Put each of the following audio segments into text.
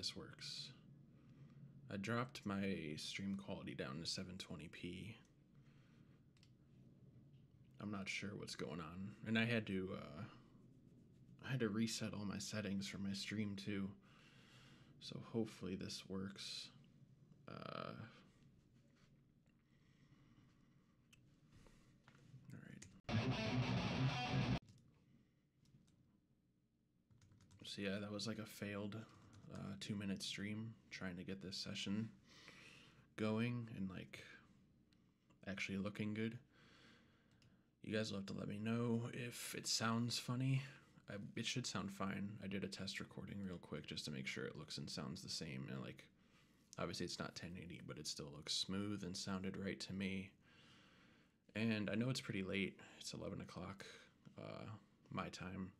this works. I dropped my stream quality down to 720p. I'm not sure what's going on, and I had to reset all my settings for my stream too. So hopefully this works. All right. So yeah, that was like a failed 2-minute stream trying to get this session going and like actually looking good. You guys will have to let me know if it sounds funny. It should sound fine. I did a test recording real quick just to make sure it looks and sounds the same. And like, obviously it's not 1080, but it still looks smooth and sounded right to me. And I know it's pretty late. It's 11 o'clock my time.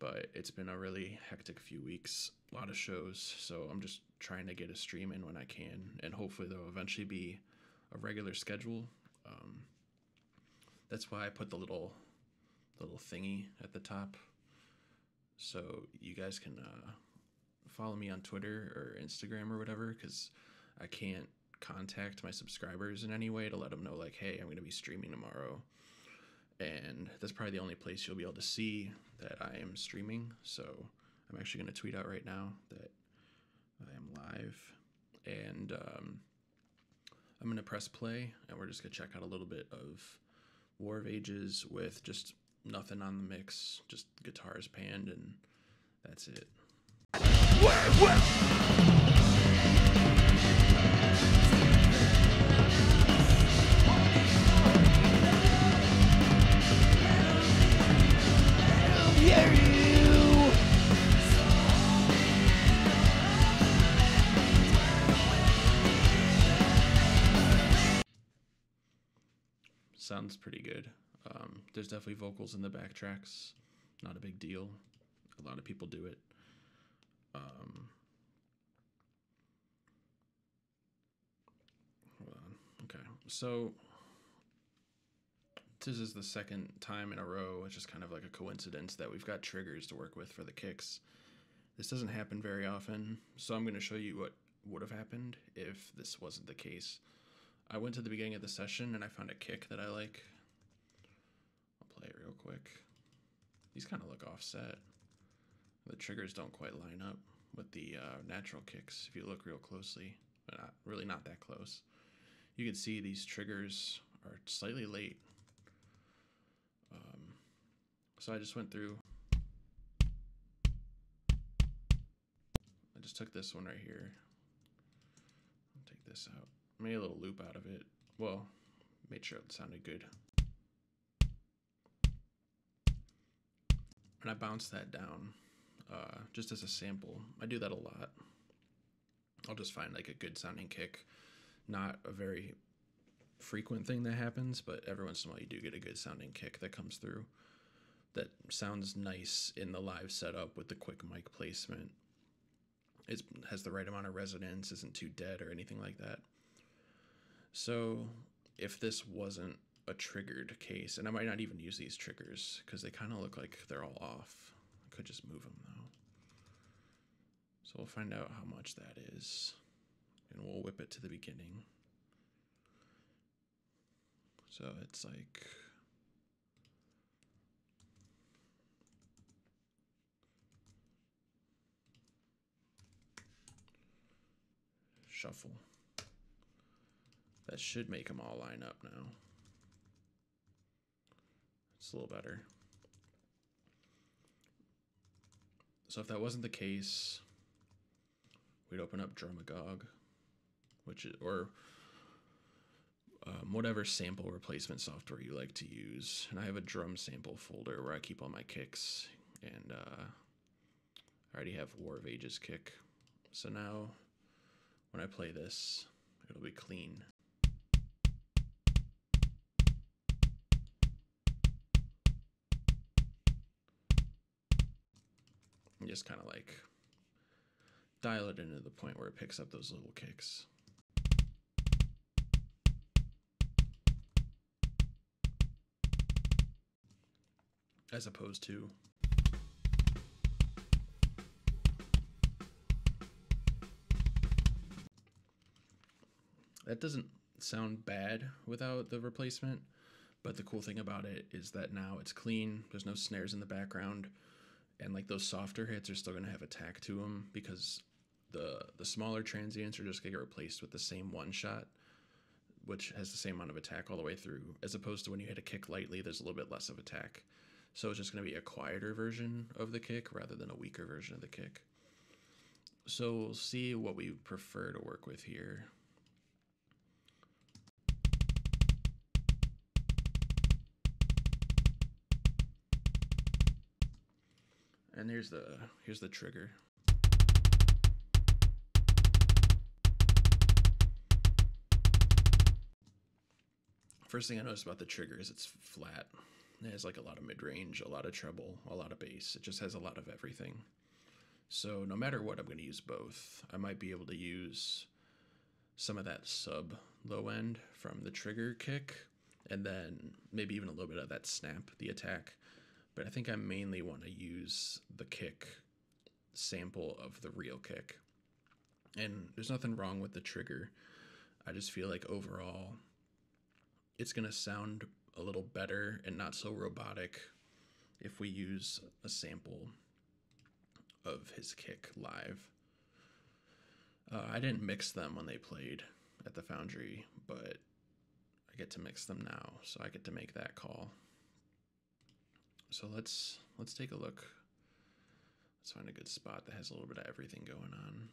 But it's been a really hectic few weeks. A lot of shows. So I'm just trying to get a stream in when I can. And hopefully there'll eventually be a regular schedule. That's why I put the little thingy at the top, so you guys can follow me on Twitter or Instagram or whatever, because I can't contact my subscribers in any way to let them know like, hey, I'm going to be streaming tomorrow, and that's probably the only place you'll be able to see that I am streaming. So I'm actually going to tweet out right now that I am live, and I'm going to press play, and we're just going to check out a little bit of War of Ages with just nothing on the mix, just guitars panned, and that's it. Sounds pretty good. There's definitely vocals in the backtracks. Not a big deal. A lot of people do it. Hold on. Okay. So this is the second time in a row. It's just kind of like a coincidence that we've got triggers to work with for the kicks. This doesn't happen very often, so I'm going to show you what would have happened if this wasn't the case. I went to the beginning of the session and I found a kick that I like. I'll play it real quick. These kind of look offset. The triggers don't quite line up with the natural kicks if you look real closely, but really not that close. You can see these triggers are slightly late. So I just went through. I just took this one right here. I'll take this out. Made a little loop out of it. Well, made sure it sounded good. And I bounced that down just as a sample. I do that a lot. I'll just find like a good sounding kick. Not a very frequent thing that happens, but every once in a while you do get a good sounding kick that comes through that sounds nice in the live setup with the quick mic placement. It has the right amount of resonance, isn't too dead or anything like that. So if this wasn't a triggered case, and I might not even use these triggers because they kind of look like they're all off. I could just move them though. So we'll find out how much that is, and we'll whip it to the beginning. So it's like, shuffle. That should make them all line up now. It's a little better. So if that wasn't the case, we'd open up Drumagog, which is, or whatever sample replacement software you like to use. And I have a drum sample folder where I keep all my kicks, and I already have War of Ages kick. So now when I play this, it'll be clean. And just kind of like dial it into the point where it picks up those little kicks. As opposed to that doesn't sound bad without the replacement, but the cool thing about it is that now it's clean. There's no snares in the background, and like those softer hits are still going to have attack to them because the smaller transients are just going to get replaced with the same one shot, which has the same amount of attack all the way through, as opposed to when you hit a kick lightly, there's a little bit less of attack. So it's just going to be a quieter version of the kick rather than a weaker version of the kick. So we'll see what we prefer to work with here. And here's the trigger. First thing I noticed about the trigger is it's flat. It has like a lot of mid-range, a lot of treble, a lot of bass. It just has a lot of everything. So no matter what, I'm going to use both. I might be able to use some of that sub low end from the trigger kick, and then maybe even a little bit of that snap, the attack. But I think I mainly want to use the kick sample of the real kick. And there's nothing wrong with the trigger. I just feel like overall it's going to sound a little better and not so robotic if we use a sample of his kick live. I didn't mix them when they played at the Foundry, but I get to mix them now, so I get to make that call. So let's take a look. Let's find a good spot that has a little bit of everything going on.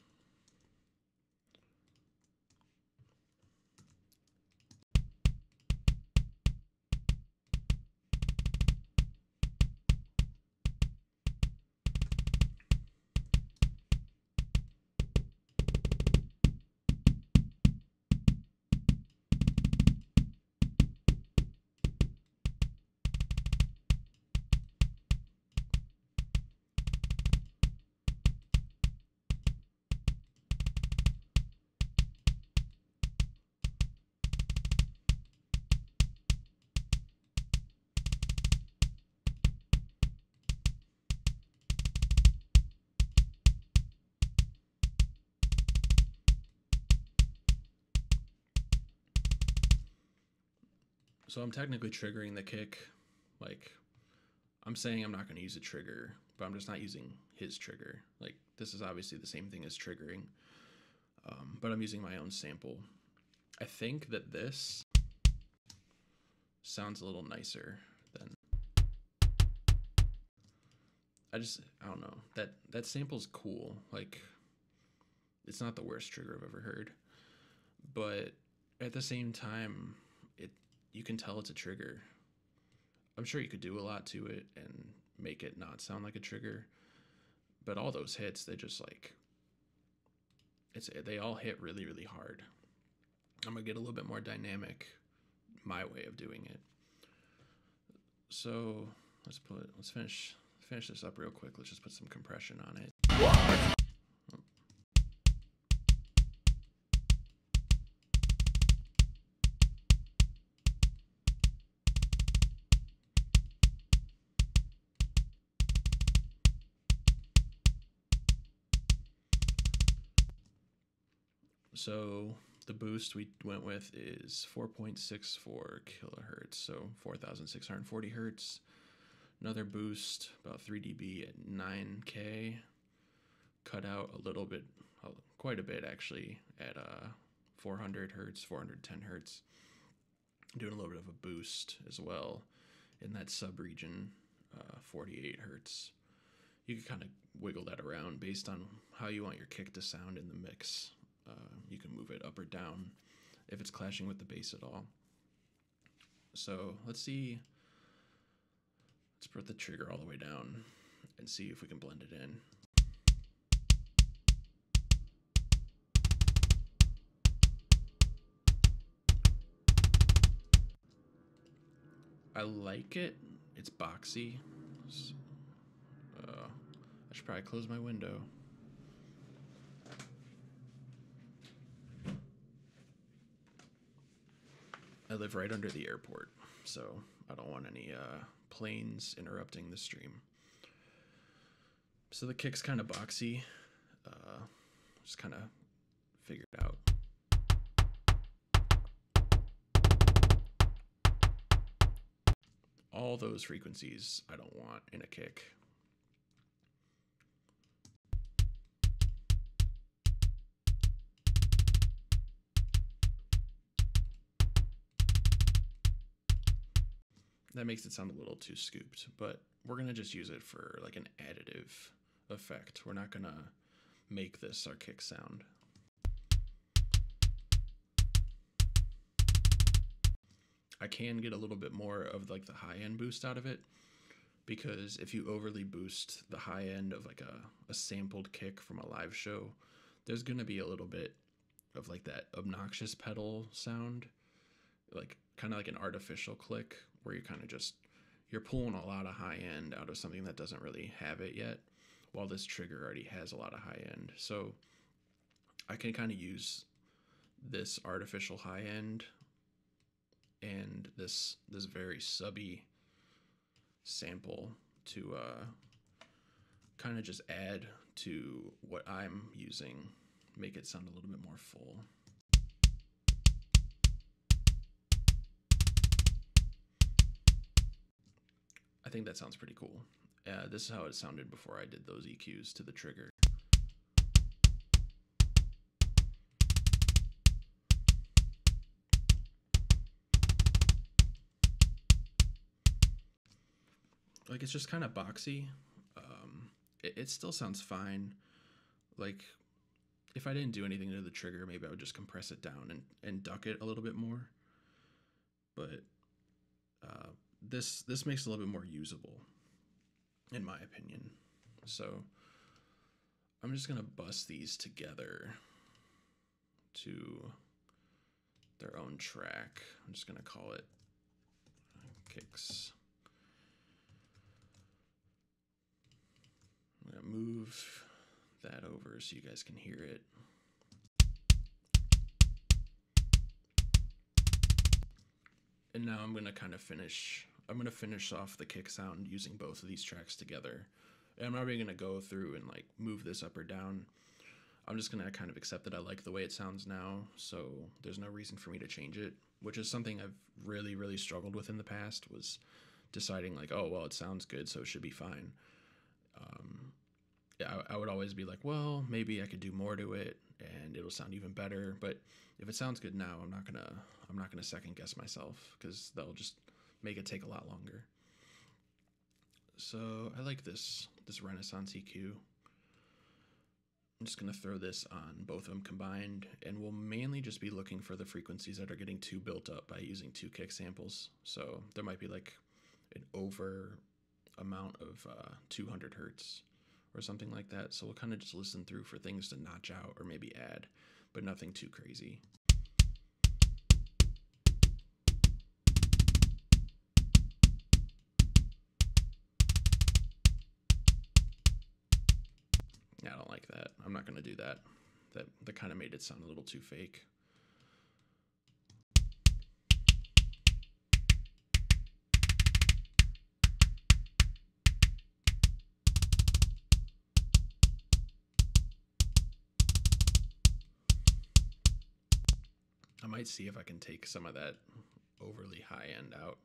So I'm technically triggering the kick. Like, I'm saying I'm not going to use a trigger, but I'm just not using his trigger. Like, this is obviously the same thing as triggering, but I'm using my own sample. I think that this sounds a little nicer than... I don't know. That sample's cool. Like, it's not the worst trigger I've ever heard, but at the same time, you can tell it's a trigger. I'm sure you could do a lot to it and make it not sound like a trigger, but all those hits, they just like, they all hit really, really hard. I'm gonna get a little bit more dynamic, my way of doing it. So let's finish this up real quick. Let's just put some compression on it. So the boost we went with is 4.64 kilohertz, so 4,640 hertz. Another boost, about 3 dB at 9K. Cut out a little bit, quite a bit actually, at 400 hertz, 410 hertz. Doing a little bit of a boost as well in that sub-region, 48 hertz. You can kind of wiggle that around based on how you want your kick to sound in the mix. You can move it up or down if it's clashing with the bass at all. So let's put the trigger all the way down and see if we can blend it in. I like it. It's boxy. I should probably close my window. I live right under the airport, so I don't want any planes interrupting the stream. So the kick's kind of boxy. Just kind of figured out. all those frequencies I don't want in a kick. That makes it sound a little too scooped, but we're going to just use it for like an additive effect. We're not going to make this our kick sound. I can get a little bit more of like the high end boost out of it, because if you overly boost the high end of like a sampled kick from a live show, there's going to be a little bit of like that obnoxious pedal sound, like kind of like an artificial click where you kind of just, you're pulling a lot of high end out of something that doesn't really have it yet, while this trigger already has a lot of high end. So I can kind of use this artificial high end and this very subby sample to kind of just add to what I'm using, make it sound a little bit more full. I think that sounds pretty cool. This is how it sounded before I did those EQs to the trigger. Like, it's just kind of boxy. It still sounds fine. Like, if I didn't do anything to the trigger, maybe I would just compress it down and duck it a little bit more. But this makes it a little bit more usable, in my opinion. So I'm just gonna bust these together to their own track. I'm just gonna call it kicks. I'm gonna move that over so you guys can hear it. And now I'm gonna kind of finish off the kick sound using both of these tracks together. And I'm not really gonna go through and like move this up or down. I'm just gonna kind of accept that I like the way it sounds now, so there's no reason for me to change it, which is something I've really struggled with in the past, was deciding like, oh, well, it sounds good, so it should be fine. I would always be like, well, maybe I could do more to it and it'll sound even better. But if it sounds good now, I'm not gonna second guess myself, because that'll just make it take a lot longer. So I like this Renaissance EQ. I'm just gonna throw this on both of them combined, and we'll mainly just be looking for the frequencies that are getting too built up by using 2 kick samples. So there might be like an over amount of 200 hertz or something like that. So we'll kind of just listen through for things to notch out or maybe add, but nothing too crazy. Yeah, I don't like that. I'm not going to do that. That kind of made it sound a little too fake. I might see if I can take some of that overly high end out.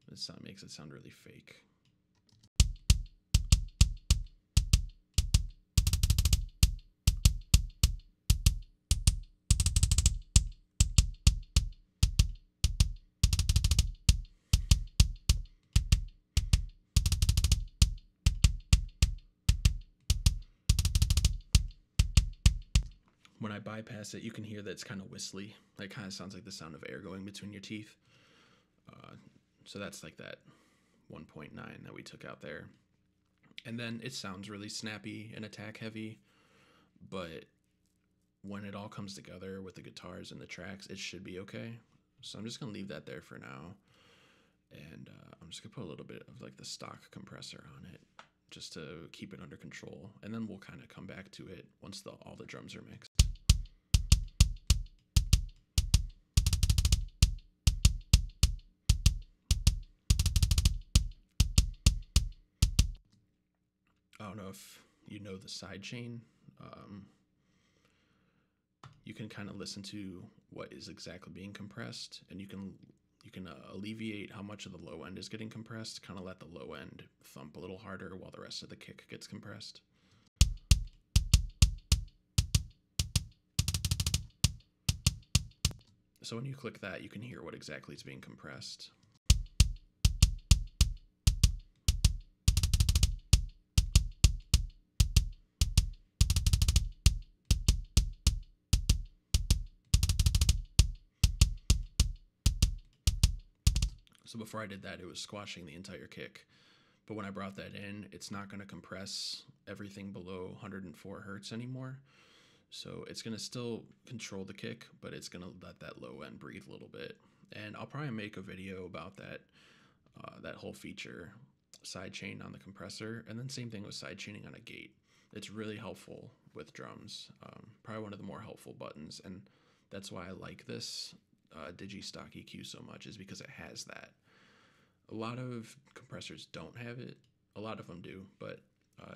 This makes it sound really fake. When I bypass it, you can hear that it's kind of whistly. It kind of sounds like the sound of air going between your teeth. So that's like that 1.9 that we took out there. And then it sounds really snappy and attack heavy, but when it all comes together with the guitars and the tracks, it should be okay. So I'm just gonna leave that there for now. And I'm just gonna put a little bit of like the stock compressor on it, just to keep it under control. And then we'll kind of come back to it once all the drums are mixed. I don't know if you know the sidechain. You can kind of listen to what is exactly being compressed, and you can you can alleviate how much of the low end is getting compressed, kind of let the low end thump a little harder while the rest of the kick gets compressed. So when you click that, you can hear what exactly is being compressed. So before I did that, it was squashing the entire kick. But when I brought that in, it's not going to compress everything below 104 hertz anymore. So it's going to still control the kick, but it's going to let that low end breathe a little bit. And I'll probably make a video about that, that whole feature, side chain on the compressor, and then same thing with side chaining on a gate. It's really helpful with drums. Probably one of the more helpful buttons, and that's why I like this Digistock EQ so much, is because it has that. A lot of compressors don't have it. A lot of them do, but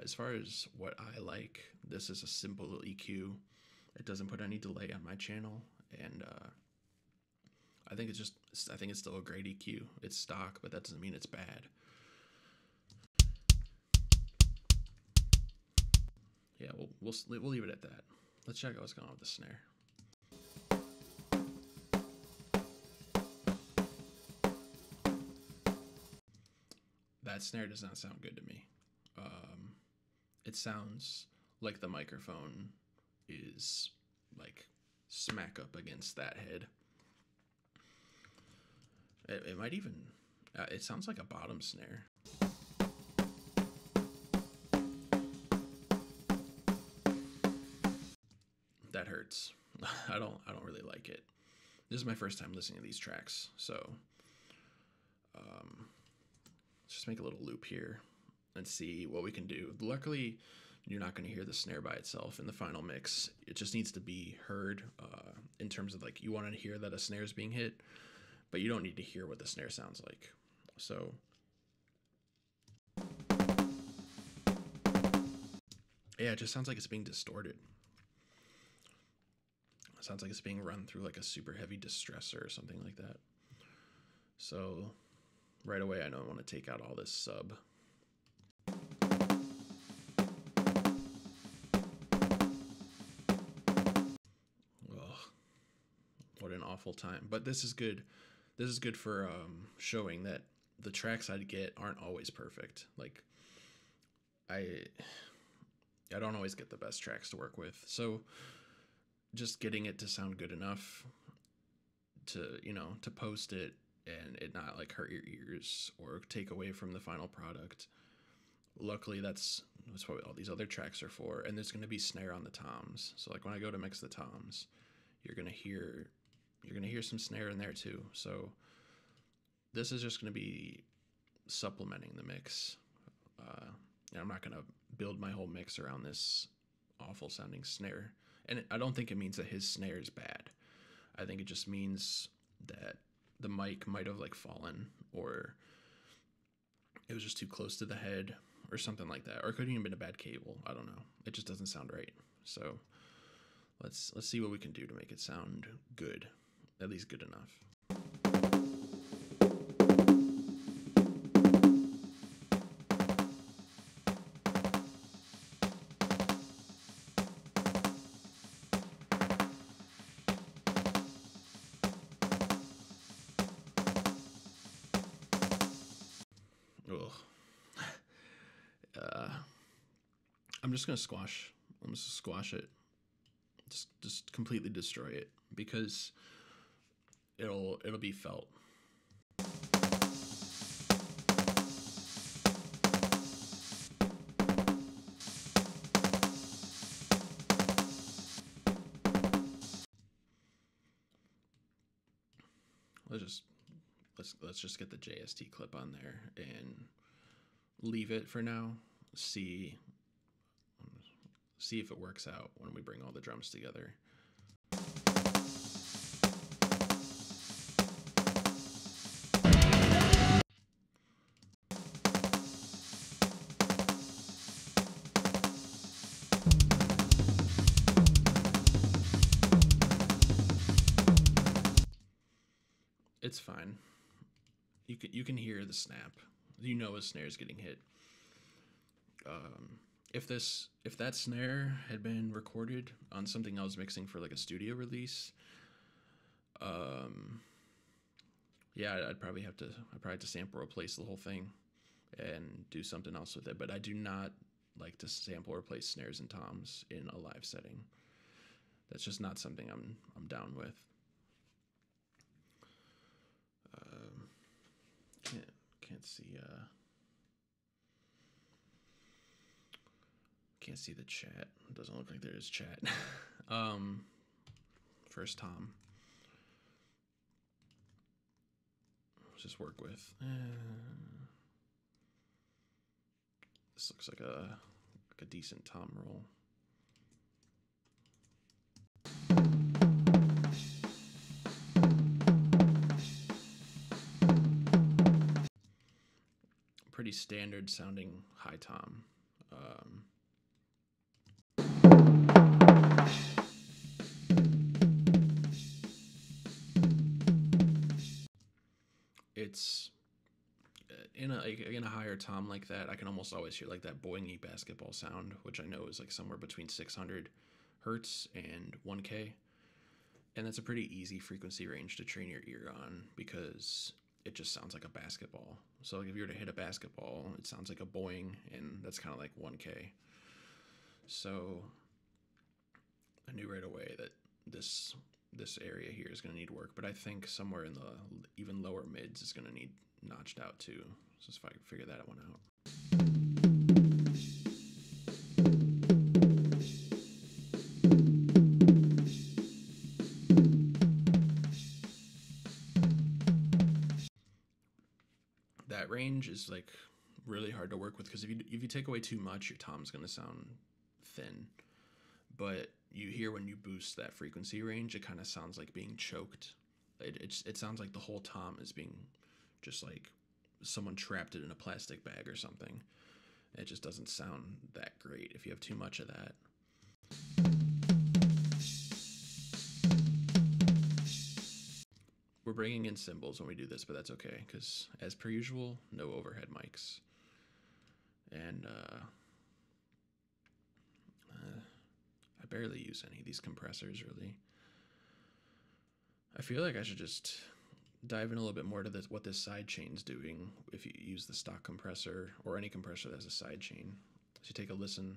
as far as what I like, this is a simple EQ. It doesn't put any delay on my channel, and I think it's still a great EQ. It's stock, but that doesn't mean it's bad. Yeah, we'll leave it at that. Let's check out what's going on with the snare. That snare does not sound good to me. It sounds like the microphone is like smack up against that head. It might even, it sounds like a bottom snare. That hurts. I don't really like it. This is my first time listening to these tracks, so let's just make a little loop here and see what we can do. Luckily, you're not going to hear the snare by itself in the final mix. It just needs to be heard in terms of, like, you want to hear that a snare is being hit, but you don't need to hear what the snare sounds like. So yeah, it just sounds like it's being distorted. It sounds like it's being run through like a super heavy distressor or something like that. So right away, I know I want to take out all this sub. What an awful time. But this is good. This is good for showing that the tracks I get aren't always perfect. Like, I don't always get the best tracks to work with. So just getting it to sound good enough to, you know, to post it and it not like hurt your ears or take away from the final product. Luckily, that's what all these other tracks are for. And there's going to be snare on the toms. So like when I go to mix the toms, you're going to hear some snare in there too. So this is just going to be supplementing the mix. I'm not going to build my whole mix around this awful sounding snare. And I don't think it means that his snare is bad. I think it just means that the mic might have like fallen, or it was just too close to the head or something like that. Or it could have even been a bad cable. I don't know. It just doesn't sound right. So let's see what we can do to make it sound good. At least good enough. I'm just gonna squash. I'm just squash it. Just completely destroy it, because it'll be felt. Let's just get the JST clip on there and leave it for now. See if it works out when we bring all the drums together. It's fine. you can hear the snap. You know a snare's getting hit. If that snare had been recorded on something I was mixing for like a studio release, yeah, I'd probably have to sample replace the whole thing and do something else with it. But I do not like to sample replace snares and toms in a live setting. That's just not something I'm down with. Can't see can't see the chat. It doesn't look like there is chat. First tom. Let's just work with. This looks like a decent tom roll. Pretty standard sounding high tom. It's in a higher tom like that, I can almost always hear like that boingy basketball sound, which I know is like somewhere between 600 hertz and 1K. And that's a pretty easy frequency range to train your ear on because it just sounds like a basketball. So like if you were to hit a basketball, it sounds like a boing, and that's kind of like 1K. So I knew right away that this area here is going to need work, but I think somewhere in the even lower mids is going to need notched out too. So if I can figure that one out. That range is like really hard to work with because if you take away too much, your tom's going to sound thin. But you hear when you boost that frequency range, it kind of sounds like being choked. It sounds like the whole tom is being just like someone trapped it in a plastic bag or something. It just doesn't sound that great if you have too much of that. We're bringing in cymbals when we do this, but that's okay because as per usual, no overhead mics. And I barely use any of these compressors, really. I feel like I should just dive in a little bit more to what this side chain's doing if you use the stock compressor or any compressor that has a side chain. So you take a listen.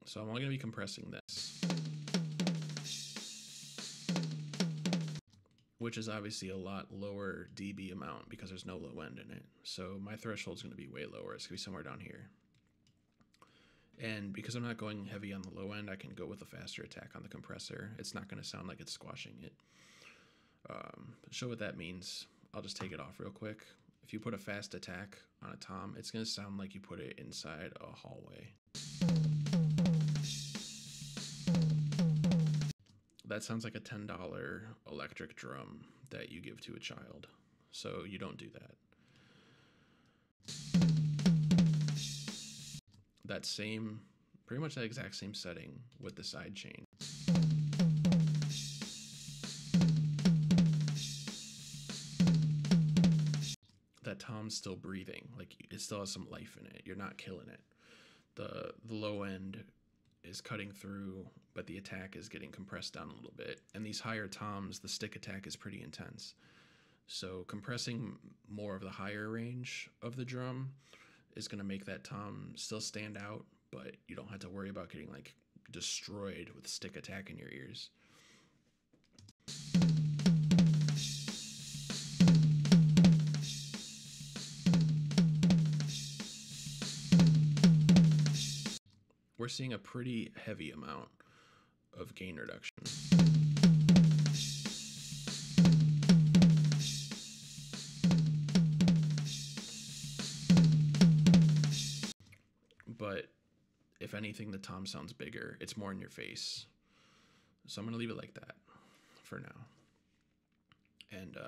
So I'm only going to be compressing this, which is obviously a lot lower dB amount because there's no low end in it. So my threshold's going to be way lower. It's going to be somewhere down here. And because I'm not going heavy on the low end, I can go with a faster attack on the compressor. It's not going to sound like it's squashing it. To show what that means, I'll just take it off real quick. If you put a fast attack on a tom, it's going to sound like you put it inside a hallway. That sounds like a $10 electric drum that you give to a child. So you don't do that. Pretty much that exact same setting with the side chain. That tom's still breathing, like it still has some life in it. You're not killing it. The low end is cutting through, but the attack is getting compressed down a little bit. And these higher toms, the stick attack is pretty intense. So compressing more of the higher range of the drum is going to make that tom still stand out, but you don't have to worry about getting like destroyed with stick attack in your ears. We're seeing a pretty heavy amount of gain reduction. But if anything, the tom sounds bigger. It's more in your face. So I'm going to leave it like that for now. And,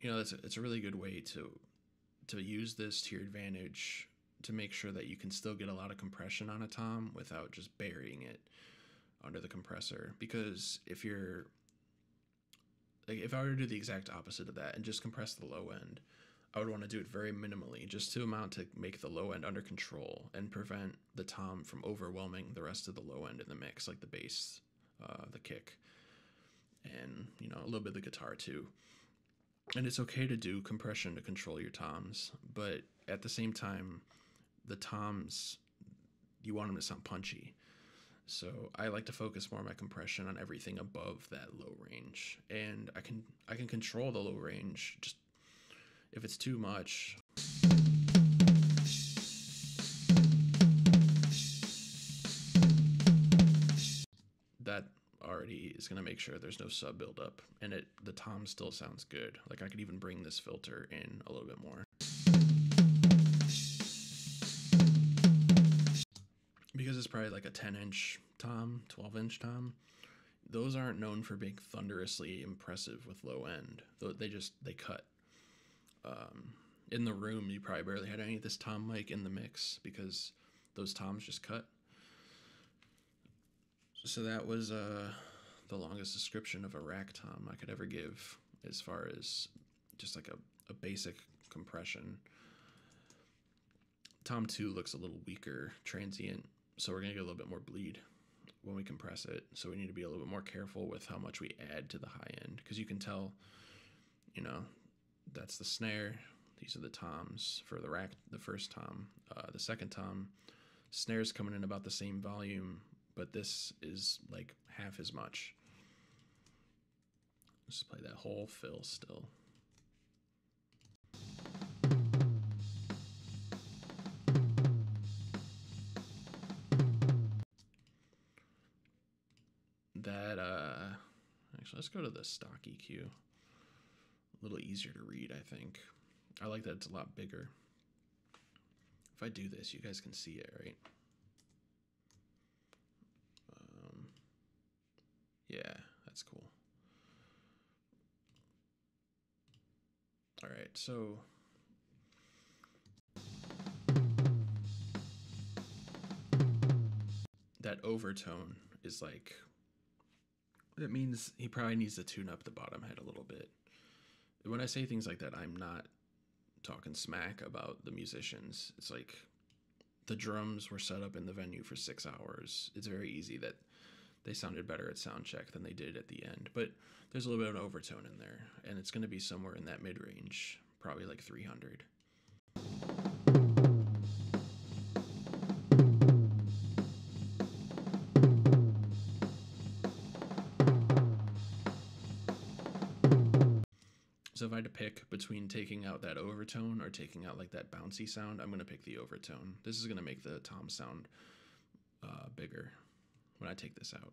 it's a really good way to use this to your advantage to make sure that you can still get a lot of compression on a tom without just burying it. under the compressor, because if you're like, if I were to do the exact opposite of that and just compress the low end, I would want to do it very minimally, just to amount to make the low end under control and prevent the tom from overwhelming the rest of the low end in the mix, like the bass, the kick, and a little bit of the guitar too. And it's okay to do compression to control your toms, but at the same time, the toms, you want them to sound punchy. So I like to focus more of my compression on everything above that low range, and I can control the low range. Just if it's too much, that already is going to make sure there's no sub buildup, and the tom still sounds good. Like I could even bring this filter in a little bit more, because it's probably like a 10-inch tom, 12-inch tom. Those aren't known for being thunderously impressive with low end. They cut. In the room, you probably barely had any of this tom mic in the mix because those toms just cut. So that was the longest description of a rack tom I could ever give, as far as just like a basic compression. Tom 2 looks a little weaker, transient, so we're going to get a little bit more bleed when we compress it. So we need to be a little bit more careful with how much we add to the high end, because you can tell, that's the snare. These are the toms for the rack, the first tom. The second tom, snare's coming in about the same volume, but this is like half as much. Let's play that whole fill still. Actually, let's go to the stock EQ. A little easier to read, I think. I like that it's a lot bigger. If I do this, you guys can see it, right? Yeah, that's cool. All right, so that overtone is like, that means he probably needs to tune up the bottom head a little bit. When I say things like that, I'm not talking smack about the musicians. It's like the drums were set up in the venue for 6 hours. It's very easy that they sounded better at sound check than they did at the end. But there's a little bit of an overtone in there, and it's going to be somewhere in that mid-range, probably like 300. So if I had to pick between taking out that overtone or taking out like that bouncy sound, I'm going to pick the overtone. This is going to make the tom sound bigger when I take this out.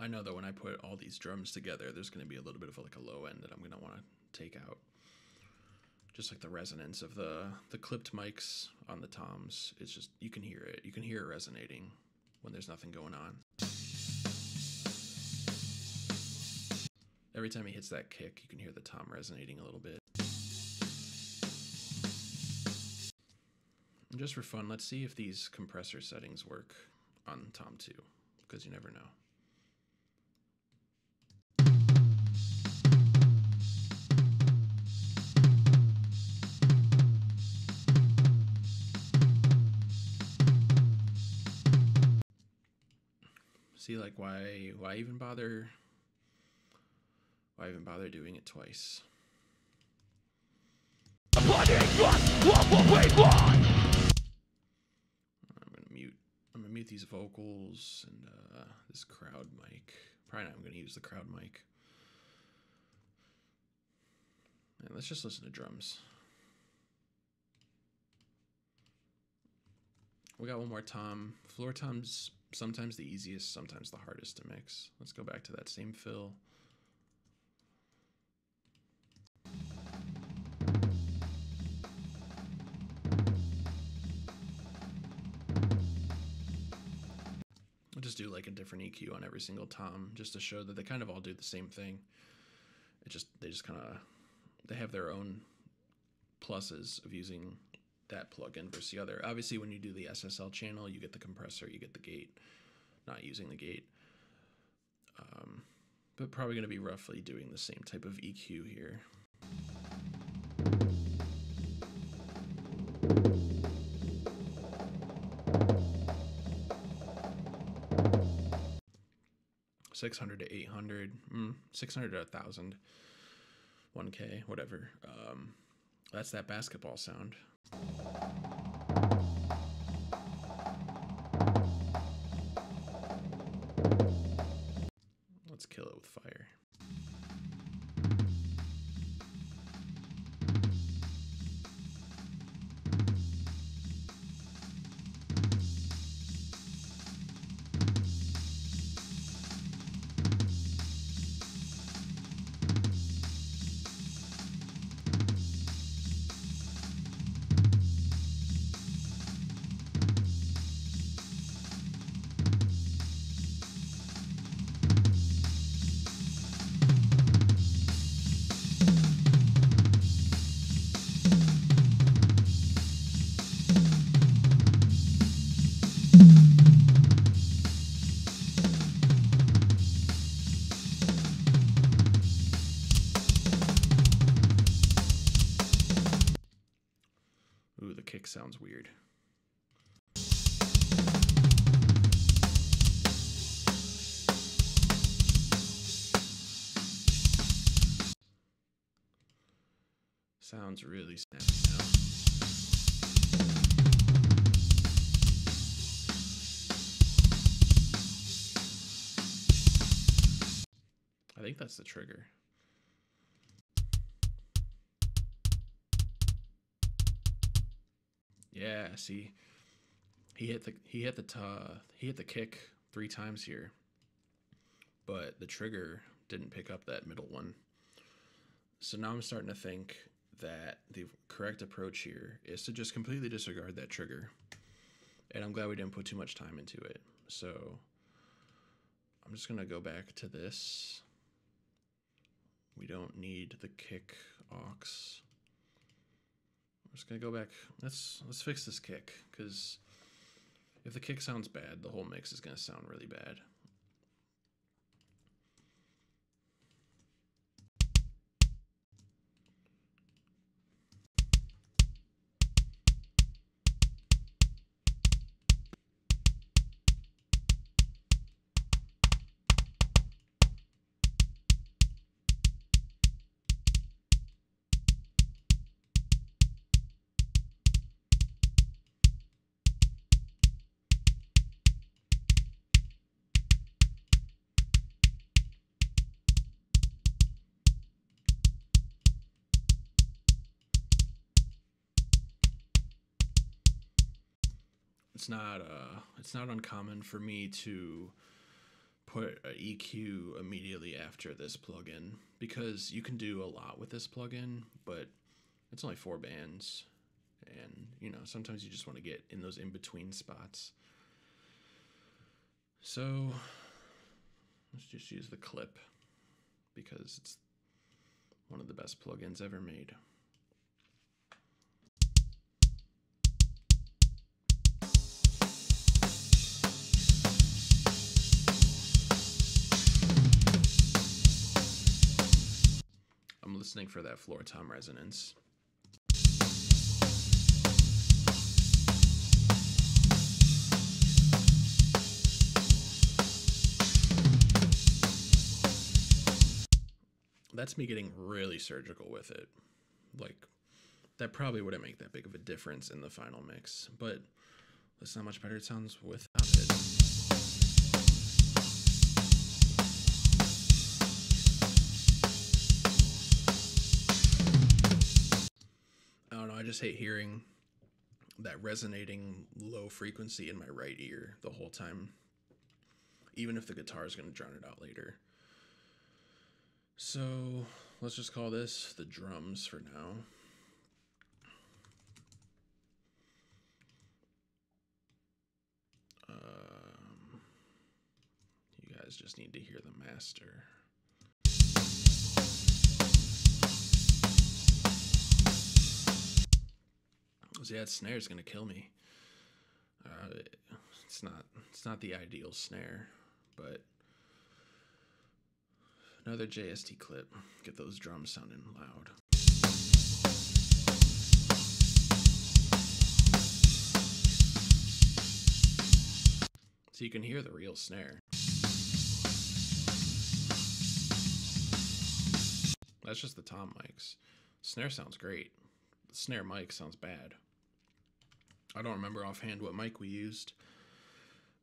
I know that when I put all these drums together, there's going to be a little bit of like a low end that I'm going to want to take out. Just like the resonance of the clipped mics on the toms. It's just, you can hear it. You can hear it resonating when there's nothing going on. Every time he hits that kick, you can hear the tom resonating a little bit. And just for fun, let's see if these compressor settings work on tom 2, because you never know. See, like, why even bother Why even bother doing it twice? I'm gonna mute these vocals and this crowd mic. Probably not. I'm gonna use the crowd mic. And let's just listen to drums. We got one more tom. Floor tom's sometimes the easiest, sometimes the hardest to mix. Let's go back to that same fill. I'll just do like a different EQ on every single tom, just to show that they kind of all do the same thing. They just kind of, they have their own pluses of using that plugin versus the other. Obviously, when you do the SSL channel, you get the compressor, you get the gate, not using the gate. But probably going to be roughly doing the same type of EQ here. $600 to $800, $600 to $1,000, $1K, whatever. That's that basketball sound. Let's kill it with fire. Ooh, the kick sounds weird. Sounds really snappy now. I think that's the trigger. Yeah, see, he hit the kick 3 times here, but the trigger didn't pick up that middle one. So now I'm starting to think that the correct approach here is to just completely disregard that trigger. And I'm glad we didn't put too much time into it. So I'm just gonna go back to this. We don't need the kick aux. I'm just gonna go back. Let's fix this kick, because if the kick sounds bad, the whole mix is gonna sound really bad. It's not uncommon for me to put an EQ immediately after this plugin, because you can do a lot with this plugin, but it's only 4 bands, and you know, sometimes you just want to get in those in-between spots. So let's just use the clip, because it's one of the best plugins ever made. I'm listening for that floor tom resonance. That's me getting really surgical with it. Like, that probably wouldn't make that big of a difference in the final mix, but that's not much better it sounds without it. I don't know, I just hate hearing that resonating low frequency in my right ear the whole time, even if the guitar is going to drown it out later. So let's just call this the drums for now. You guys just need to hear the master. So yeah, that snare is gonna kill me. It's not the ideal snare, but another JST clip. Get those drums sounding loud. So you can hear the real snare. That's just the tom mics. Snare sounds great. The snare mic sounds bad. I don't remember offhand what mic we used,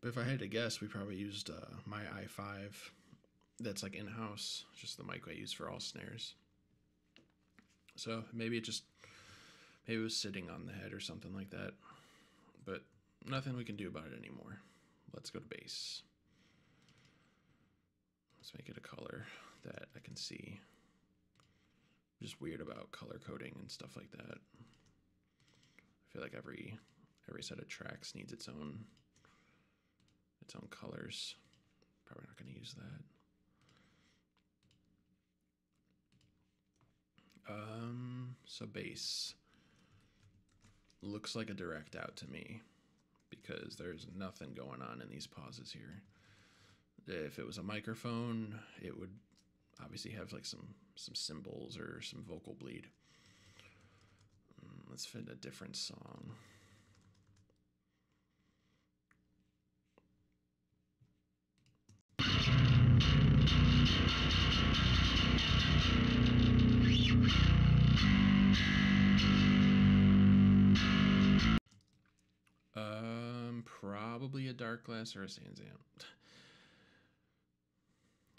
but if I had to guess, we probably used my i5. That's like in-house, just the mic I use for all snares. So maybe it was sitting on the head or something like that, but nothing we can do about it anymore. Let's go to bass. Let's make it a color that I can see. I'm just weird about color coding and stuff like that. I feel like every set of tracks needs its own colors. Probably not going to use that. So bass looks like a direct out to me because there's nothing going on in these pauses here. If it was a microphone, it would obviously have like some cymbals or some vocal bleed. Let's fit a different song. Probably a dark glass or a Sans Amp.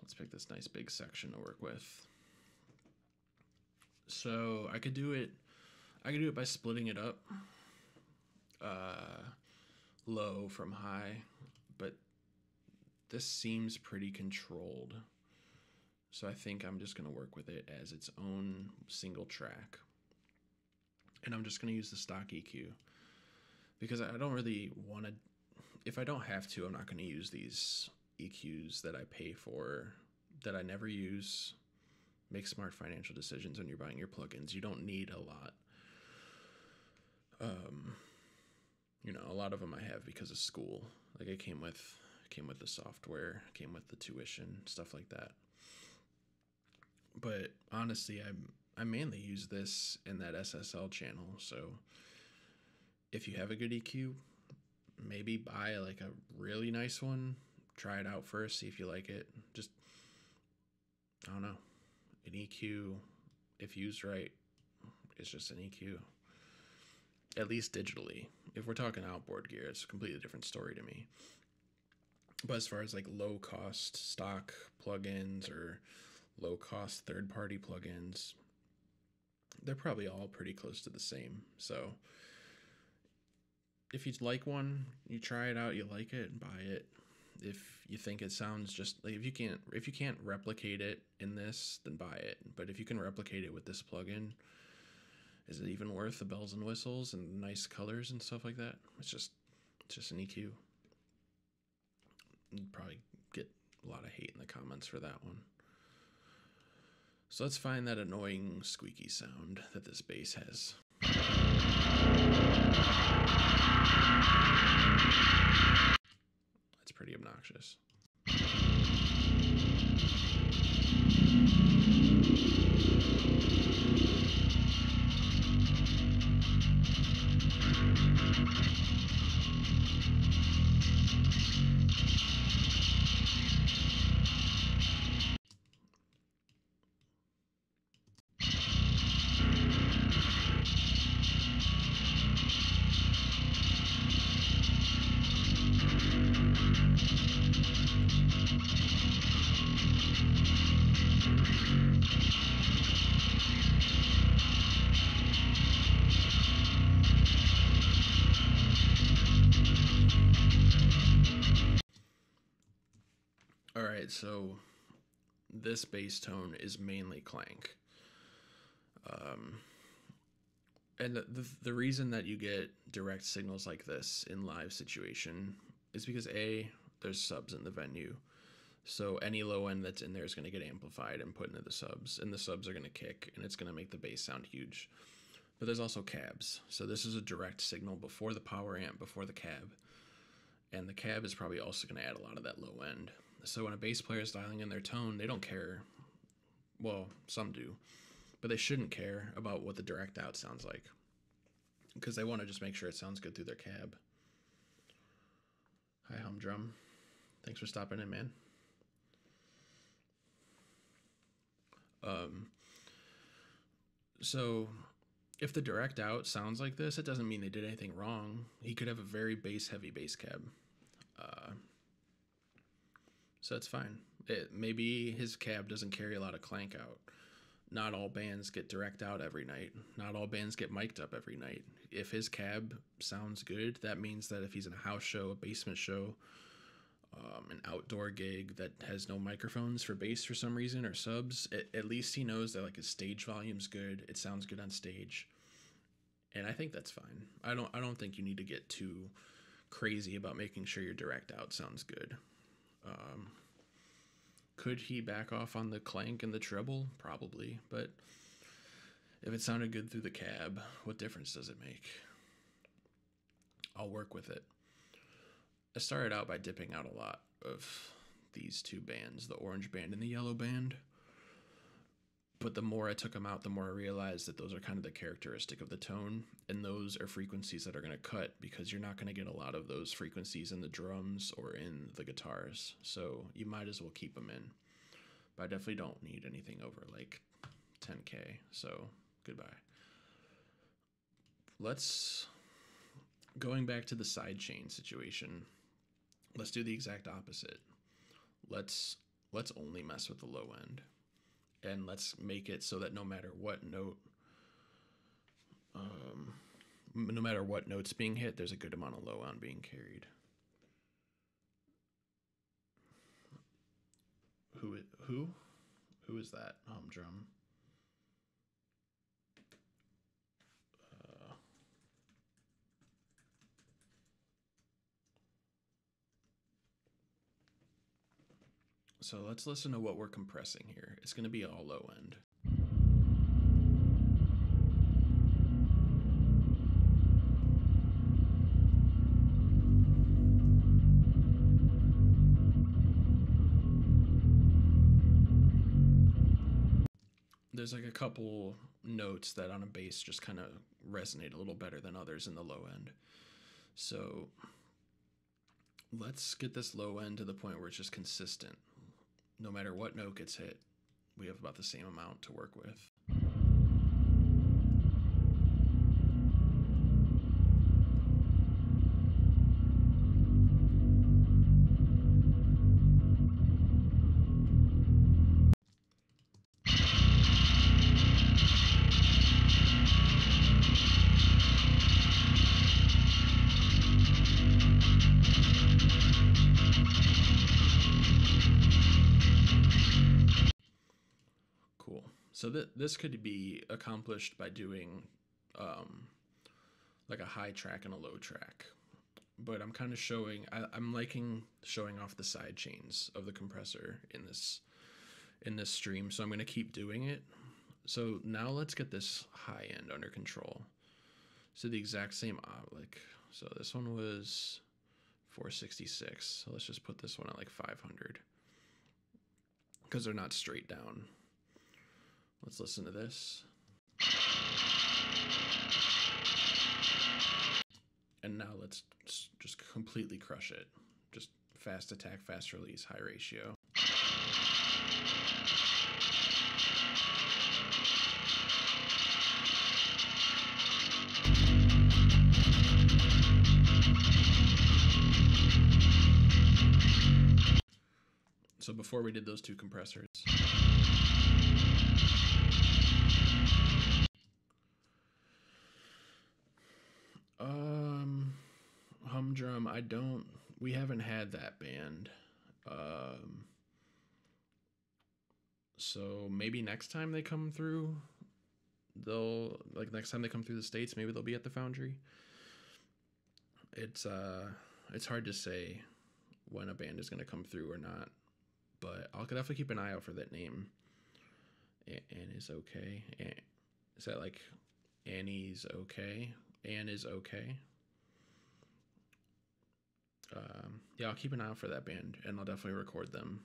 Let's pick this nice big section to work with. So I could do it by splitting it up, low from high, but this seems pretty controlled. So I think I'm just going to work with it as its own single track. And I'm just going to use the stock EQ because I don't really want to, if I don't have to, I'm not going to use these EQs that I pay for, that I never use. Make smart financial decisions when you're buying your plugins. You don't need a lot. A lot of them I have because of school. Like it came with the software, came with the tuition, stuff like that. But honestly, I mainly use this in that SSL channel. So if you have a good EQ, maybe buy like a really nice one. Try it out first, see if you like it. Just, I don't know. An EQ, if used right, it's just an EQ. At least digitally. If we're talking outboard gear, it's a completely different story to me. But as far as like low cost stock plugins or low cost third party plugins, they're probably all pretty close to the same. So if you like one, you try it out, you like it, and buy it. If you think it sounds just like, if you can't replicate it in this, then buy it. But if you can replicate it with this plugin, is it even worth the bells and whistles and nice colors and stuff like that? It's just an EQ. You'd probably get a lot of hate in the comments for that one. So let's find that annoying squeaky sound that this bass has. That's pretty obnoxious. right, so this bass tone is mainly clank. And the reason that you get direct signals like this in live situation is because A, there's subs in the venue. So any low end that's in there is going to get amplified and put into the subs, and the subs are going to kick, and it's going to make the bass sound huge. But there's also cabs. So this is a direct signal before the power amp, before the cab. And the cab is probably also going to add a lot of that low end. So when a bass player is dialing in their tone, they don't care. Well, some do. But they shouldn't care about what the direct out sounds like, because they want to just make sure it sounds good through their cab. Hi, Humdrum. Thanks for stopping in, man. So if the direct out sounds like this, it doesn't mean they did anything wrong. He could have a very bass-heavy bass cab. So it's fine. Maybe his cab doesn't carry a lot of clank out. Not all bands get direct out every night. Not all bands get mic'd up every night. If his cab sounds good, that means that if he's in a house show, a basement show, an outdoor gig that has no microphones for bass for some reason or subs, at least he knows that like his stage volume's good. It sounds good on stage, and I think that's fine. I don't think you need to get too crazy about making sure your direct out sounds good. Could he back off on the clank and the treble? Probably, but if it sounded good through the cab, what difference does it make? I'll work with it. I started out by dipping out a lot of these two bands, the orange band and the yellow band. But the more I took them out, the more I realized that those are kind of the characteristic of the tone, and those are frequencies that are going to cut, because you're not going to get a lot of those frequencies in the drums or in the guitars. So you might as well keep them in. But I definitely don't need anything over like 10K. So goodbye. Going back to the sidechain situation, let's do the exact opposite. Let's only mess with the low end. And let's make it so that no matter what note's being hit, there's a good amount of low end being carried. Who is that? Drum. So let's listen to what we're compressing here. It's going to be all low end. There's like a couple notes that on a bass just kind of resonate a little better than others in the low end. So let's get this low end to the point where it's just consistent. No matter what note gets hit, we have about the same amount to work with. So this could be accomplished by doing like a high track and a low track. But I'm kind of I'm liking showing off the side chains of the compressor in this stream, so I'm going to keep doing it. So now let's get this high end under control. So the exact same so this one was 466. So let's just put this one at like 500, because they're not straight down. Let's listen to this. And now let's just completely crush it. Just fast attack, fast release, high ratio. So before we did those two compressors. Humdrum, we haven't had that band. So maybe next time they come through, next time they come through the States, maybe they'll be at the Foundry. It's hard to say when a band is going to come through or not, but I'll definitely keep an eye out for that name. Anne is okay. Is that like Annie's okay? Anne is okay. Yeah, I'll keep an eye out for that band, and I'll definitely record them.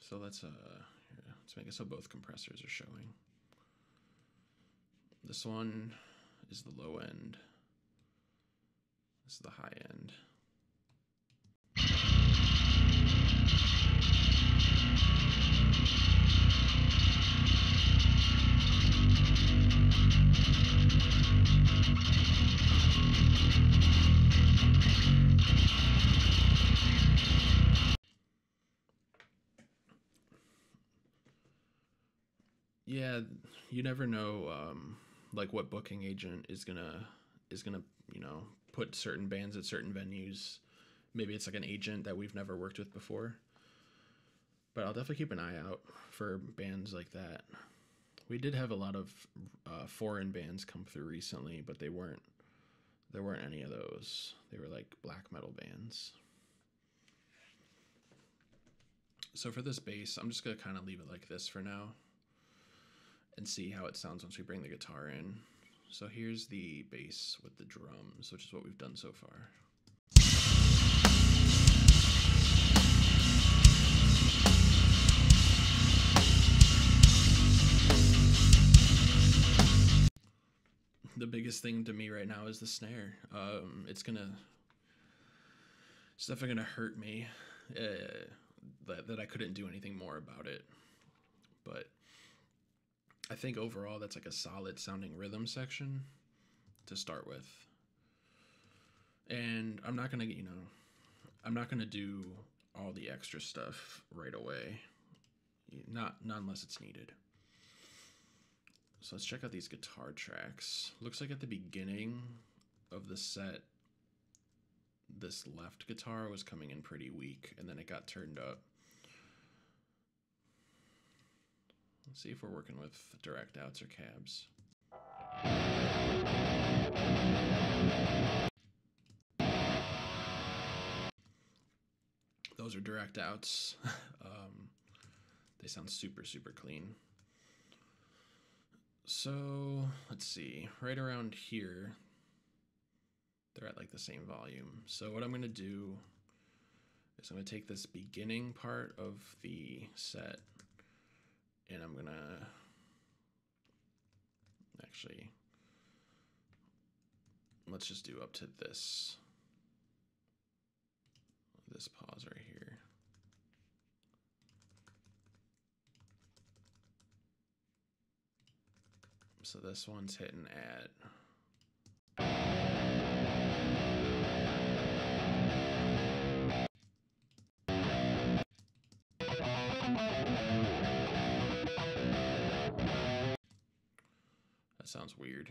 So let's make it so both compressors are showing. This one is the low end. This is the high end. Yeah, you never know, like what booking agent is gonna put certain bands at certain venues. Maybe it's like an agent that we've never worked with before. But I'll definitely keep an eye out for bands like that. We did have a lot of foreign bands come through recently, but there weren't any of those. They were like black metal bands. So for this bass, I'm just gonna kind of leave it like this for now and see how it sounds once we bring the guitar in. So here's the bass with the drums, which is what we've done so far. The biggest thing to me right now is the snare. It's definitely gonna hurt me that I couldn't do anything more about it. But I think overall that's like a solid sounding rhythm section to start with. And I'm not gonna do all the extra stuff right away. Not unless it's needed. So let's check out these guitar tracks. Looks like at the beginning of the set, this left guitar was coming in pretty weak, and then it got turned up. Let's see if we're working with direct outs or cabs. Those are direct outs. They sound super, super clean. So let's see, right around here, they're at like the same volume. So what I'm gonna do is I'm gonna take this beginning part of the set and I'm gonna actually, let's just do up to this pause right here. So this one's hitting at that sounds weird.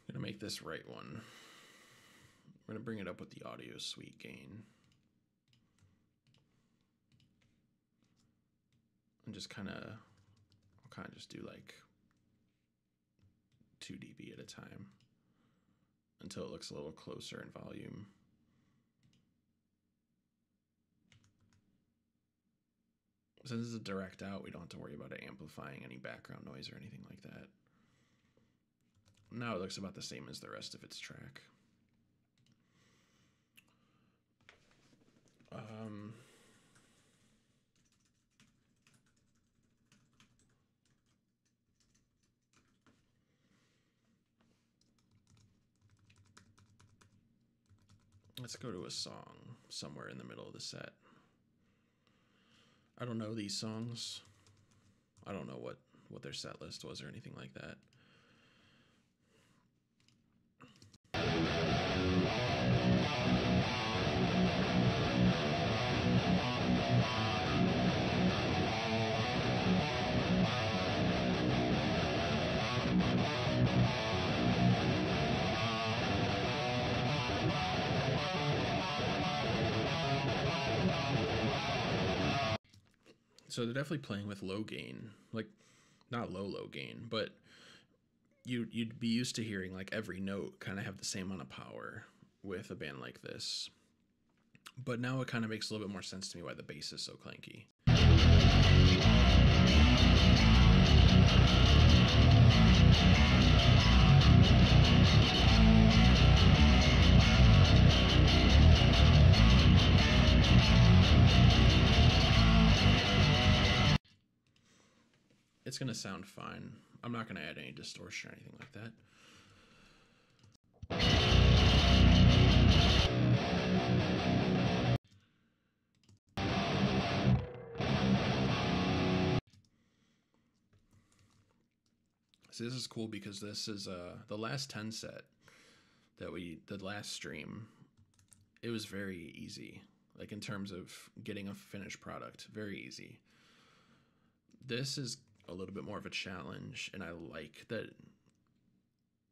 I'm gonna make this right one. We're gonna bring it up with the audio suite gain. And just I'll just do like 2 dB at a time until it looks a little closer in volume. Since this is a direct out, we don't have to worry about it amplifying any background noise or anything like that. Now it looks about the same as the rest of its track. Let's go to a song somewhere in the middle of the set. I don't know these songs. I don't know what their set list was or anything like that. So they're definitely playing with low gain, like not low gain, but you'd be used to hearing like every note kind of have the same amount of power with a band like this. But now it kind of makes a little bit more sense to me why the bass is so clanky. It's gonna sound fine. I'm not gonna add any distortion or anything like that. So this is cool because this is the last 10 set that we did last stream. It was very easy, like in terms of getting a finished product, very easy. This is a little bit more of a challenge, and I like that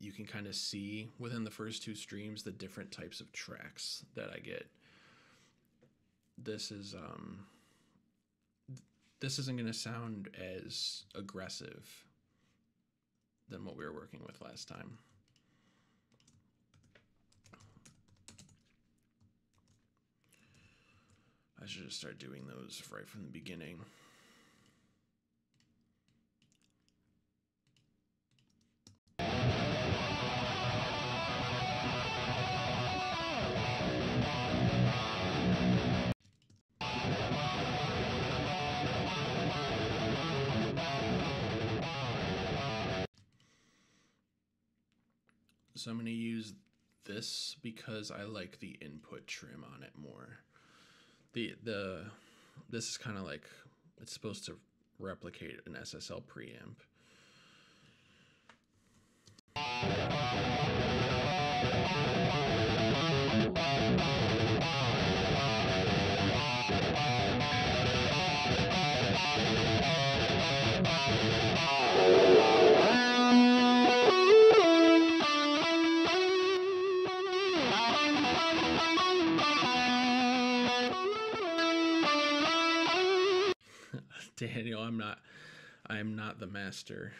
you can kind of see within the first 2 streams the different types of tracks that I get. This isn't going to sound as aggressive than what we were working with last time. I should just start doing those right from the beginning. So I'm going to use this because I like the input trim on it more. This is kind of like, it's supposed to replicate an SSL preamp. Daniel, I'm not the master.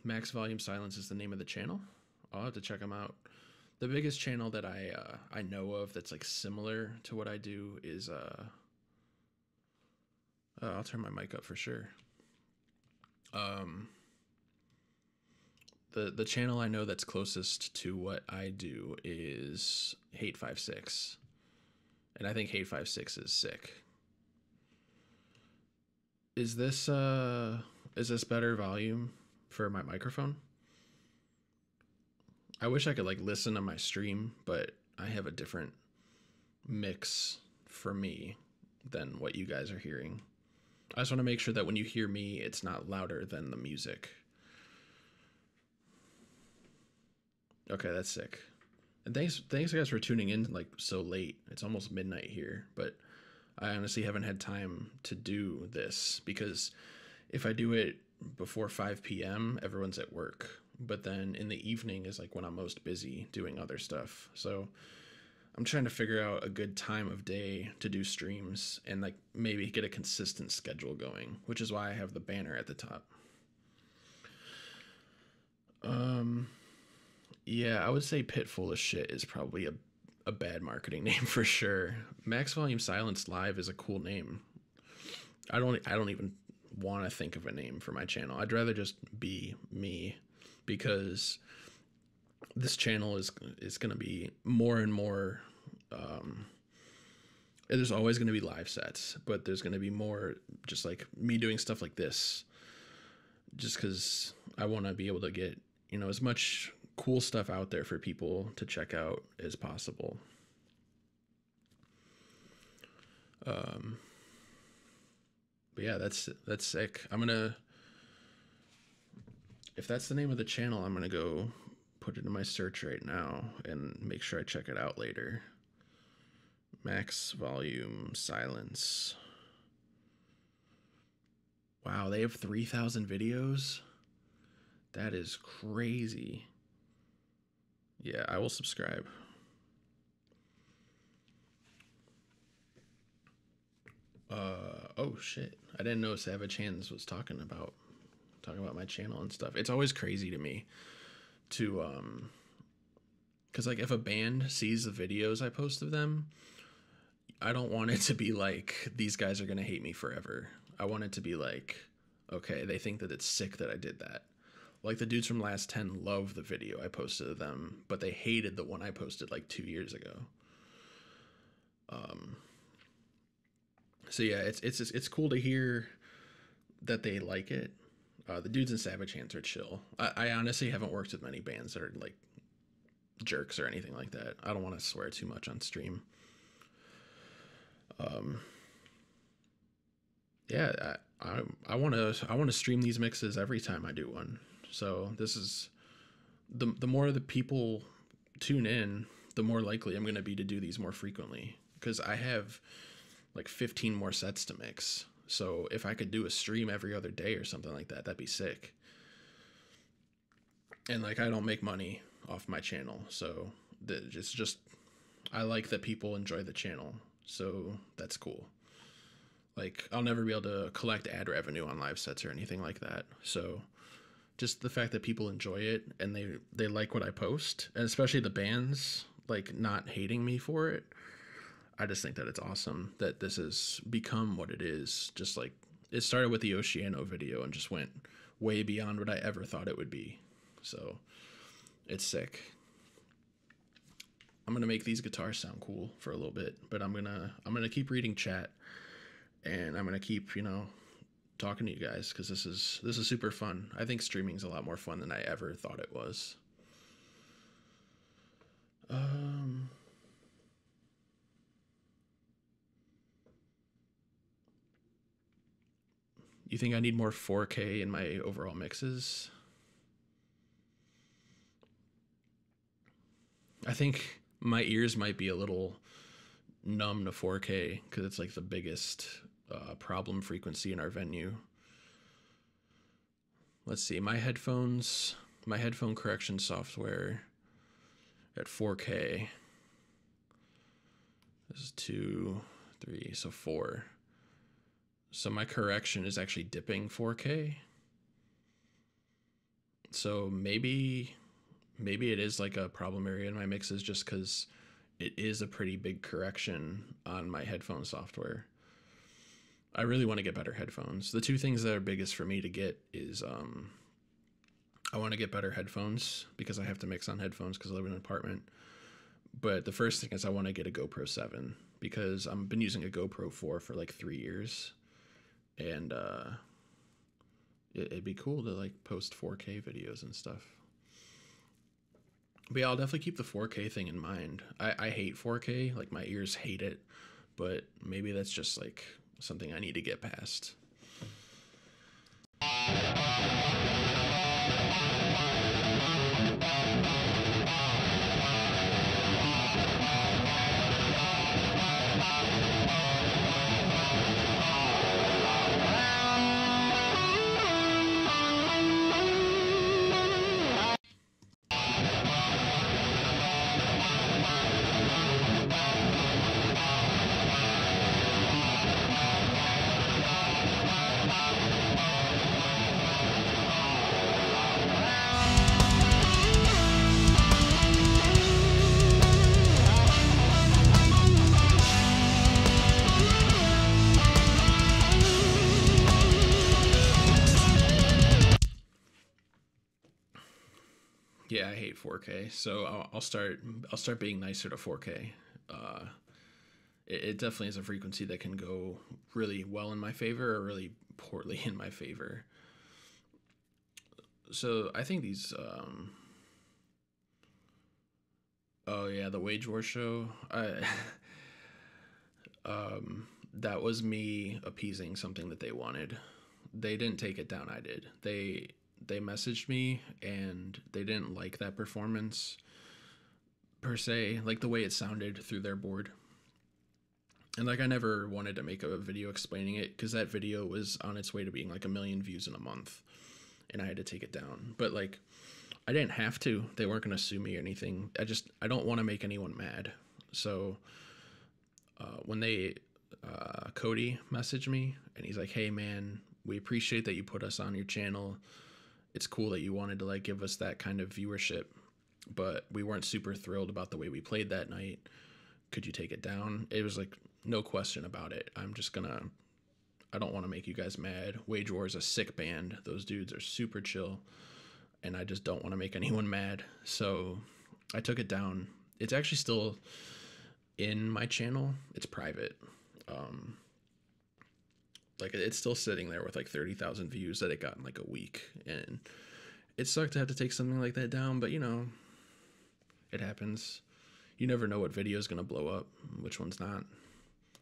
Max Volume Silence is the name of the channel. I'll have to check them out. The biggest channel that I know of that's like similar to what I do is I'll turn my mic up for sure. The channel I know that's closest to what I do is Hate56, and I think Hate56 is sick. Is this better volume for my microphone? I wish I could like listen to my stream, but I have a different mix for me than what you guys are hearing. I just want to make sure that when you hear me, it's not louder than the music. Okay, that's sick. And thanks guys for tuning in like so late. It's almost midnight here, but I honestly haven't had time to do this because if I do it before 5 p.m., everyone's at work. But then in the evening is like when I'm most busy doing other stuff. So I'm trying to figure out a good time of day to do streams and like maybe get a consistent schedule going, which is why I have the banner at the top. Yeah, I would say Pit Full of Shit is probably a bad marketing name for sure. Max Volume Silence Live is a cool name. I don't even want to think of a name for my channel. I'd rather just be me, because this channel is going to be more and more there's always going to be live sets, but there's going to be more just like me doing stuff like this, just because I want to be able to get, you know, as much cool stuff out there for people to check out as possible. But yeah, that's sick. If that's the name of the channel, I'm gonna go put it in my search right now and make sure I check it out later. Max Volume Silence. Wow, they have 3,000 videos? That is crazy. Yeah, I will subscribe. Oh shit! I didn't know Savage Hands was talking about my channel and stuff. It's always crazy to me to because like if a band sees the videos I post of them, I don't want it to be like these guys are gonna hate me forever. I want it to be like, okay, they think that it's sick that I did that. Like the dudes from Last 10 love the video I posted of them, but they hated the one I posted like 2 years ago. So yeah, it's cool to hear that they like it. The dudes in Savage Hands are chill. I honestly haven't worked with many bands that are like jerks or anything like that. I don't want to swear too much on stream. Yeah, I want to stream these mixes every time I do one. So this is the more the people tune in, the more likely I'm going to be to do these more frequently, because I have like 15 more sets to mix. So if I could do a stream every other day or something like that, that'd be sick. And like, I don't make money off my channel, so it's just I like that people enjoy the channel, so that's cool. Like, I'll never be able to collect ad revenue on live sets or anything like that. So just the fact that people enjoy it and they like what I post, and especially the bands like not hating me for it, I just think that it's awesome that this has become what it is. Just like it started with the Oceano video and just went way beyond what I ever thought it would be. So it's sick. I'm gonna make these guitars sound cool for a little bit, but I'm gonna keep reading chat, and I'm gonna keep, you know, talking to you guys, because this is super fun. I think streaming's a lot more fun than I ever thought it was. You think I need more 4K in my overall mixes? I think my ears might be a little numb to 4K because it's like the biggest problem frequency in our venue. Let's see, my headphone correction software at 4K. This is 2, 3, so 4. So my correction is actually dipping 4K. So maybe it is like a problem area in my mixes, just because it is a pretty big correction on my headphone software. I really want to get better headphones. The two things that are biggest for me to get is I want to get better headphones because I have to mix on headphones because I live in an apartment. But the first thing is I want to get a GoPro 7 because I've been using a GoPro 4 for like 3 years. And it'd be cool to like post 4K videos and stuff. But yeah, I'll definitely keep the 4K thing in mind. I hate 4K, like my ears hate it, but maybe that's just like something I need to get past. Yeah, I hate 4K, so I'll start being nicer to 4K. It definitely is a frequency that can go really well in my favor or really poorly in my favor. So I think these oh yeah, the Wage War show. That was me appeasing something that they wanted. They didn't take it down, I did. They messaged me and they didn't like that performance per se, like the way it sounded through their board. And like I never wanted to make a video explaining it because that video was on its way to being like 1 million views in a month and I had to take it down. But like I didn't have to. They weren't going to sue me or anything. I don't want to make anyone mad. So when they Cody messaged me, and he's like, "Hey man, we appreciate that you put us on your channel. It's cool that you wanted to like give us that kind of viewership, but we weren't super thrilled about the way we played that night. Could you take it down?" It was like, no question about it. I don't want to make you guys mad. Wage War is a sick band. Those dudes are super chill, and I just don't want to make anyone mad. So I took it down. It's actually still in my channel. It's private. Like it's still sitting there with like 30,000 views that it got in like a week, and it sucked to have to take something like that down, but you know, it happens. You never know what video is going to blow up, which one's not.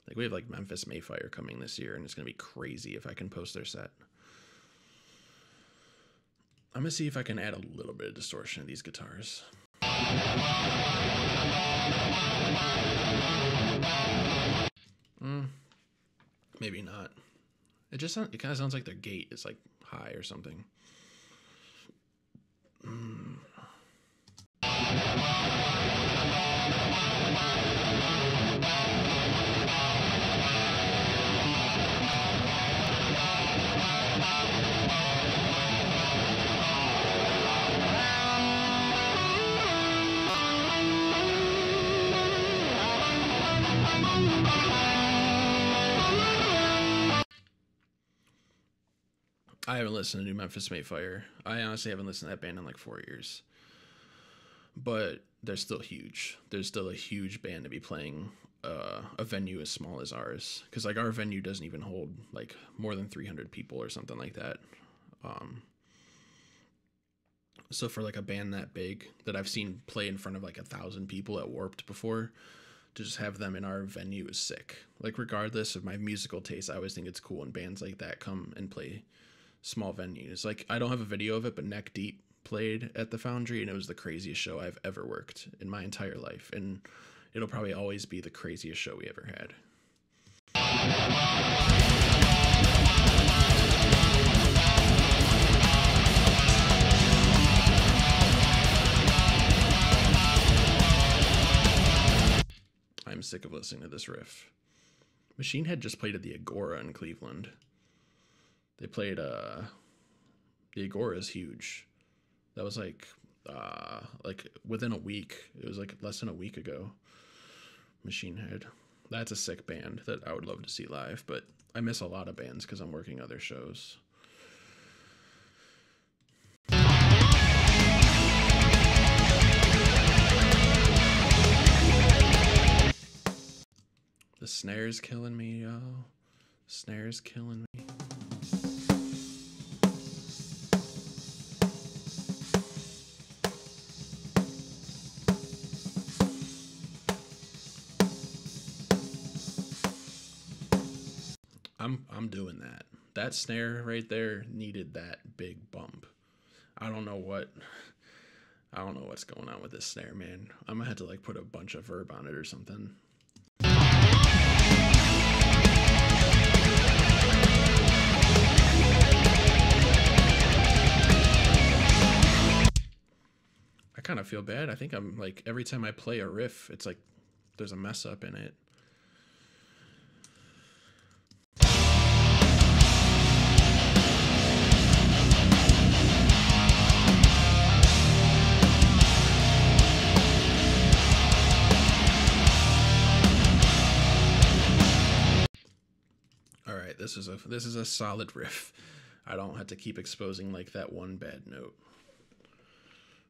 Like we have like Memphis Mayfire coming this year, and it's going to be crazy if I can post their set. I'm going to see if I can add a little bit of distortion to these guitars. Maybe not. It kind of sounds like their gate is like high or something. I haven't listened to New Memphis Mayfire. I honestly haven't listened to that band in like 4 years. But they're still huge. There's still a huge band to be playing a venue as small as ours. Because like our venue doesn't even hold like more than 300 people or something like that. So for like a band that big that I've seen play in front of like 1,000 people at Warped before, to just have them in our venue is sick. Like regardless of my musical taste, I always think it's cool when bands like that come and play small venues. Like I don't have a video of it, but Neck Deep played at the Foundry, and it was the craziest show I've ever worked in my entire life, and it'll probably always be the craziest show we ever had. I'm sick of listening to this riff. Machine Head just played at the Agora in Cleveland. They played the Agora is huge. That was like within a week. It was like less than a week ago. Machine Head. That's a sick band that I would love to see live, but I miss a lot of bands because I'm working other shows. The snare's killing me, yo. Snare's killing me. I'm doing that. That snare right there needed that big bump. I don't know what's going on with this snare, man. I'm gonna have to like put a bunch of verb on it or something. I kind of feel bad. I think I'm like, every time I play a riff, it's like there's a mess up in it. All right, this is a solid riff. I don't have to keep exposing like that one bad note.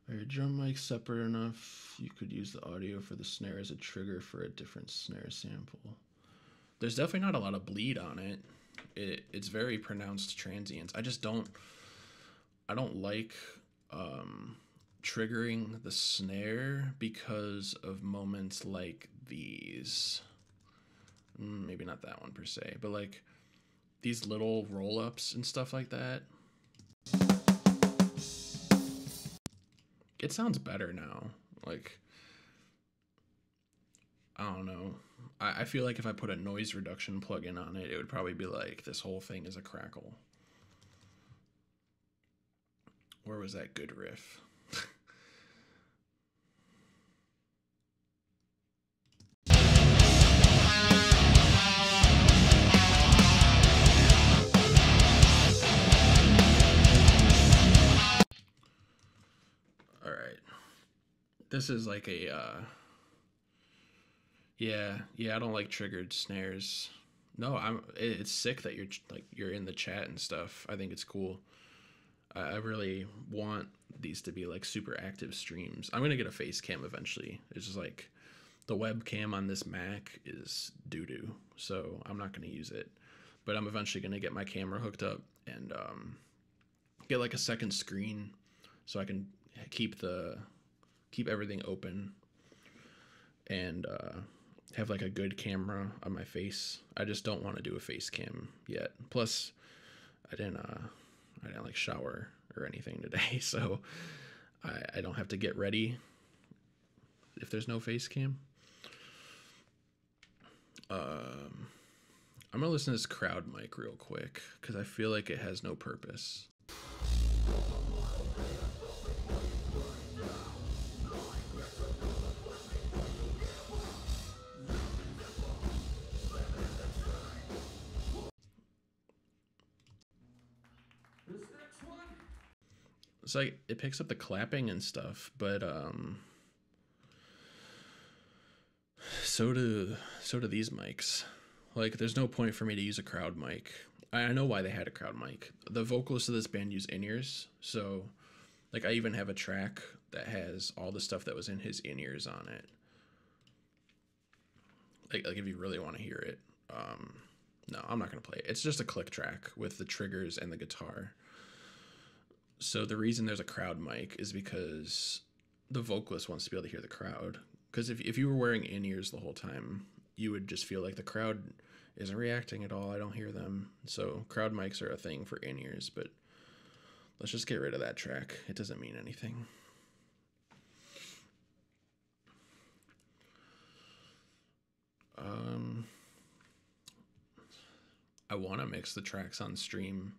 Are your drum mics separate enough? You could use the audio for the snare as a trigger for a different snare sample. There's definitely not a lot of bleed on it. It's very pronounced transients. I don't like triggering the snare because of moments like these. Maybe not that one per se, but like these little roll-ups and stuff like that. It sounds better now. Like, I don't know. I feel like if I put a noise reduction plugin on it, it would probably be like this whole thing is a crackle. Where was that good riff? This is like a yeah, I don't like triggered snares. No, it's sick that you're in the chat and stuff. I think it's cool. I really want these to be like super active streams. I'm gonna get a face cam eventually. It's just like the webcam on this Mac is doo-doo, so I'm not gonna use it. But I'm eventually gonna get my camera hooked up and get like a second screen so I can keep everything open and have like a good camera on my face. I just don't want to do a face cam yet. Plus, I didn't like shower or anything today, so I don't have to get ready if there's no face cam. I'm gonna listen to this crowd mic real quick because I feel like it has no purpose. It's like it picks up the clapping and stuff, but so do these mics. Like, there's no point for me to use a crowd mic. I know why they had a crowd mic. The vocalists of this band use in-ears, so like I even have a track that has all the stuff that was in his in-ears on it. Like if you really want to hear it. No, I'm not gonna play it. It's just a click track with the triggers and the guitar. So the reason there's a crowd mic is because the vocalist wants to be able to hear the crowd. Because if you were wearing in-ears the whole time, you would just feel like the crowd isn't reacting at all. I don't hear them. So crowd mics are a thing for in-ears, but let's just get rid of that track. It doesn't mean anything. I want to mix the tracks on stream,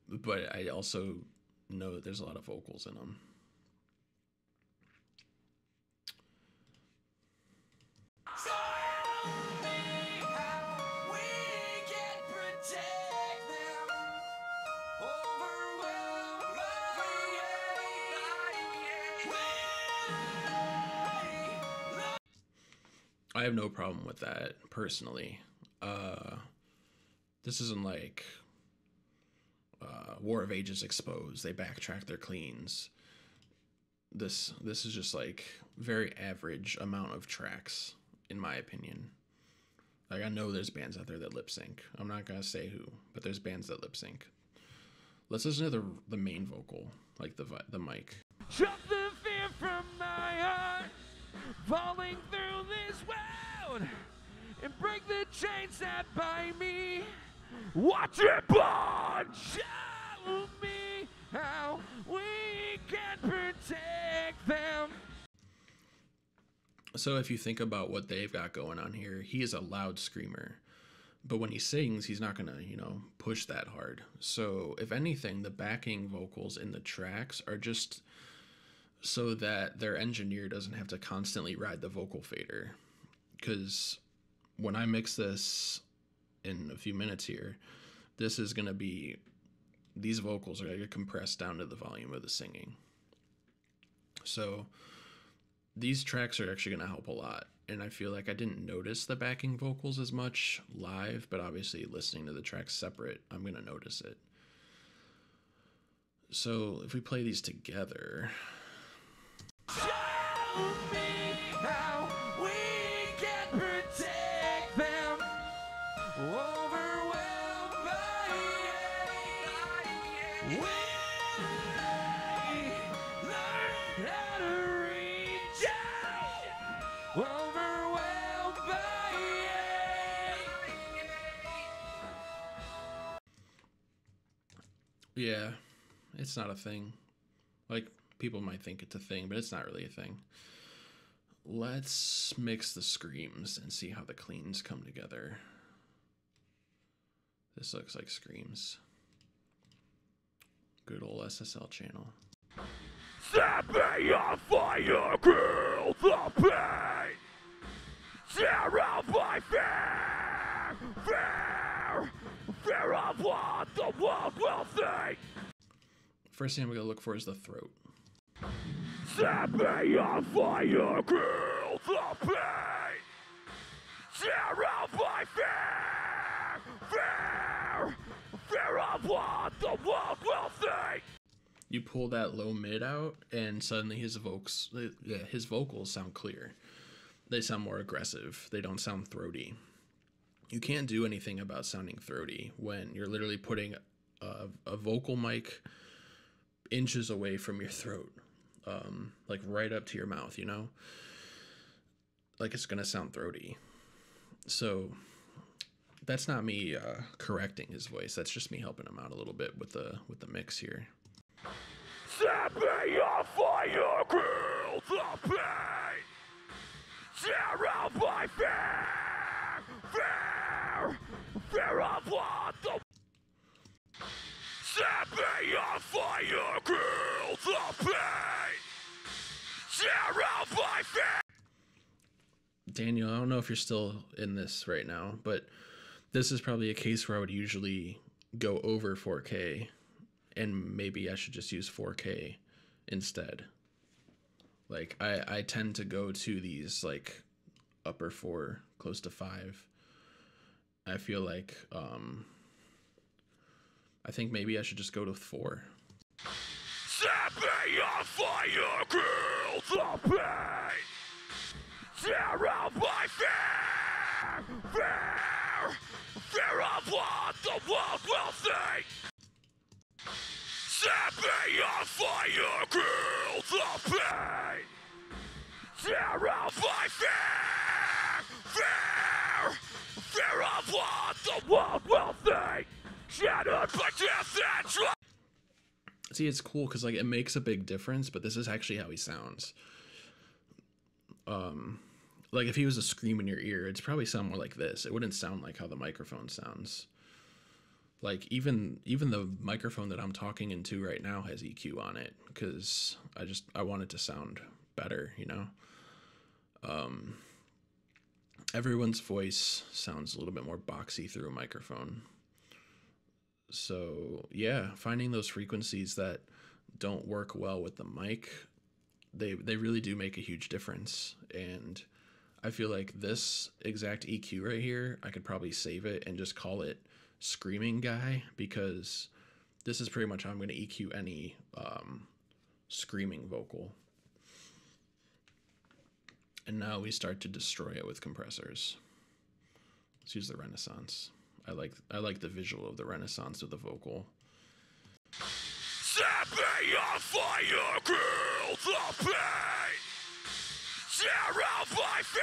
but I also know that there's a lot of vocals in them. I have no problem with that personally. This isn't like War of Ages Exposed. They backtrack their cleans. This is just like very average amount of tracks, in my opinion. Like, I know there's bands out there that lip sync. I'm not gonna say who, but there's bands that lip sync. Let's listen to the main vocal, like the mic. Drop the fear from my heart, falling through this world, and break the chains that bind me. Watch it burn! Show me how we can protect them. So if you think about what they've got going on here, he is a loud screamer. But when he sings, he's not going to, push that hard. So if anything, the backing vocals in the tracks are just so that their engineer doesn't have to constantly ride the vocal fader. Because when I mix this in a few minutes here, this is going to be, these vocals are going to get compressed down to the volume of the singing. So these tracks are actually going to help a lot. And I feel like I didn't notice the backing vocals as much live, but obviously listening to the tracks separate, I'm going to notice it. So if we play these together. Show me how we can protect them. Overwhelmed by hate. We learn how to reach out. Overwhelmed by hate. Yeah, it's not a thing. Like, people might think it's a thing, but it's not really a thing. Let's mix the screams and see how the cleans come together. This looks like screams. Good old SSL channel. Set me on fire, kill the pain. Tear out my fear. Fear of what the world will think. First thing I'm going to look for is the throat. Set me on fire, kill the pain. Tear out my fear, fear of what the world will think. You pull that low mid out, and suddenly his vocals sound clear. They sound more aggressive. They don't sound throaty. You can't do anything about sounding throaty when you're literally putting a vocal mic inches away from your throat, like right up to your mouth, you know? Like it's gonna sound throaty. So that's not me correcting his voice. That's just me helping him out a little bit with the mix here. Set me on fire, kill the pain. Tear out my fear, fear of what the. Set me on fire, kill the pain. Tear out my fear. Daniel, I don't know if you're still in this right now, but this is probably a case where I would usually go over 4K, and maybe I should just use 4K instead. Like, I tend to go to these, like, upper 4, close to 5. I feel like, I think maybe I should just go to 4. Set me on fire, kill the pain. Tear out my fear, fear of what the world will think. Set me on fire, kill the pain. Tear out my fear, fear of what the world will think. Shattered by death and try. See, it's cool because, like, it makes a big difference, but this is actually how he sounds. Like, if he was to scream in your ear, it's probably sound more like this. It wouldn't sound like how the microphone sounds. Like, even the microphone that I'm talking into right now has EQ on it, because I want it to sound better, you know? Everyone's voice sounds a little bit more boxy through a microphone. So, yeah, finding those frequencies that don't work well with the mic, they really do make a huge difference. And I feel like this exact EQ right here, I could probably save it and just call it Screaming Guy, because this is pretty much how I'm going to EQ any screaming vocal. And now we start to destroy it with compressors. Let's use the Renaissance. I like the visual of the Renaissance of the vocal. Set me on fire, kill the pain. Tear out my fear.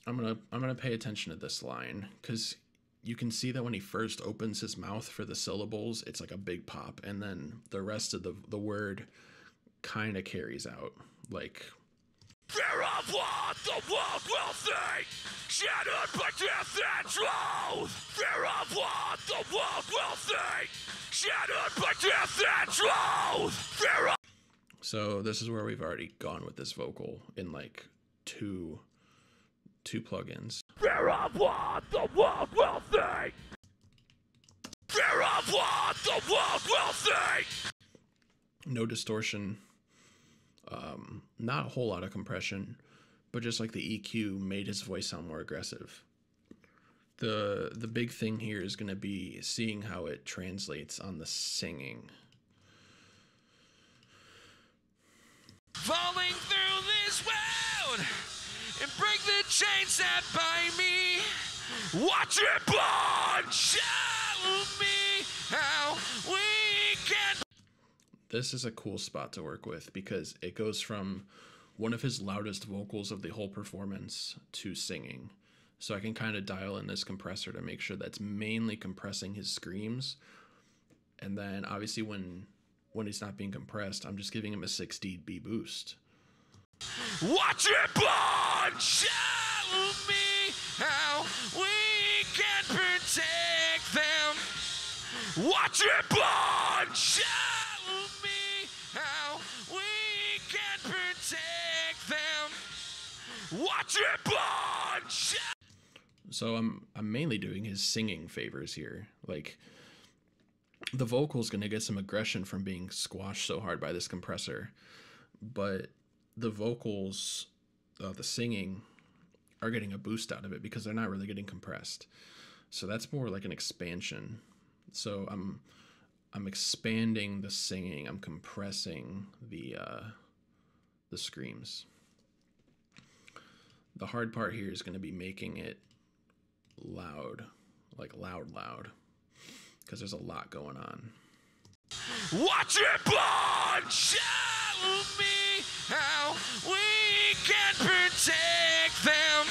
I'm gonna pay attention to this line, because you can see that when he first opens his mouth for the syllables, it's like a big pop, and then the rest of the word kind of carries out, like. Fear of what the world will think. Shattered by death and truth. Fear of what the world will think. Shattered by death and truth. Fear of. So this is where we've already gone with this vocal in like two plugins. Fear of what the world will think. Fear of what the world will think. No distortion. Not a whole lot of compression, but just like the EQ made his voice sound more aggressive. The big thing here is going to be seeing how it translates on the singing. Falling through this world and break the chains that bind me. Watch it burn. Show me how we can. This is a cool spot to work with, because it goes from one of his loudest vocals of the whole performance to singing. So I can kind of dial in this compressor to make sure that's mainly compressing his screams. And then obviously when he's not being compressed, I'm just giving him a 6 dB boost. Watch it burn! Show me how we can protect them. Watch it burn! Show me how we can protect them. Watch it burn! So I'm mainly doing his singing favors here. Like, the vocal's going to get some aggression from being squashed so hard by this compressor, but the vocals, the singing, are getting a boost out of it because they're not really getting compressed. So that's more like an expansion. So I'm expanding the singing. I'm compressing the screams. The hard part here is going to be making it loud, like loud, because there's a lot going on. Watch it burn! Show me how we can protect them.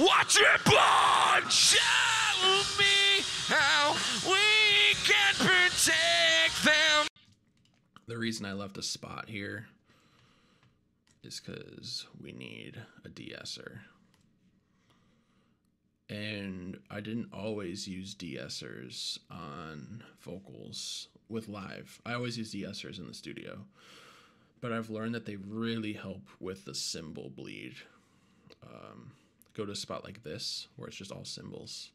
Watch it burn! Show me how we can protect them. The reason I left a spot here is because we need a de-esser. And I didn't always use de-essers on vocals with live. I always use de-essers in the studio. But I've learned that they really help with the cymbal bleed. Go to a spot like this, where it's just all cymbals.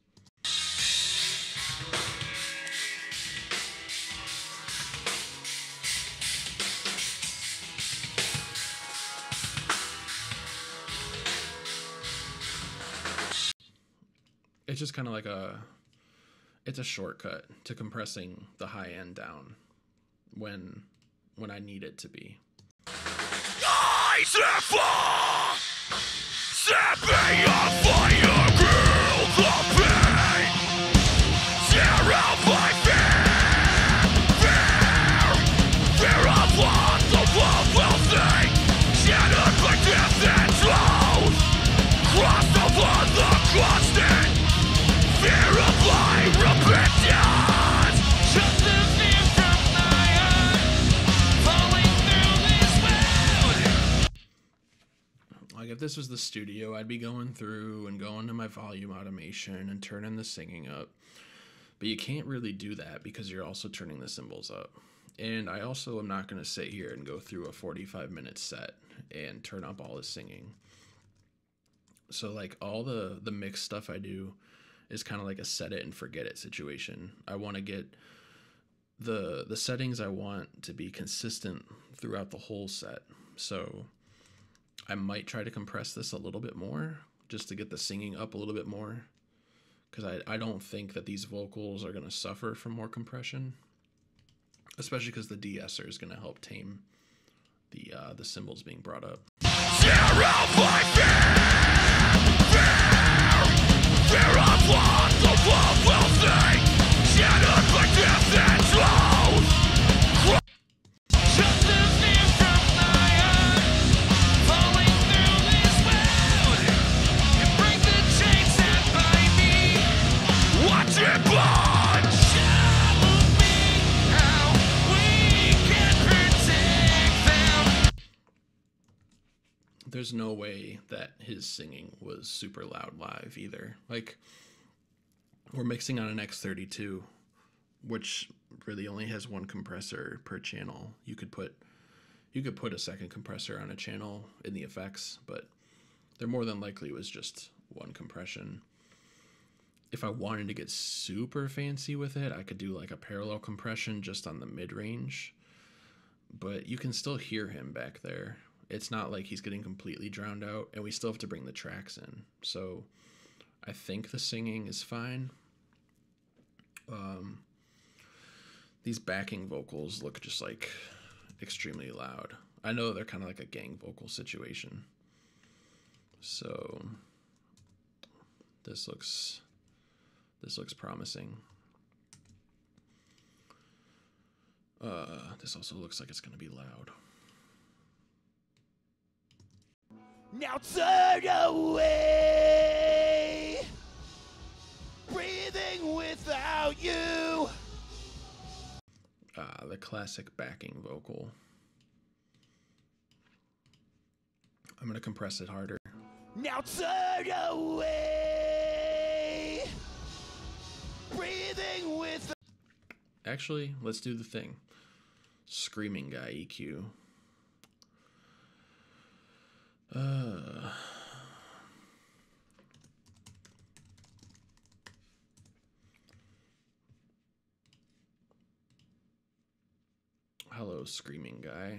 It's just kind of like it's a shortcut to compressing the high end down when I need it to be. I set me on fire, girl, the pain. Tear out my fear of what the world will see. Shattered by death and truth, crossed over the constant. Fear of my repentance. Just the fear from my heart, falling through this world. Like if this was the studio, I'd be going through and going to my volume automation and turning the singing up. But you can't really do that because you're also turning the cymbals up. And I also am not going to sit here and go through a 45-minute set and turn up all the singing. So like all the mixed stuff I do is kind of like a set it and forget it situation. I want to get the settings I want to be consistent throughout the whole set. So I might try to compress this a little bit more just to get the singing up a little bit more, because I don't think that these vocals are going to suffer from more compression, especially because the de-esser is going to help tame the cymbals being brought up. Fear of what the world will see. Shattered by death and truth. Just the fear from my heart, falling through this world, and break the chains that bind me. Watch it burn. Show me how we can protect them. There's no way that his singing was super loud live either. Like, we're mixing on an X32, which really only has one compressor per channel. You could put a second compressor on a channel in the effects, but there more than likely was just one compression. If I wanted to get super fancy with it, I could do like a parallel compression just on the mid-range, but you can still hear him back there. It's not like he's getting completely drowned out, and we still have to bring the tracks in. So I think the singing is fine. These backing vocals look just like extremely loud. I know they're kind of like a gang vocal situation. So this looks promising. This also looks like it's going to be loud. Now turn away, breathing without you. The classic backing vocal. I'm going to compress it harder. Now turn away, breathing with. Actually, let's do the thing. Screaming guy EQ. hello, screaming guy.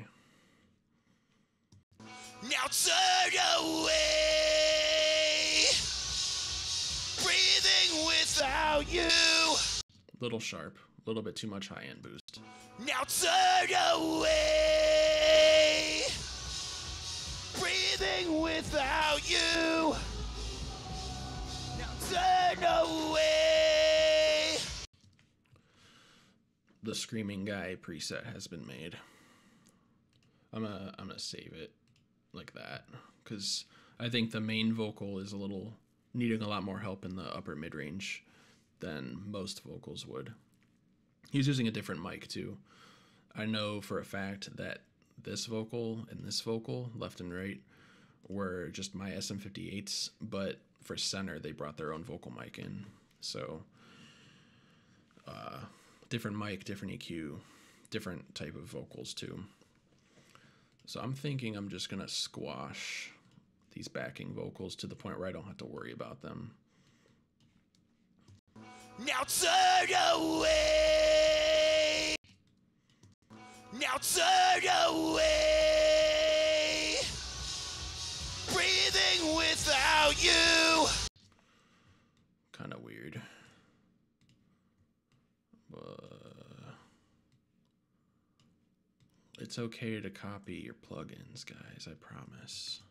Now turn away, breathing without you. Little sharp, a little bit too much high-end boost. Now turn away, breathing without you. Now turn away. The screaming guy preset has been made. I'm gonna save it like that because I think the main vocal is needing a lot more help in the upper mid-range than most vocals would. He's using a different mic too. I know for a fact that this vocal and this vocal, left and right, were just my SM58s, but for center they brought their own vocal mic in. So different mic, different EQ, different type of vocals too. So I'm thinking I'm just gonna squash these backing vocals to the point where I don't have to worry about them. Now turn away. Now turn away, breathing without you. Kind of weird. It's okay to copy your plugins, guys, I promise.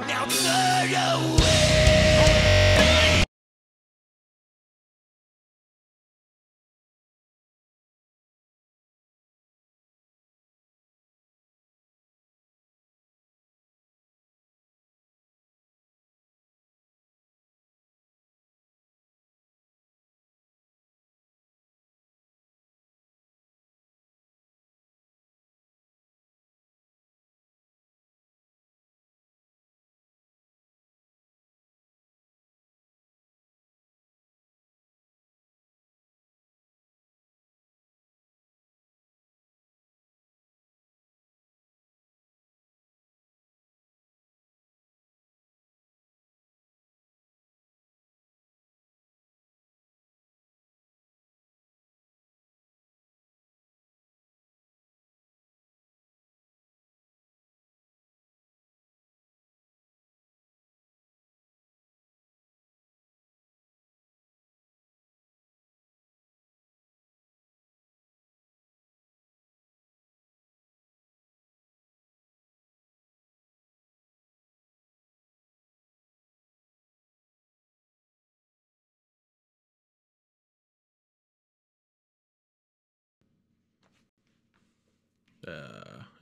Now turn away.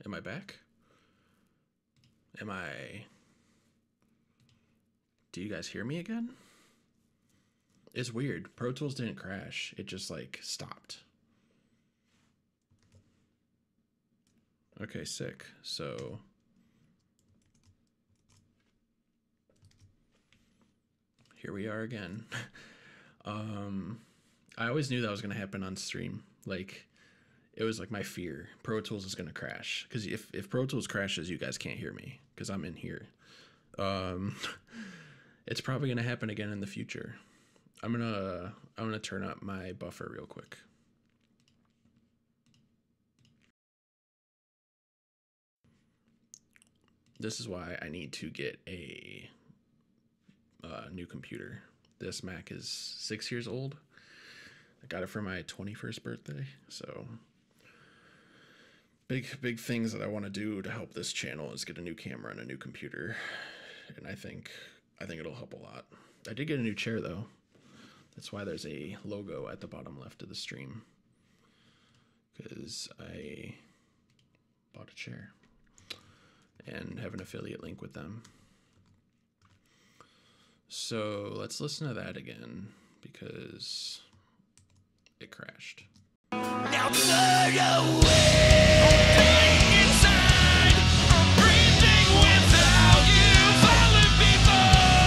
Am I back? Do you guys hear me again? It's weird. Pro Tools didn't crash. It just like stopped. Okay, sick. So here we are again. I always knew that was going to happen on stream. Like, it was like my fear. Pro Tools is going to crash. Because if Pro Tools crashes, you guys can't hear me. Because I'm in here. It's probably going to happen again in the future. I'm gonna turn up my buffer real quick. This is why I need to get a new computer. This Mac is 6 years old. I got it for my 21st birthday, so big things that I want to do to help this channel is get a new camera and a new computer, and I think it'll help a lot. I did get a new chair though. That's why there's a logo at the bottom left of the stream, because I bought a chair and have an affiliate link with them. So let's listen to that again because it crashed. Now turn away. I'm inside. I'm breathing without you. Falling before.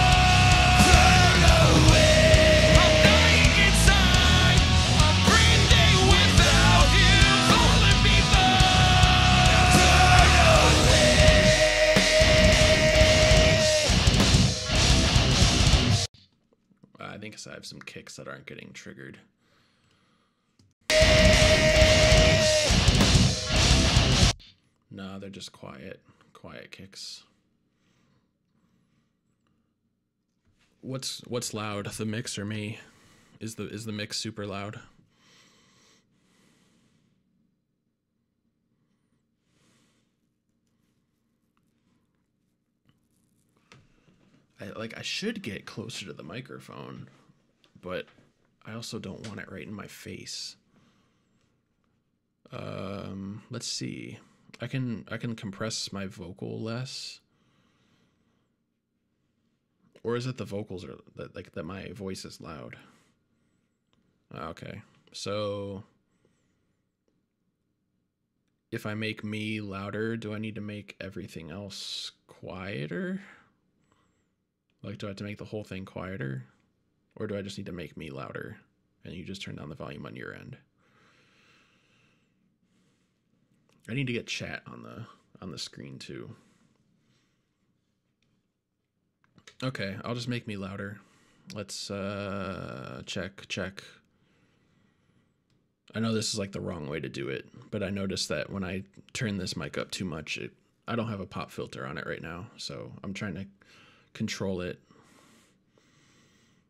Turn away. I'm dying inside. I'm breathing without you. Falling before. Turn away. I think I have some kicks that aren't getting triggered. No, they're just quiet kicks. What's loud, the mix or me? Is the mix super loud? I should get closer to the microphone, but I also don't want it right in my face. Let's see. I can compress my vocal less. Or is it the vocals are that my voice is loud? Okay. So if I make me louder, do I need to make everything else quieter? Like, do I have to make the whole thing quieter? Or do I just need to make me louder and you just turn down the volume on your end? I need to get chat on the screen too. Okay, I'll just make me louder. Let's check. I know this is like the wrong way to do it, but I noticed that when I turn this mic up too much, I don't have a pop filter on it right now, so I'm trying to control it.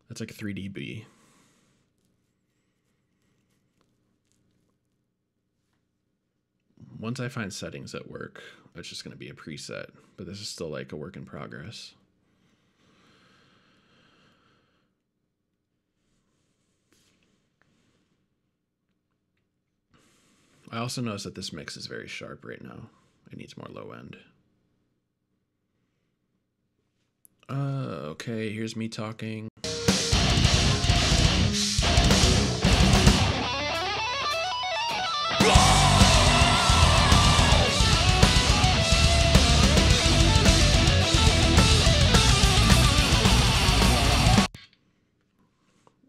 That's like 3 dB. Once I find settings that work, it's just going to be a preset, but this is still like a work in progress. I also notice that this mix is very sharp right now. It needs more low end. Okay, here's me talking.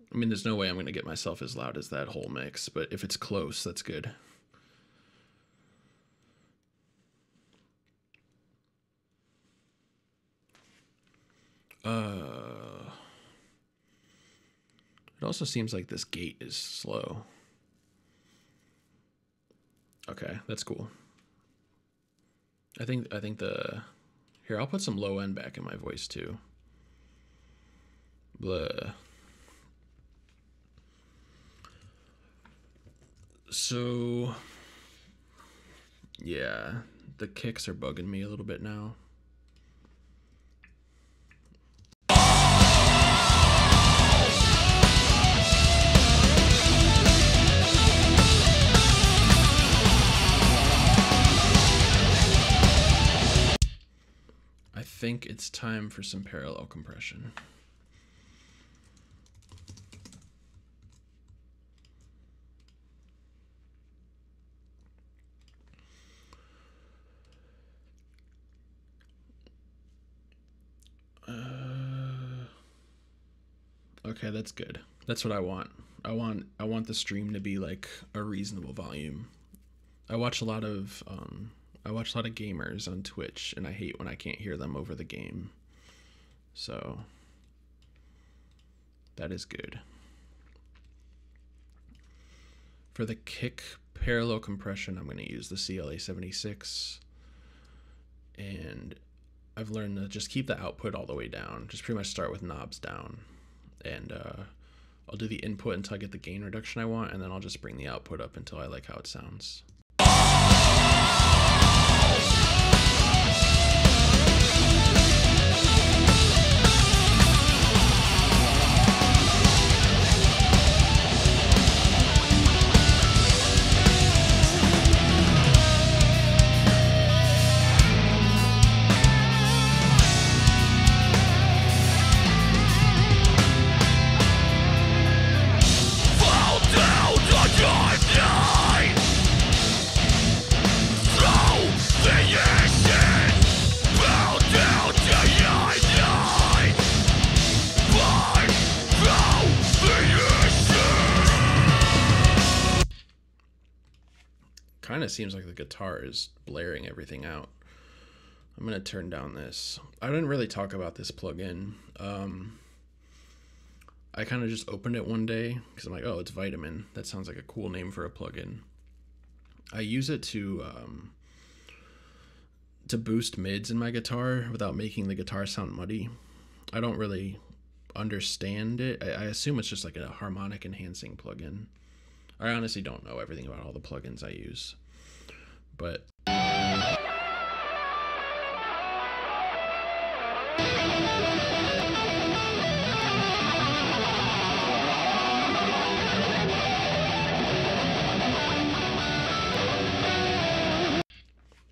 I mean, there's no way I'm going to get myself as loud as that whole mix, but if it's close, that's good. It also seems like this gate is slow. Okay, that's cool. I think here, I'll put some low end back in my voice too. Blah. So yeah, the kicks are bugging me a little bit now. I think it's time for some parallel compression. Okay, that's good. That's what I want. I want the stream to be like a reasonable volume. I watch a lot of gamers on Twitch, and I hate when I can't hear them over the game. So that is good. For the kick parallel compression, I'm going to use the CLA76, and I've learned to just keep the output all the way down. Just pretty much start with knobs down, and I'll do the input until I get the gain reduction I want, and then I'll just bring the output up until I like how it sounds. Kind of seems like the guitar is blaring everything out. I'm going to turn down this. I didn't really talk about this plugin. I kind of just opened it one day because I'm like, oh, it's Vitamin. That sounds like a cool name for a plugin. I use it to boost mids in my guitar without making the guitar sound muddy. I don't really understand it. I assume it's just like a harmonic enhancing plugin. I honestly don't know everything about all the plugins I use, but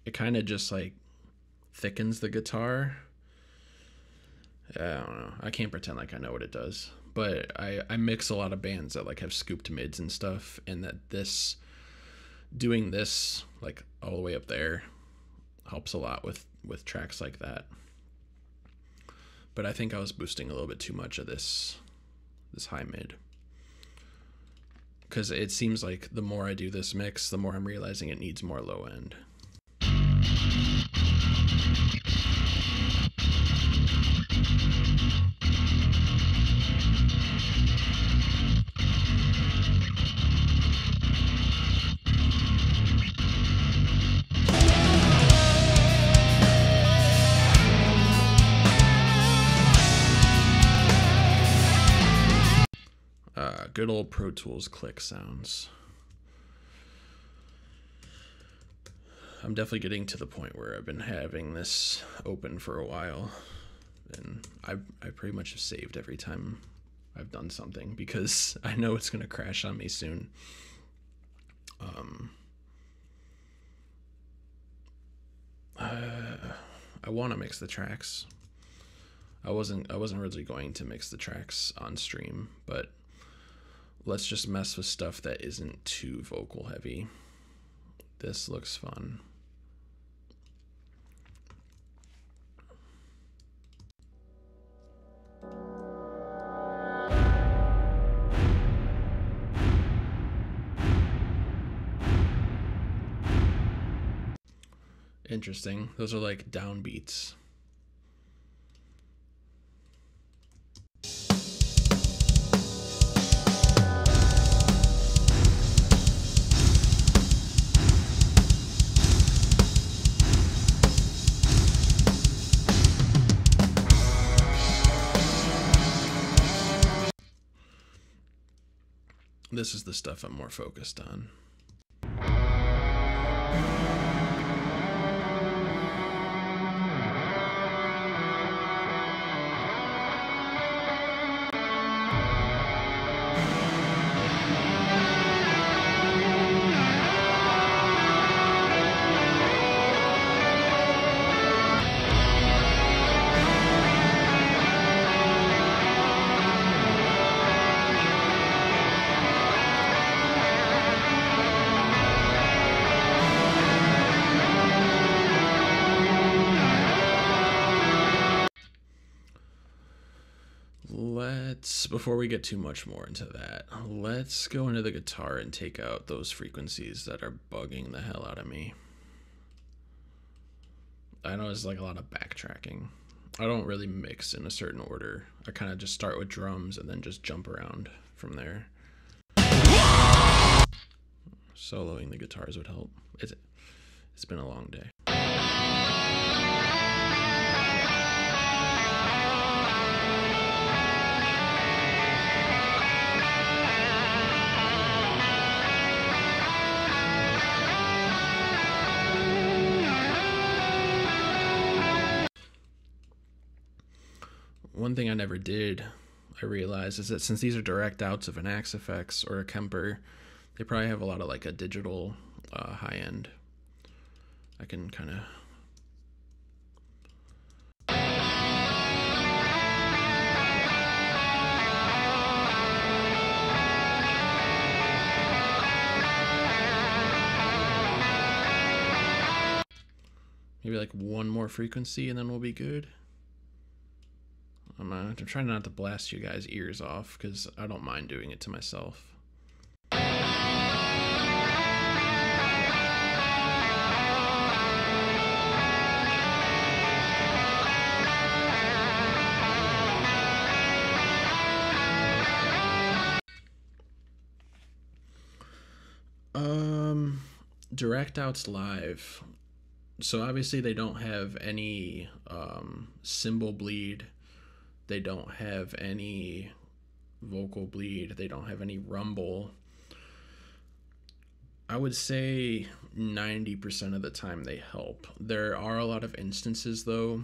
it kind of just like thickens the guitar. I don't know. I can't pretend like I know what it does, but I mix a lot of bands that like have scooped mids and stuff, and that doing this like all the way up there helps a lot with tracks like that. But I think I was boosting a little bit too much of this high mid, because it seems like the more I do this mix, the more I'm realizing it needs more low end. Good old Pro Tools click sounds. I'm definitely getting to the point where I've been having this open for a while, and I pretty much have saved every time I've done something because I know it's gonna crash on me soon. I want to mix the tracks. I wasn't really going to mix the tracks on stream, but let's just mess with stuff that isn't too vocal heavy. This looks fun. Interesting. Those are like downbeats. This is the stuff I'm more focused on. Before we get too much more into that, let's go into the guitar and take out those frequencies that are bugging the hell out of me. I know it's like a lot of backtracking. I don't really mix in a certain order. I kind of just start with drums and then just jump around from there. Soloing the guitars would help. It's been a long day. One thing I never did, I realized, is that since these are direct outs of an Axe FX or a Kemper, they probably have a lot of like a digital high end. I can kind of maybe like one more frequency and then we'll be good. I'm trying not to blast you guys' ears off because I don't mind doing it to myself. Direct outs live. So obviously they don't have any cymbal bleed. They don't have any vocal bleed. They don't have any rumble. I would say 90% of the time they help. There are a lot of instances, though.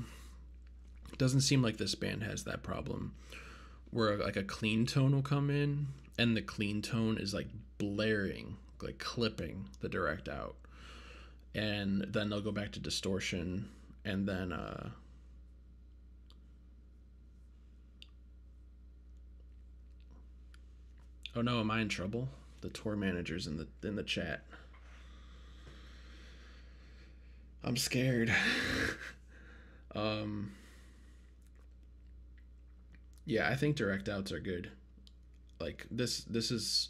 It doesn't seem like this band has that problem, where like a clean tone will come in, and the clean tone is like blaring, like clipping the direct out. And then they'll go back to distortion, and then oh no, am I in trouble? The tour manager's in the chat. I'm scared. Yeah, I think direct outs are good. Like this is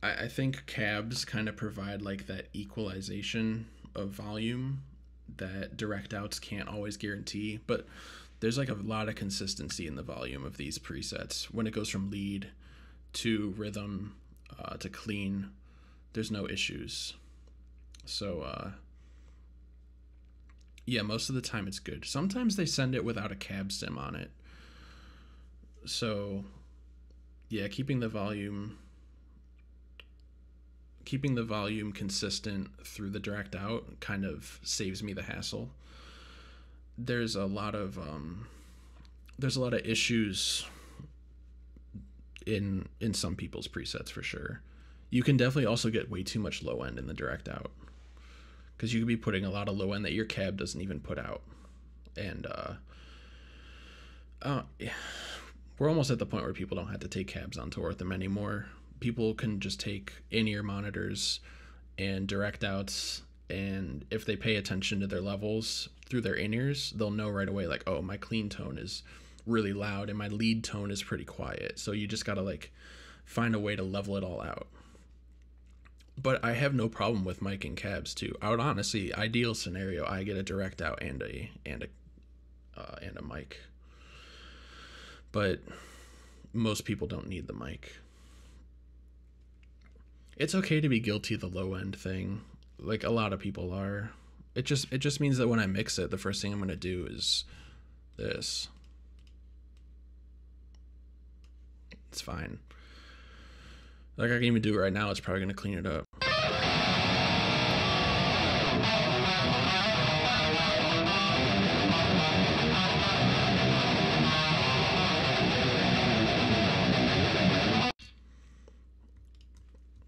I think cabs kind of provide like that equalization of volume that direct outs can't always guarantee, but there's like a lot of consistency in the volume of these presets. When it goes from lead to rhythm to clean, there's no issues. So yeah, most of the time it's good. Sometimes they send it without a cab sim on it. So yeah, keeping the volume consistent through the direct out kind of saves me the hassle. There's a lot of issues in some people's presets for sure. You can definitely also get way too much low end in the direct out, because you could be putting a lot of low end that your cab doesn't even put out. And we're almost at the point where people don't have to take cabs on tour with them anymore. People can just take in-ear monitors and direct outs, and if they pay attention to their levels through their in-ears, they'll know right away, like, oh, my clean tone is really loud and my lead tone is pretty quiet. So you just gotta like find a way to level it all out. But I have no problem with miking cabs too. I would honestly, ideal scenario, I get a direct out and a mic. But most people don't need the mic. It's okay to be guilty of the low end thing. Like a lot of people are. It just means that when I mix it, the first thing I'm gonna do is this. It's fine. Like I can even do it right now. It's probably gonna clean it up.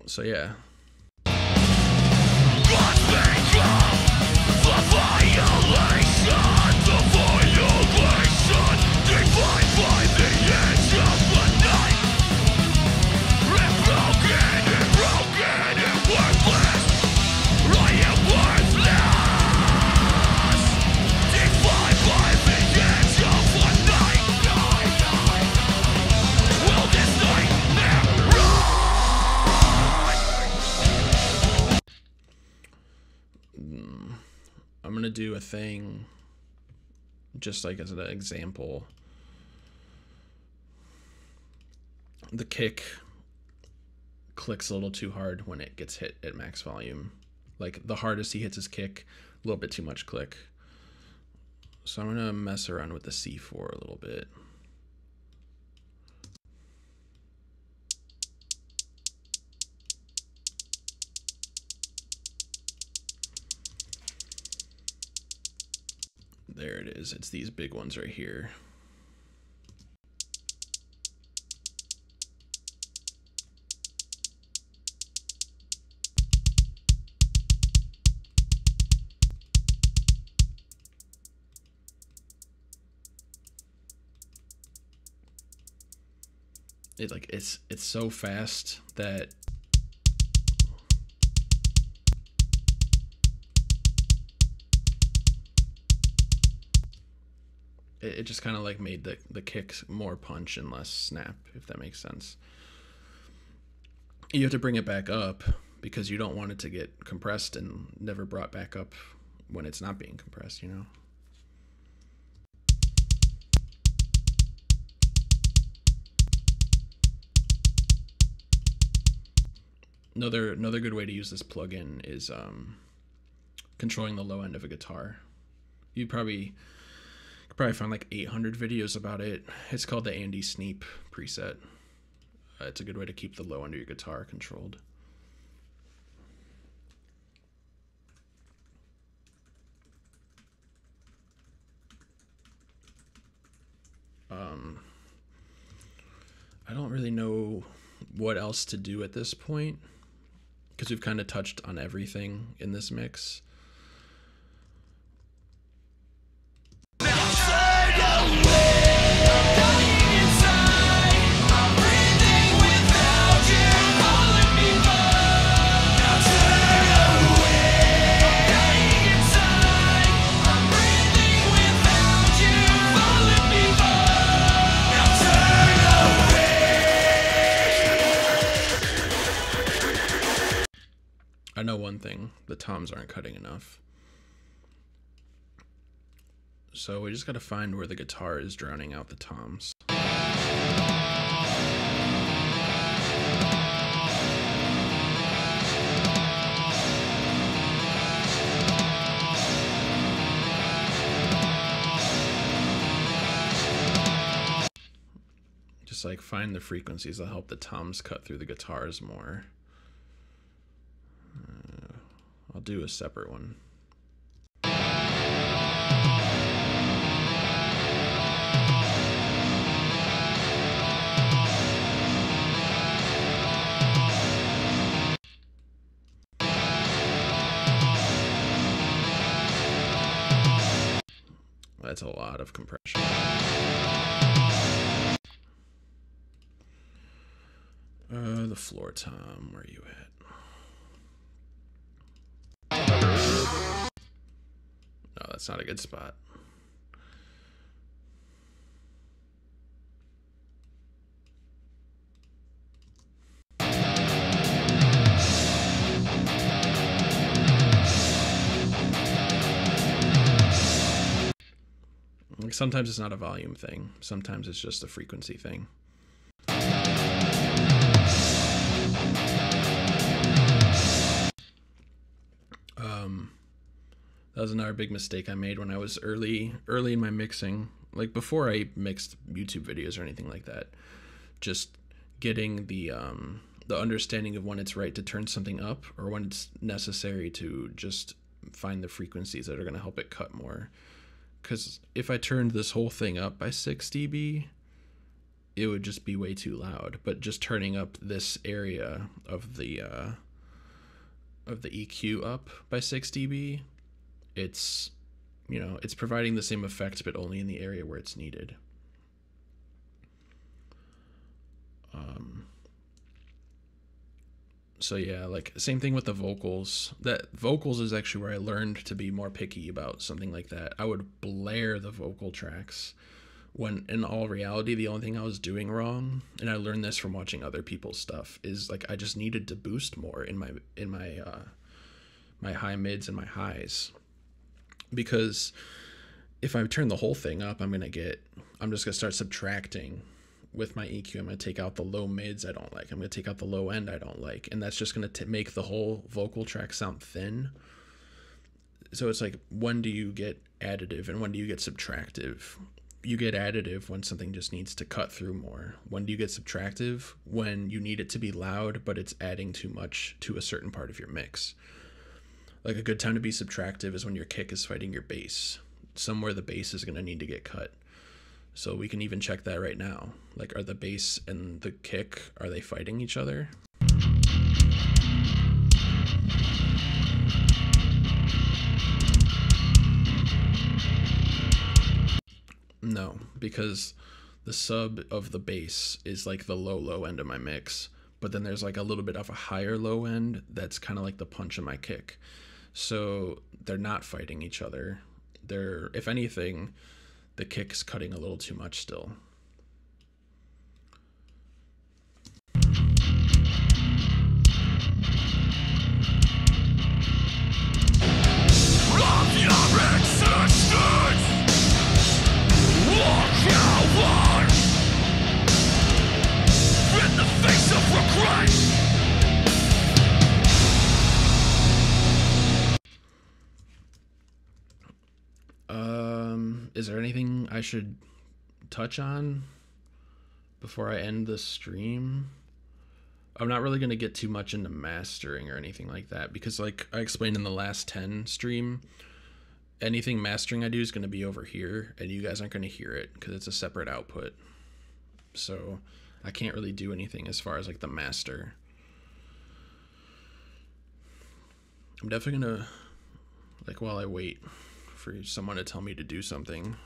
So yeah. I'm gonna do a thing just like as an example. The kick clicks a little too hard when it gets hit at max volume. Like the hardest he hits his kick, a little bit too much click. So I'm gonna mess around with the C4 a little bit. There it is. It's these big ones right here. It's so fast that it just kind of like made the kicks more punch and less snap, if that makes sense. You have to bring it back up because you don't want it to get compressed and never brought back up when it's not being compressed, you know? Another good way to use this plugin is controlling the low end of a guitar. You could probably find like 800 videos about it. It's called the Andy Sneap preset. It's a good way to keep the low end of your guitar controlled. I don't really know what else to do at this point, because we've kind of touched on everything in this mix. I know one thing, the toms aren't cutting enough. So we just gotta find where the guitar is drowning out the toms. Just like find the frequencies that help the toms cut through the guitars more. I'll do a separate one. That's a lot of compression. The floor tom, where are you at? No, that's not a good spot. Like sometimes it's not a volume thing. Sometimes it's just a frequency thing. That was another big mistake I made when I was early in my mixing, like before I mixed YouTube videos or anything like that. Just getting the understanding of when it's right to turn something up or when it's necessary to just find the frequencies that are going to help it cut more. Because if I turned this whole thing up by 6 dB, it would just be way too loud. But just turning up this area of the EQ up by 6 dB, it's, you know, it's providing the same effect, but only in the area where it's needed. So yeah, like same thing with the vocals. That vocals is actually where I learned to be more picky about something like that. I would blare the vocal tracks when in all reality, the only thing I was doing wrong, and I learned this from watching other people's stuff, is like I just needed to boost more in my my high mids and my highs. Because if I turn the whole thing up, I'm just gonna start subtracting with my EQ. I'm gonna take out the low mids I don't like. I'm gonna take out the low end I don't like, and that's just gonna make the whole vocal track sound thin. So it's like, when do you get additive and when do you get subtractive? You get additive when something just needs to cut through more. When do you get subtractive? When you need it to be loud, but it's adding too much to a certain part of your mix. Like a good time to be subtractive is when your kick is fighting your bass. Somewhere the bass is going to need to get cut. So we can even check that right now. Like, are the bass and the kick, are they fighting each other? No, because the sub of the bass is like the low end of my mix, but then there's like a little bit of a higher low end that's kind of like the punch of my kick. So they're not fighting each other. They're, if anything, the kick's cutting a little too much still. In the face of regret, is there anything I should touch on before I end the stream? I'm not really going to get too much into mastering or anything like that, because like I explained in the last 10 stream, anything mastering I do is going to be over here, and you guys aren't going to hear it because it's a separate output. So I can't really do anything as far as like the master. I'm definitely going to, like, while I wait for someone to tell me to do something, I'm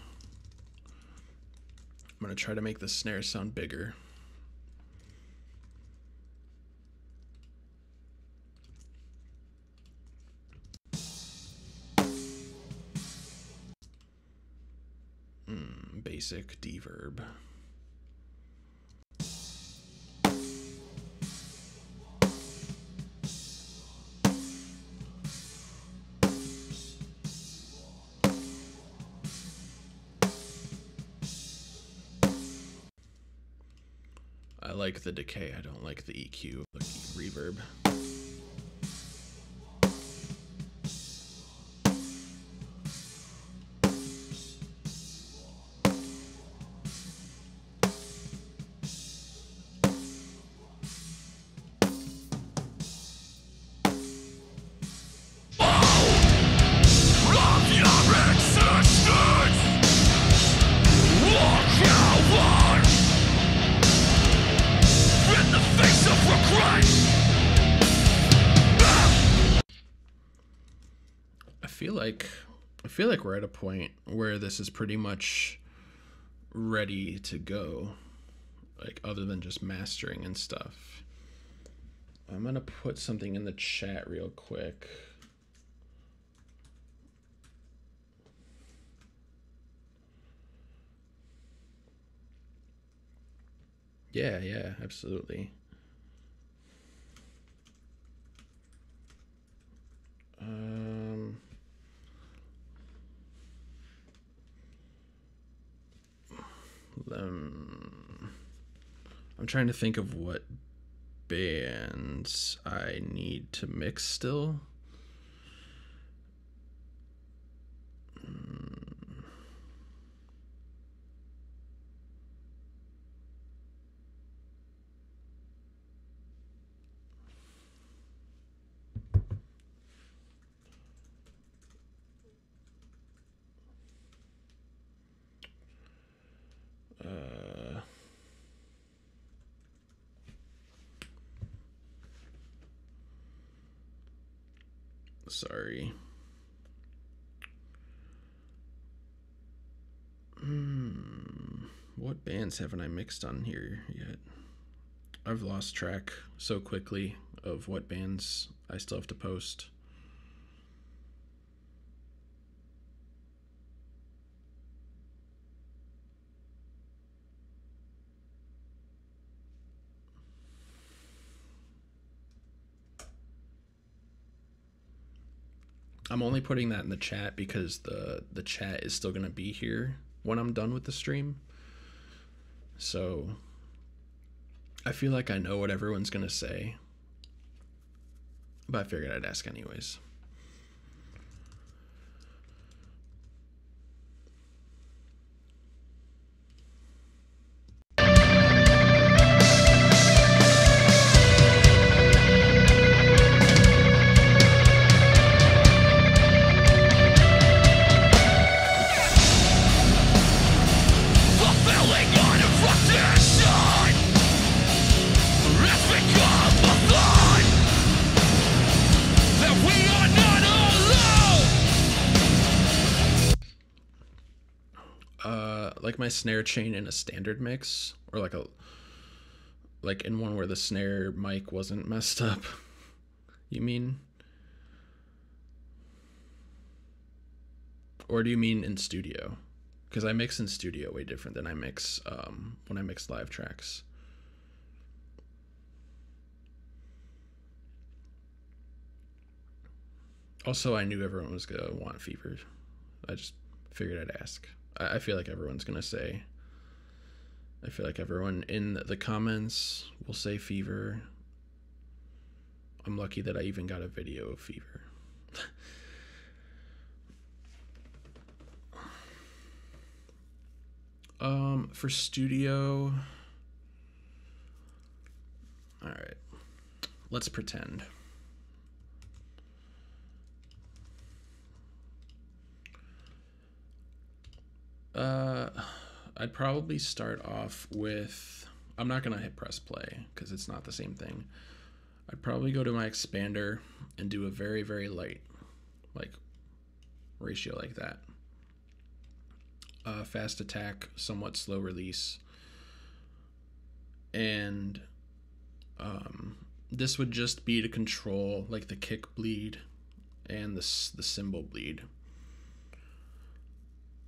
going to try to make the snare sound bigger. Basic deverb. I like the decay, I don't like the EQ, the reverb. I feel like we're at a point where this is pretty much ready to go, like other than just mastering and stuff. I'm gonna put something in the chat real quick. Yeah, absolutely. I'm trying to think of what bands I need to mix still. Sorry. What bands haven't I mixed on here yet? I've lost track so quickly of what bands I still have to post. I'm only putting that in the chat because the chat is still going to be here when I'm done with the stream. So I feel like I know what everyone's going to say, but I figured I'd ask anyways. Like my snare chain in a standard mix, or like in one where the snare mic wasn't messed up. You mean? Or do you mean in studio? Because I mix in studio way different than I mix when I mix live tracks. Also, I knew everyone was gonna want Fever. I just figured I'd ask. I feel like everyone's gonna say. I feel like everyone in the comments will say Fever. I'm lucky that I even got a video of Fever. For studio, all right, let's pretend. I'd probably start off with, I'm not gonna hit press play because it's not the same thing. I'd probably go to my expander and do a very, very light, like, ratio like that. Fast attack, somewhat slow release. And this would just be to control like the kick bleed and the cymbal bleed.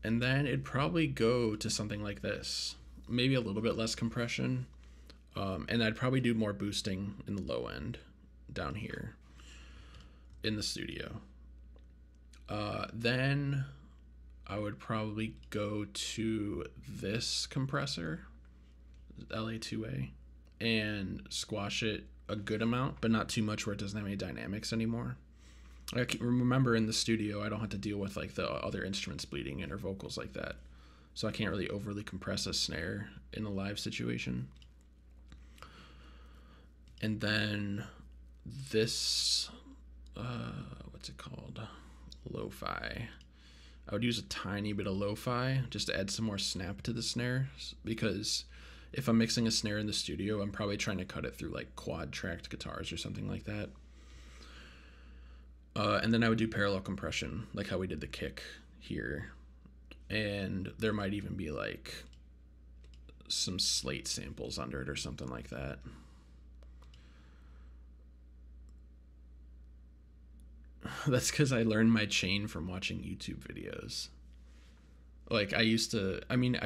And then it'd probably go to something like this, maybe a little bit less compression. And I'd probably do more boosting in the low end down here in the studio. Then I would probably go to this compressor, LA2A, and squash it a good amount, but not too much where it doesn't have any dynamics anymore. I remember in the studio, I don't have to deal with like the other instruments bleeding in or vocals like that. So I can't really overly compress a snare in a live situation. And then this, what's it called? Lo-fi. I would use a tiny bit of lo-fi just to add some more snap to the snare, because if I'm mixing a snare in the studio, I'm probably trying to cut it through like quad tracked guitars or something like that. And then I would do parallel compression, like how we did the kick here. And there might even be like some slate samples under it or something like that. That's because I learned my chain from watching YouTube videos. Like I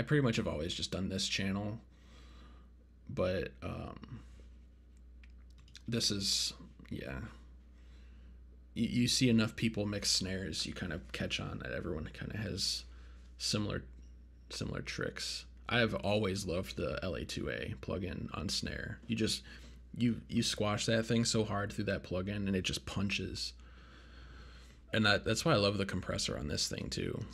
pretty much have always just done this channel. But this is, yeah. You see enough people mix snares, you kind of catch on that everyone kind of has similar tricks. I have always loved the LA2A plugin on snare. You squash that thing so hard through that plugin and it just punches. And that's why I love the compressor on this thing too.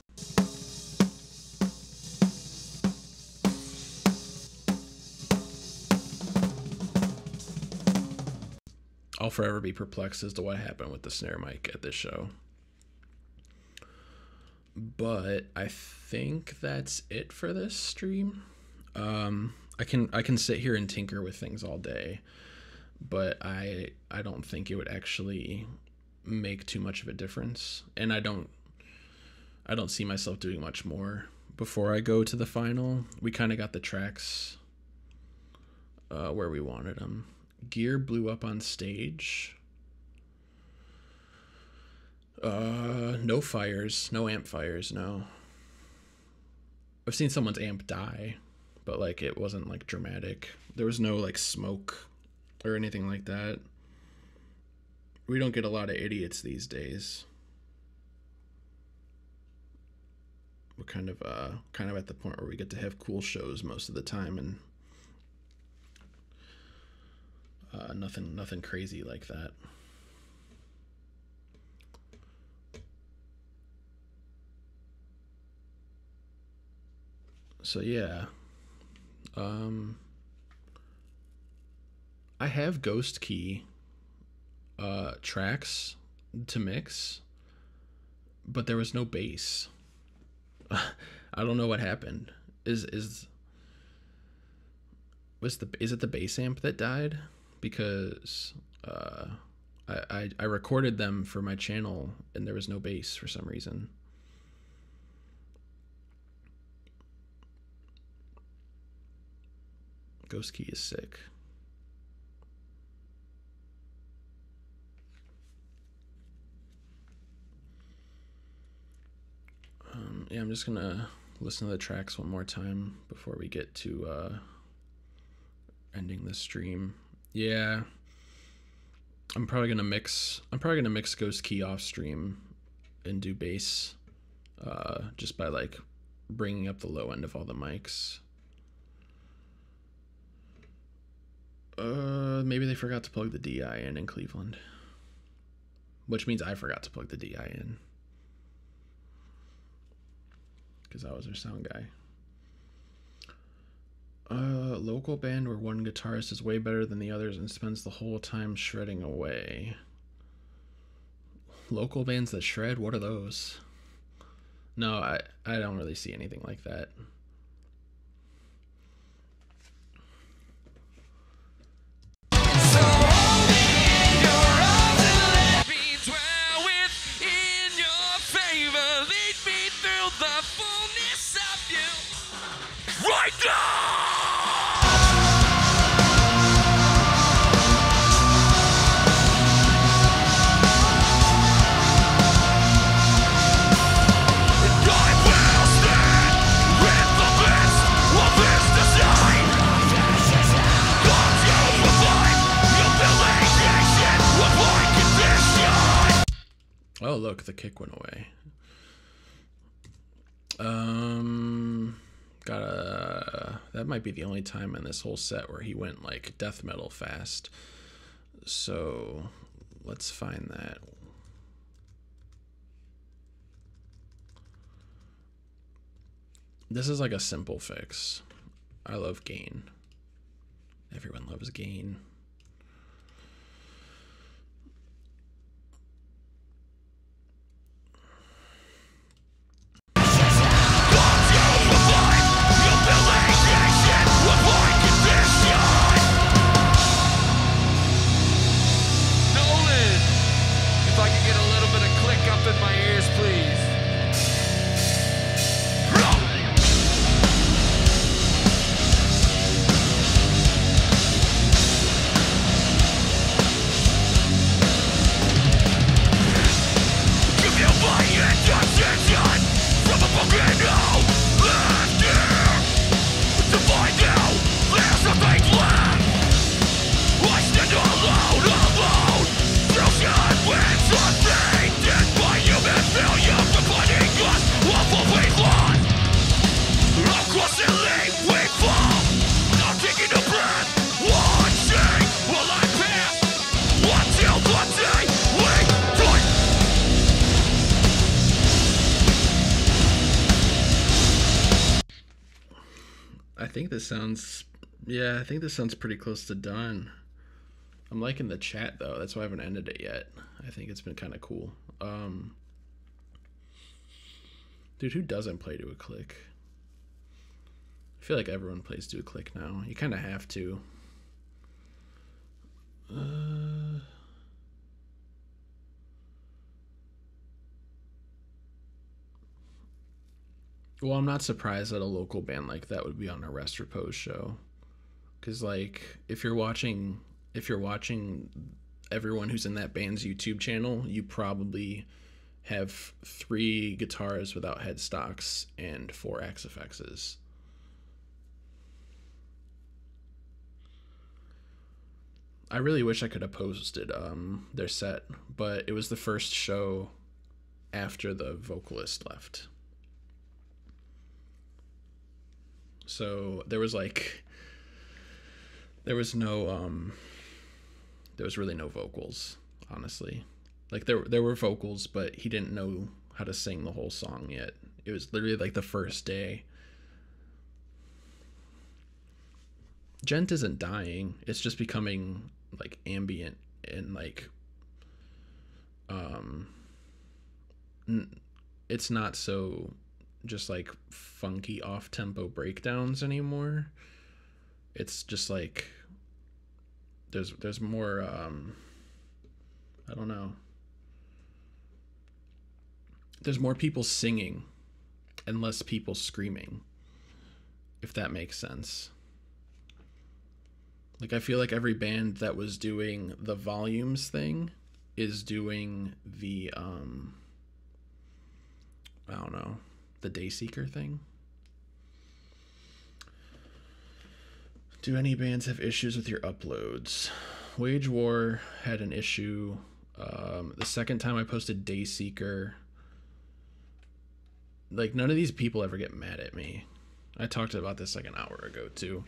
I'll forever be perplexed as to what happened with the snare mic at this show. But I think that's it for this stream. I can sit here and tinker with things all day, but I don't think it would actually make too much of a difference, and I don't see myself doing much more before I go to the final. We kind of got the tracks where we wanted them. Gear blew up on stage. No fires, no amp fires, no. I've seen someone's amp die, but like it wasn't like dramatic. There was no like smoke or anything like that. We don't get a lot of idiots these days. We're kind of at the point where we get to have cool shows most of the time, and nothing crazy like that. So yeah, I have Ghost Key tracks to mix, but there was no bass. I don't know what happened. Is it the bass amp that died? Because I recorded them for my channel and there was no bass for some reason. Ghost Key is sick. Yeah, I'm just gonna listen to the tracks one more time before we get to ending the stream. Yeah, I'm probably gonna mix Ghost Key off stream and do bass, just by like bringing up the low end of all the mics. Maybe they forgot to plug the DI in Cleveland, which means I forgot to plug the DI in, because I was their sound guy. Local band where one guitarist is way better than the others and spends the whole time shredding away. Local bands that shred? What are those? No, I don't really see anything like that. Right now! Oh, look, the kick went away. That might be the only time in this whole set where he went like death metal fast. So let's find that. This is like a simple fix. I love gain. Everyone loves gain. I think this sounds pretty close to done. I'm liking the chat though. That's why I haven't ended it yet. I think it's been kind of cool. Dude, who doesn't play to a click? I feel like everyone plays to a click now. You kind of have to. Well, I'm not surprised that a local band like that would be on a Rest Repose show. Cause like if you're watching everyone who's in that band's YouTube channel, you probably have 3 guitars without headstocks and 4 XFXs. I really wish I could have posted their set, but it was the first show after the vocalist left. So there was really no vocals, honestly. Like there were vocals, but he didn't know how to sing the whole song yet. It was literally like the first day. Gent isn't dying. It's just becoming like ambient and like it's not so just like funky off-tempo breakdowns anymore. It's just like there's more I don't know. There's more people singing and less people screaming, if that makes sense. Like I feel like every band that was doing the volumes thing is doing the I don't know, the Dayseeker thing. Do any bands have issues with your uploads? Wage War had an issue. The second time I posted Dayseeker, like none of these people ever get mad at me. I talked about this like an hour ago too.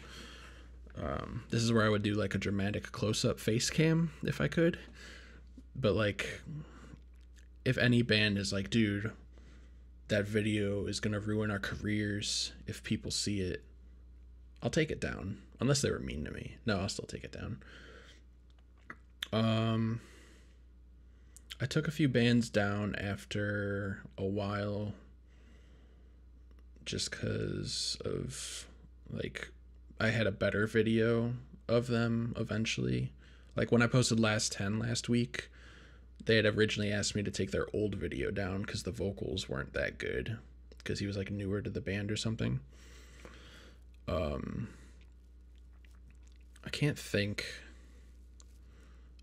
This is where I would do like a dramatic close-up face cam if I could. But like, if any band is like, dude, that video is gonna ruin our careers if people see it, I'll take it down. Unless they were mean to me. No, I'll still take it down. I took a few bands down after a while just because of, like, I had a better video of them eventually. Like, when I posted Last 10 last week, they had originally asked me to take their old video down because the vocals weren't that good, because he was, like, newer to the band or something. I can't think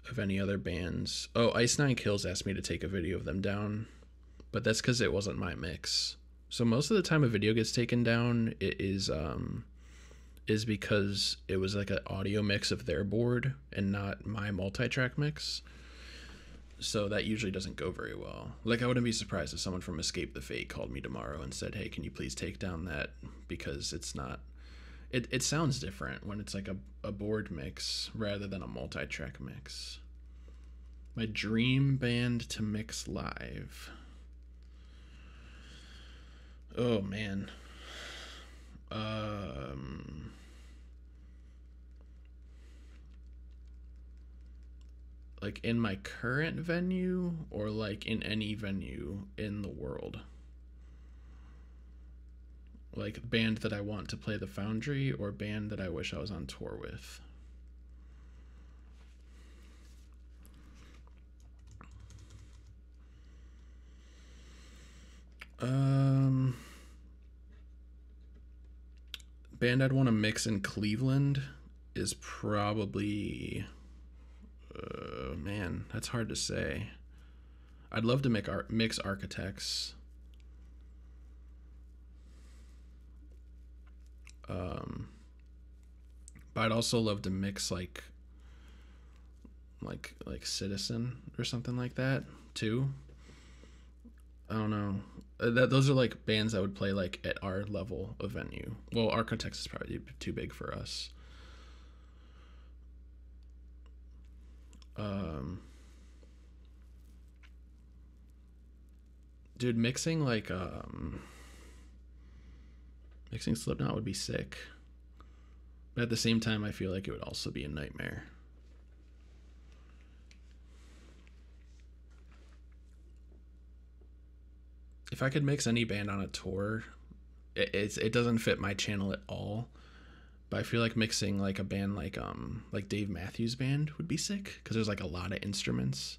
of any other bands. Oh, Ice Nine Kills asked me to take a video of them down, but that's because it wasn't my mix. So most of the time a video gets taken down, it is because it was like an audio mix of their board and not my multi-track mix. So that usually doesn't go very well. Like, I wouldn't be surprised if someone from Escape the Fate called me tomorrow and said, hey, can you please take down that, because it's not, it sounds different when it's like a board mix rather than a multi-track mix. My dream band to mix live. Oh, man. Like, in my current venue, or like in any venue in the world? Like, band that I want to play the Foundry, or band that I wish I was on tour with? Band I'd want to mix in Cleveland is probably, man, that's hard to say. I'd love to mix Architects. But I'd also love to mix like Citizen or something like that too. I don't know. Those are like bands that would play like at our level of venue. Well, Architects is probably too big for us. Dude, mixing Slipknot would be sick. But at the same time, I feel like it would also be a nightmare. If I could mix any band on a tour, it doesn't fit my channel at all. But I feel like mixing like a band like Dave Matthews Band would be sick, because there's like a lot of instruments.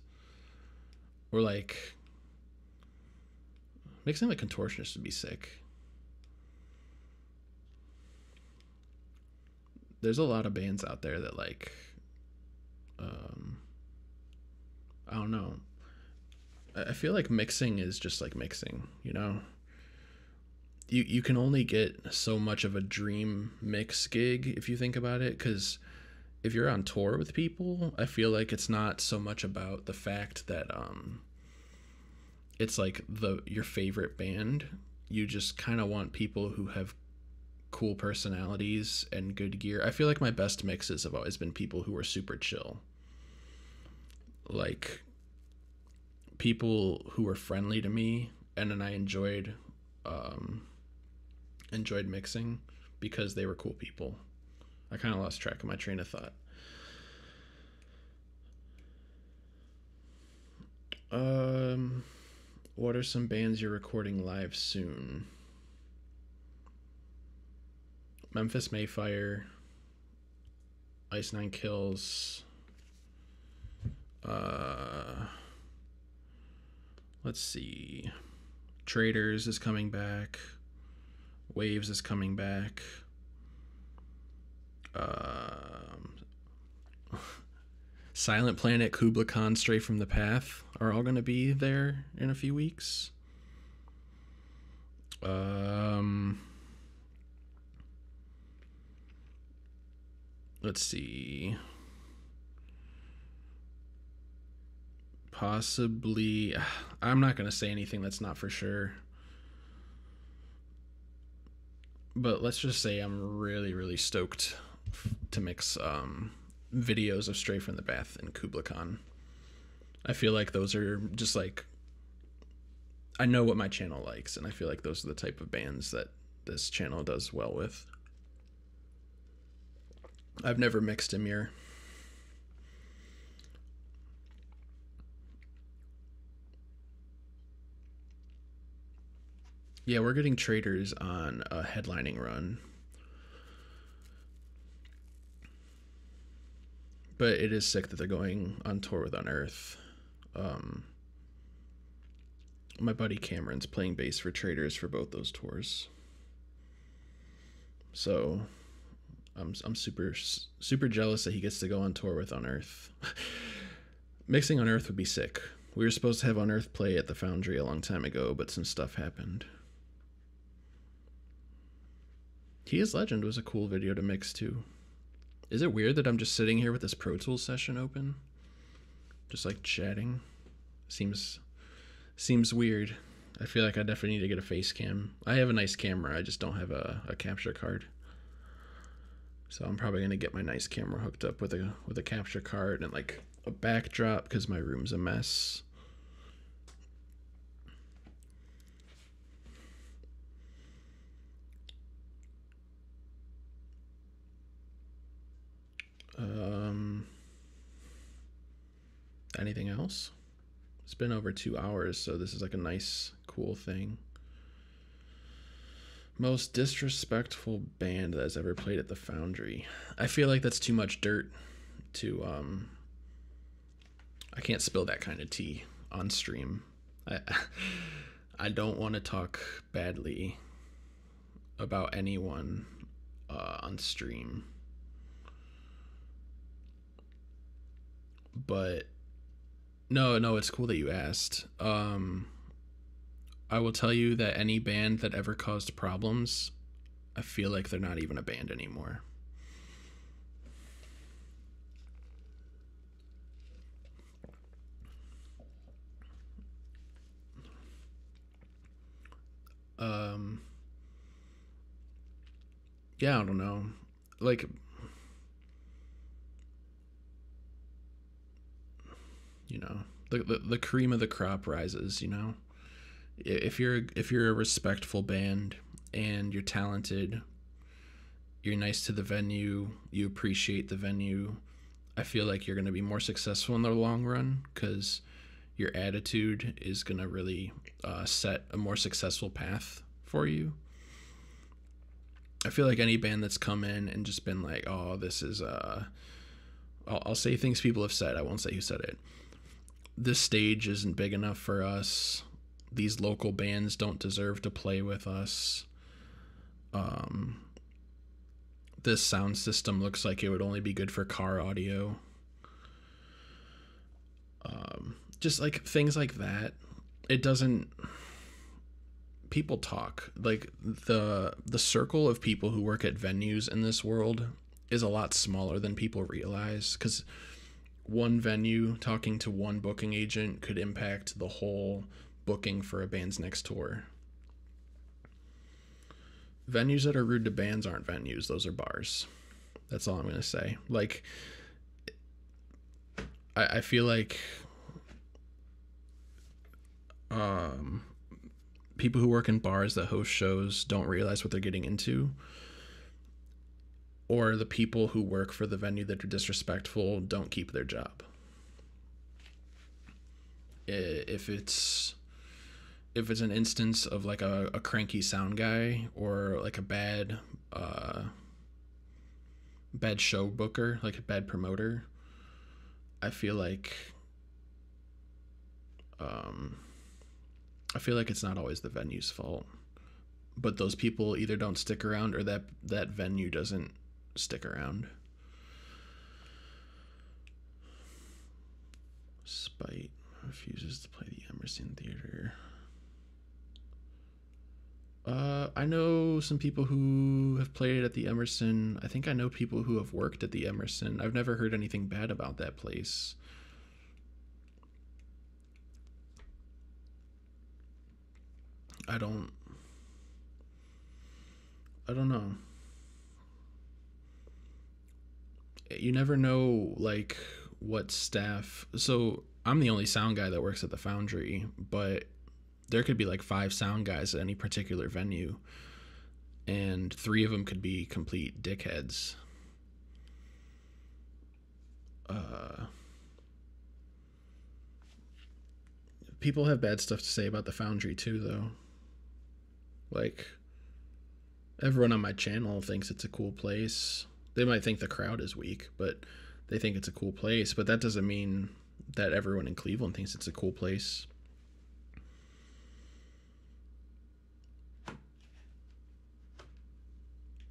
Or like mixing like Contortionist would be sick. There's a lot of bands out there that like, I don't know. I feel like mixing is just like mixing, you know? You can only get so much of a dream mix gig if you think about it, because if you're on tour with people, I feel like it's not so much about the fact that it's like your favorite band. You just kind of want people who have cool personalities and good gear. I feel like my best mixes have always been people who are super chill. Like, people who were friendly to me, and then I enjoyed mixing because they were cool people. I kind of lost track of my train of thought. What are some bands you're recording live soon? Memphis Mayfire, Ice Nine Kills. Let's see. Traders is coming back. Waves is coming back. Silent Planet, Kubla Khan, Stray from the Path are all going to be there in a few weeks. Let's see. Possibly, I'm not going to say anything that's not for sure. But let's just say I'm really, really stoked to mix videos of Stray from the Path and Kubla Khan. I feel like those are just like, I know what my channel likes, and I feel like those are the type of bands that this channel does well with. I've never mixed a mirror. Yeah, we're getting Traders on a headlining run. But it is sick that they're going on tour with Unearth. My buddy Cameron's playing bass for Traders for both those tours. So I'm super jealous that he gets to go on tour with Unearth. Mixing Unearth would be sick. We were supposed to have Unearth play at the Foundry a long time ago, but some stuff happened. He is Legend was a cool video to mix too. Is it weird that I'm just sitting here with this Pro Tools session open? Just like chatting? Seems weird. I feel like I definitely need to get a face cam. I have a nice camera, I just don't have a capture card. So I'm probably gonna get my nice camera hooked up with a capture card and like a backdrop because my room's a mess. Anything else? It's been over 2 hours, so this is like a nice, cool thing. Most disrespectful band that has ever played at the Foundry. I feel like that's too much dirt to, I can't spill that kind of tea on stream. I don't want to talk badly about anyone on stream. But no, it's cool that you asked. I will tell you that any band that ever caused problems, I feel like they're not even a band anymore. Yeah, I don't know. Like, you know, the cream of the crop rises, you know? If you're a respectful band and you're talented, you're nice to the venue, you appreciate the venue, I feel like you're going to be more successful in the long run because your attitude is going to really set a more successful path for you. I feel like any band that's come in and just been like, oh, this is I'll say things people have said, I won't say who said it. This stage isn't big enough for us. These local bands don't deserve to play with us. This sound system looks like it would only be good for car audio. Just like things like that. It doesn't. People talk. Like the circle of people who work at venues in this world is a lot smaller than people realize, because one venue talking to one booking agent could impact the whole booking for a band's next tour. Venues that are rude to bands aren't venues, those are bars. That's all I'm gonna say. Like, I feel like people who work in bars that host shows don't realize what they're getting into, or the people who work for the venue that are disrespectful don't keep their job. If it's an instance of like a cranky sound guy or like a bad show booker, like a bad promoter, I feel like it's not always the venue's fault, but those people either don't stick around or that venue doesn't stick around. Spite refuses to play the Emerson Theater. I know some people who have played it at the Emerson. I think I know people who have worked at the Emerson. I've never heard anything bad about that place. I don't know. You never know, like, what staff. So I'm the only sound guy that works at the Foundry, but there could be like 5 sound guys at any particular venue, and 3 of them could be complete dickheads. people have bad stuff to say about the Foundry too, though. Like, everyone on my channel thinks it's a cool place. They might think the crowd is weak, but they think it's a cool place. But that doesn't mean that everyone in Cleveland thinks it's a cool place.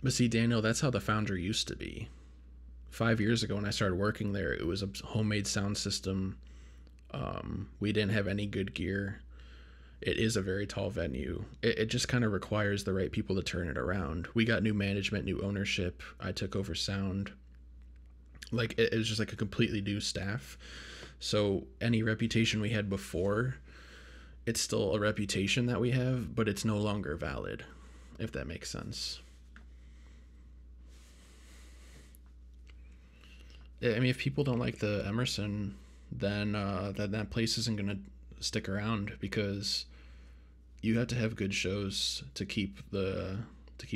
But see, Daniel, that's how the Foundry used to be. 5 years ago when I started working there, it was a homemade sound system. We didn't have any good gear. It is a very tall venue. It just kind of requires the right people to turn it around. We got new management, new ownership. I took over sound. Like, it was just like a completely new staff. So any reputation we had before, it's still a reputation that we have, but it's no longer valid, if that makes sense. I mean, if people don't like the Emerson, then that place isn't gonna stick around, because you have to have good shows to keep the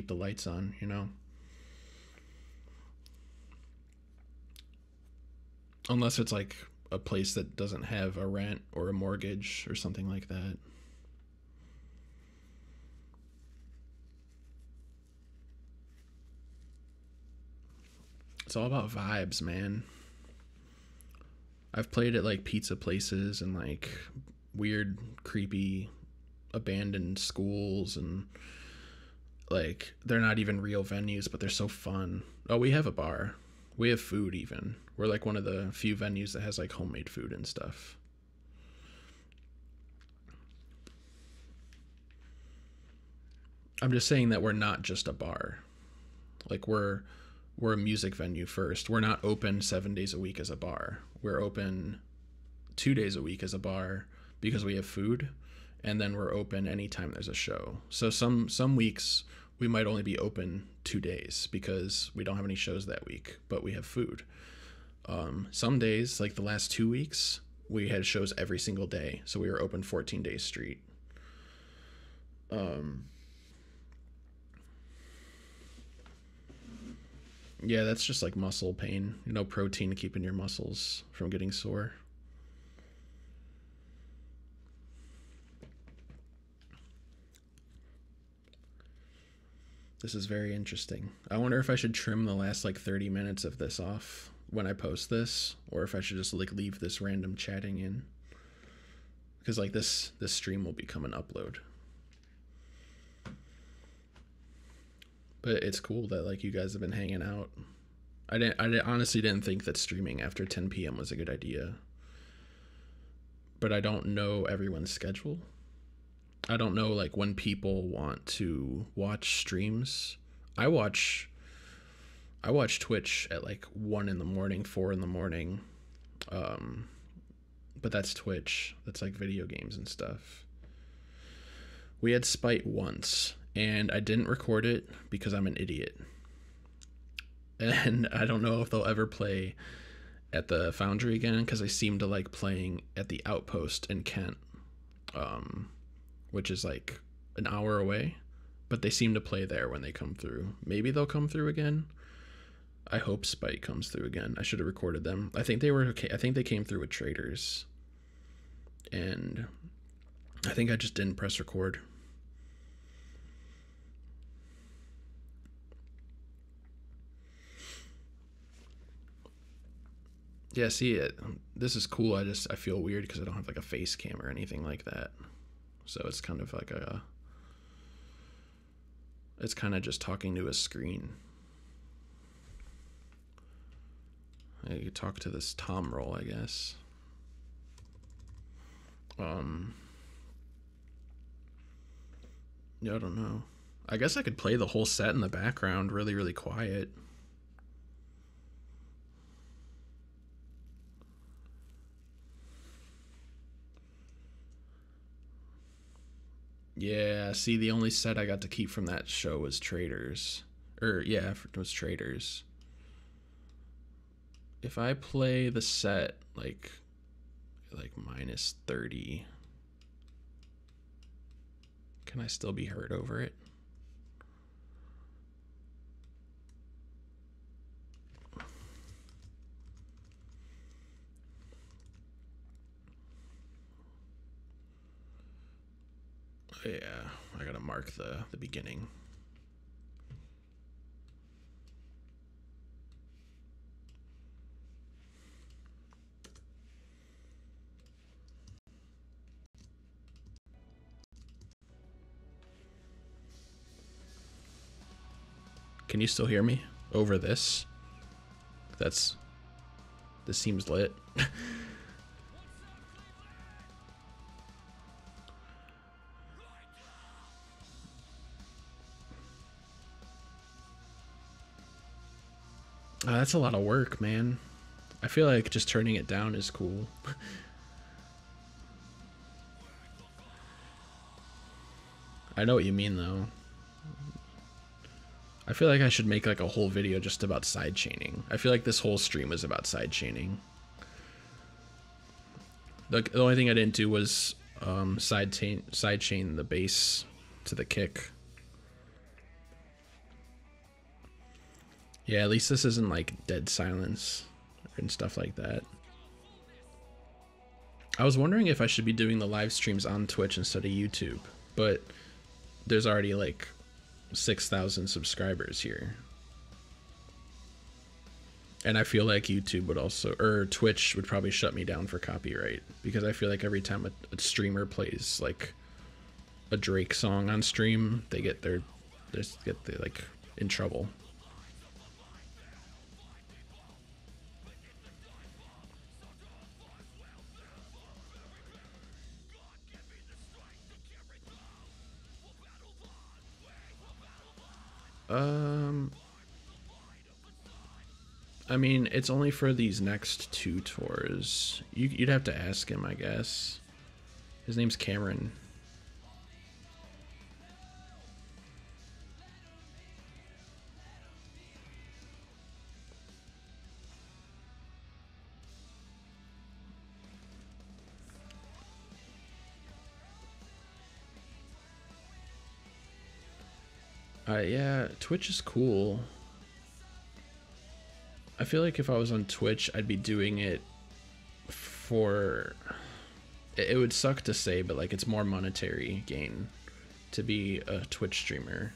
lights on, you know. Unless it's like a place that doesn't have a rent or a mortgage or something like that. It's all about vibes, man. I've played at like pizza places and like weird, creepy, abandoned schools, and like they're not even real venues, but they're so fun. Oh, we have a bar. We have food even. We're like one of the few venues that has like homemade food and stuff. I'm just saying that we're not just a bar. Like, we're a music venue first. We're not open 7 days a week as a bar. We're open 2 days a week as a bar because we have food, and then we're open anytime there's a show. So some weeks we might only be open 2 days because we don't have any shows that week, but we have food. Some days, like the last 2 weeks, we had shows every single day, so we were open 14 days straight. Yeah, that's just like muscle pain. You know, protein keeping your muscles from getting sore. This is very interesting. I wonder if I should trim the last like 30 minutes of this off when I post this, or if I should just like leave this random chatting in. Because like this stream will become an upload. But it's cool that like you guys have been hanging out. I honestly didn't think that streaming after 10 p.m. was a good idea. But I don't know everyone's schedule. I don't know like when people want to watch streams. I watch Twitch at like 1 a.m, 4 a.m. But that's Twitch. That's like video games and stuff. We had Spite once, and I didn't record it because I'm an idiot. And I don't know if they'll ever play at the Foundry again, because I seem to like playing at the Outpost in Kent, which is like an hour away. But they seem to play there when they come through. Maybe they'll come through again. I hope Spite comes through again. I should have recorded them. I think they were okay. I think they came through with Traders. And I think I just didn't press record. Yeah, see it. This is cool. I feel weird because I don't have like a face cam or anything like that. So it's kind of like it's kind of just talking to a screen. You talk to this Tom roll, I guess. Yeah, I don't know. I guess I could play the whole set in the background really, really quiet. Yeah, see, the only set I got to keep from that show was Traders. Yeah, it was Traders. If I play the set like minus 30, can I still be heard over it? Yeah, I gotta mark the beginning. Can you still hear me over this? This seems lit. That's a lot of work, man. I feel like just turning it down is cool. I know what you mean, though. I feel like I should make like a whole video just about sidechaining. I feel like this whole stream was about sidechaining. The only thing I didn't do was sidechain the bass to the kick. Yeah, at least this isn't like dead silence and stuff like that. I was wondering if I should be doing the live streams on Twitch instead of YouTube, but there's already like 6,000 subscribers here. And I feel like YouTube would also, or Twitch would probably shut me down for copyright, because I feel like every time a streamer plays like a Drake song on stream, they get like in trouble. I mean, it's only for these next 2 tours. You'd have to ask him, I guess. His name's Cameron. Yeah, Twitch is cool. I feel like if I was on Twitch, I'd be doing it for... It would suck to say, but like it's more monetary gain to be a Twitch streamer.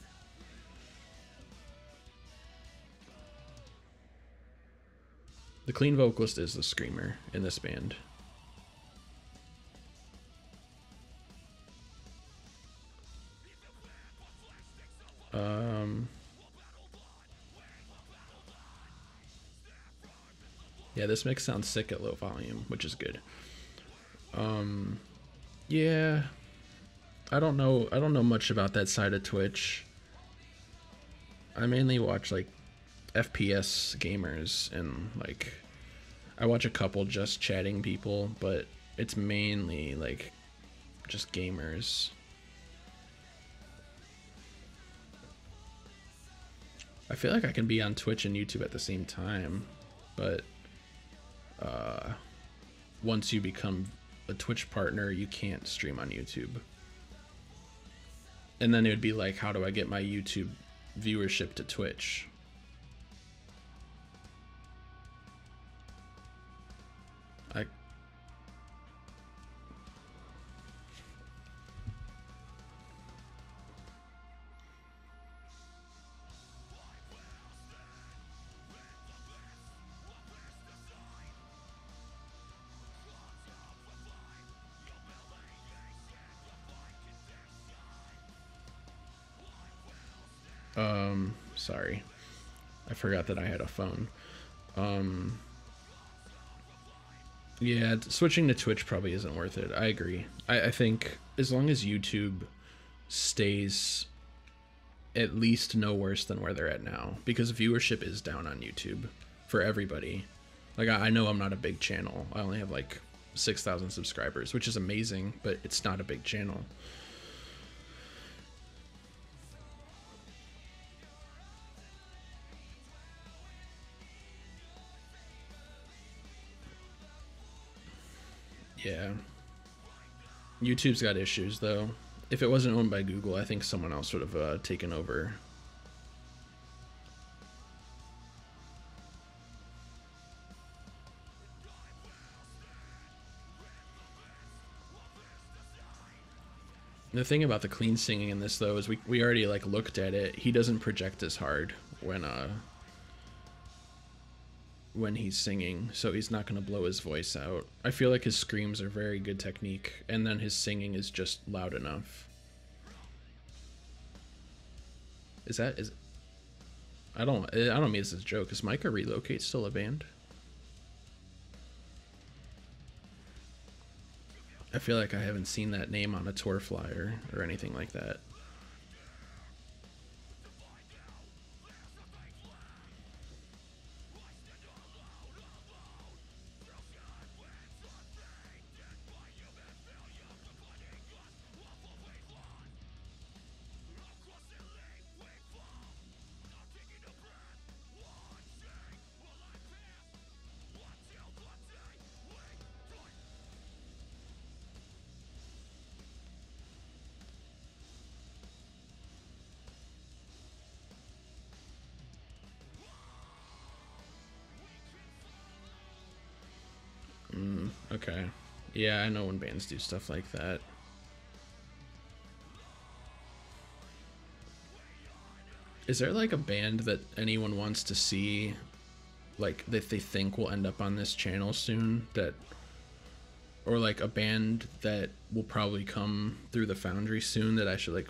The clean vocalist is the screamer in this band. Yeah, this mix sounds sick at low volume, which is good. Yeah, I don't know much about that side of Twitch. I mainly watch like FPS gamers, and like I watch a couple just chatting people, but it's mainly like just gamers. I feel like I can be on Twitch and YouTube at the same time, but once you become a Twitch partner, you can't stream on YouTube. And then it would be like, how do I get my YouTube viewership to Twitch? Sorry. I forgot that I had a phone. Yeah, switching to Twitch probably isn't worth it. I agree. I think as long as YouTube stays at least no worse than where they're at now, because viewership is down on YouTube for everybody. Like, I know I'm not a big channel. I only have like 6,000 subscribers, which is amazing, but it's not a big channel. Yeah. YouTube's got issues, though. If it wasn't owned by Google, I think someone else would have taken over. The thing about the clean singing in this though is we already like looked at it. He doesn't project as hard when he's singing, so he's not going to blow his voice out. I feel like his screams are very good technique, and then his singing is just loud enough. I don't mean this as a joke. Is Micah Relocate still a band? I feel like I haven't seen that name on a tour flyer or anything like that. Okay. Yeah, I know when bands do stuff like that. Is there like a band that anyone wants to see, like that they think will end up on this channel soon, that, or like a band that will probably come through the Foundry soon that I should like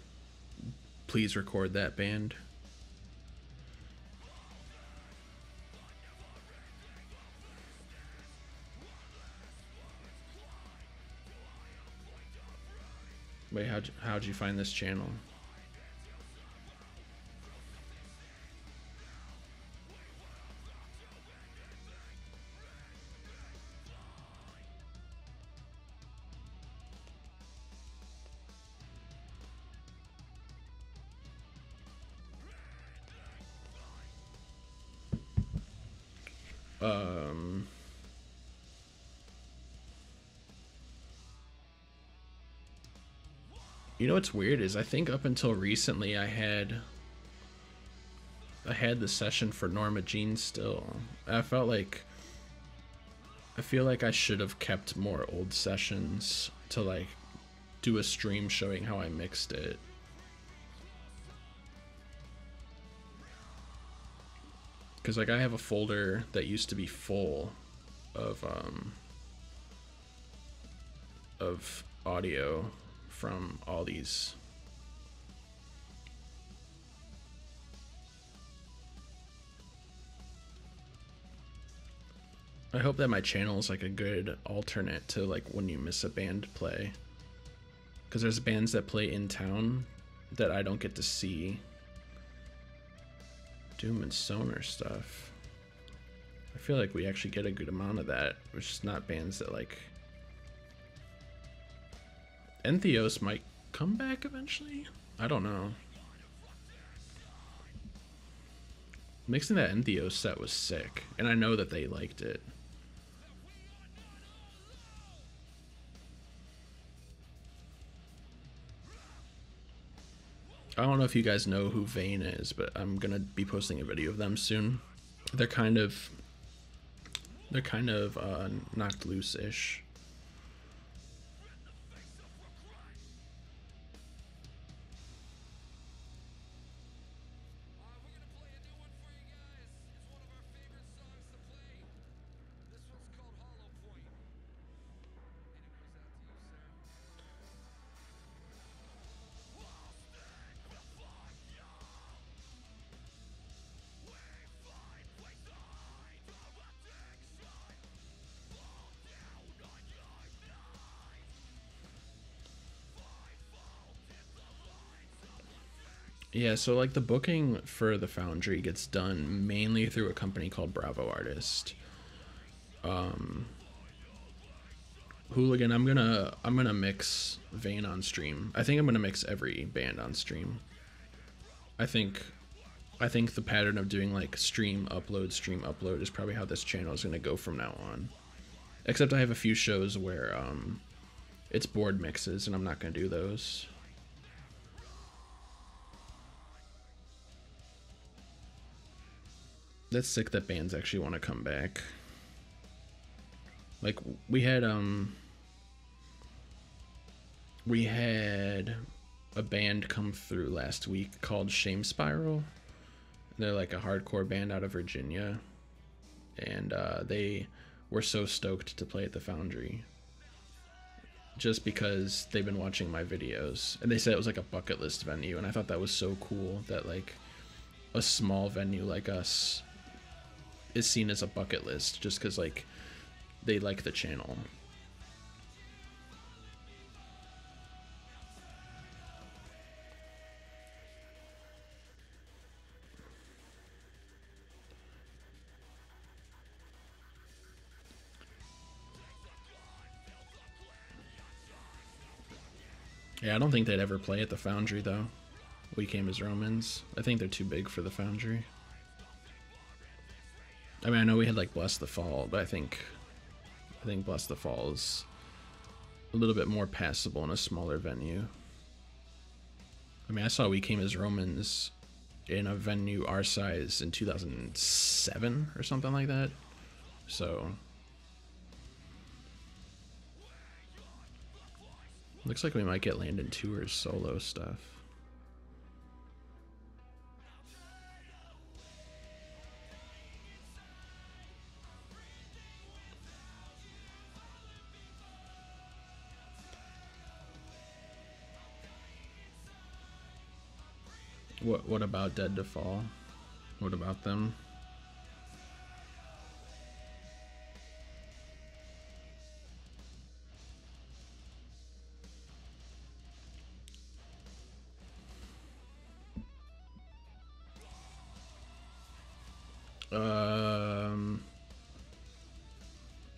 please record that band? Wait, how'd you find this channel? You know what's weird is I think up until recently I had the session for Norma Jean still. I feel like I should have kept more old sessions to like do a stream showing how I mixed it. Cause like I have a folder that used to be full of audio from all these. I hope that my channel is like a good alternate to like when you miss a band play, because there's bands that play in town that I don't get to see. Doom and Sonar stuff. I feel like we actually get a good amount of that, which is not bands that like. Entheos might come back eventually? I don't know. Mixing that Entheos set was sick, and I know that they liked it. I don't know if you guys know who Vane is, but I'm gonna be posting a video of them soon. They're kind of knocked loose-ish. Yeah, so like the booking for the Foundry gets done mainly through a company called Bravo Artist. Hooligan, I'm gonna mix Vane on stream. I think I'm gonna mix every band on stream. I think the pattern of doing like stream upload is probably how this channel is gonna go from now on. Except I have a few shows where it's board mixes and I'm not gonna do those. That's sick that bands actually want to come back. Like we had We had a band come through last week called Shame Spiral. They're like a hardcore band out of Virginia, and they were so stoked to play at the Foundry just because they've been watching my videos, and they said it was like a bucket list venue, and I thought that was so cool that like a small venue like us is seen as a bucket list just because like they like the channel. Yeah, I don't think they'd ever play at the Foundry though. We Came as Romans. I think they're too big for the Foundry. I mean, I know we had like Bless the Fall, but I think Bless the Fall is a little bit more passable in a smaller venue. I mean, I saw We Came as Romans in a venue our size in 2007 or something like that. So looks like we might get Landon Tours solo stuff. What about Dead to Fall? What about them?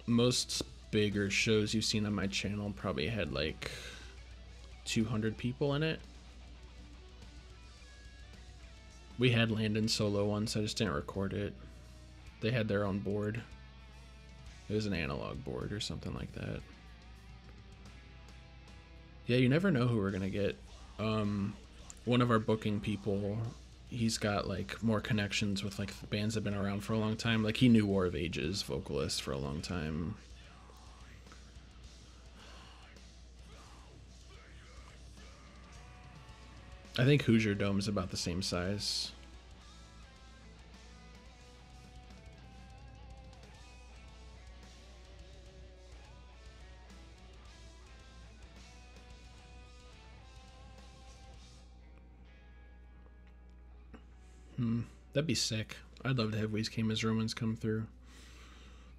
Most bigger shows you've seen on my channel probably had like 200 people in it. We had Landon solo once, I just didn't record it. They had their own board. It was an analog board or something like that. Yeah, you never know who we're gonna get. One of our booking people, he's got like more connections with like bands that have been around for a long time. Like he knew War of Ages vocalist for a long time. I think Hoosier Dome's about the same size. That'd be sick. I'd love to have We Came as Romans come through.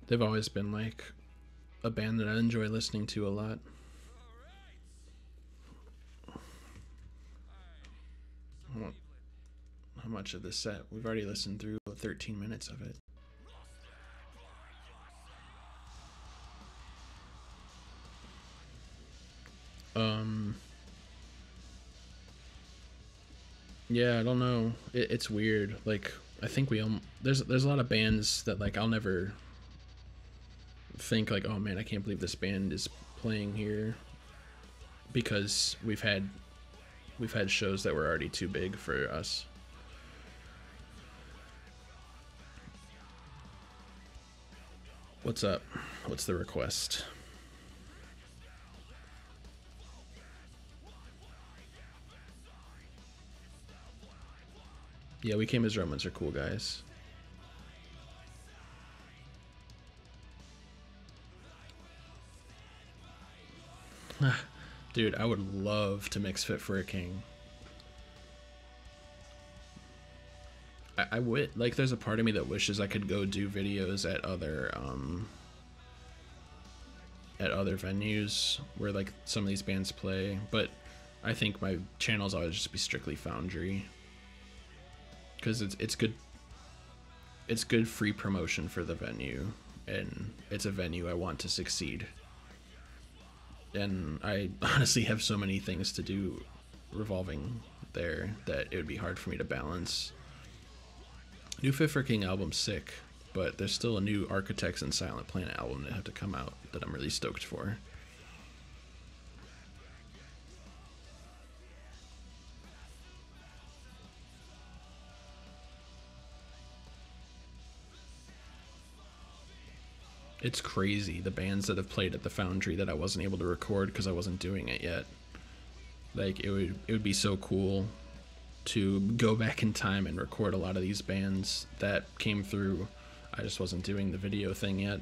They've always been like a band that I enjoy listening to a lot. How much of this set? We've already listened through 13 minutes of it. Yeah, I don't know. It's weird. Like, I think there's a lot of bands that like I'll never think like, oh man, I can't believe this band is playing here, because we've had shows that were already too big for us. What's up? What's the request? Yeah, We Came as Romans are cool guys. Dude, I would love to mix Fit for a King. I would, like, there's a part of me that wishes I could go do videos at other venues where like some of these bands play, but I think my channel's always just be strictly Foundry, because it's good free promotion for the venue, and it's a venue I want to succeed. And I honestly have so many things to do revolving there that it would be hard for me to balance. New Fit for King album's sick, but there's still a new Architects and Silent Planet album that have to come out that I'm really stoked for. It's crazy, the bands that have played at the Foundry that I wasn't able to record because I wasn't doing it yet. Like it would be so cool to go back in time and record a lot of these bands that came through. I just wasn't doing the video thing yet.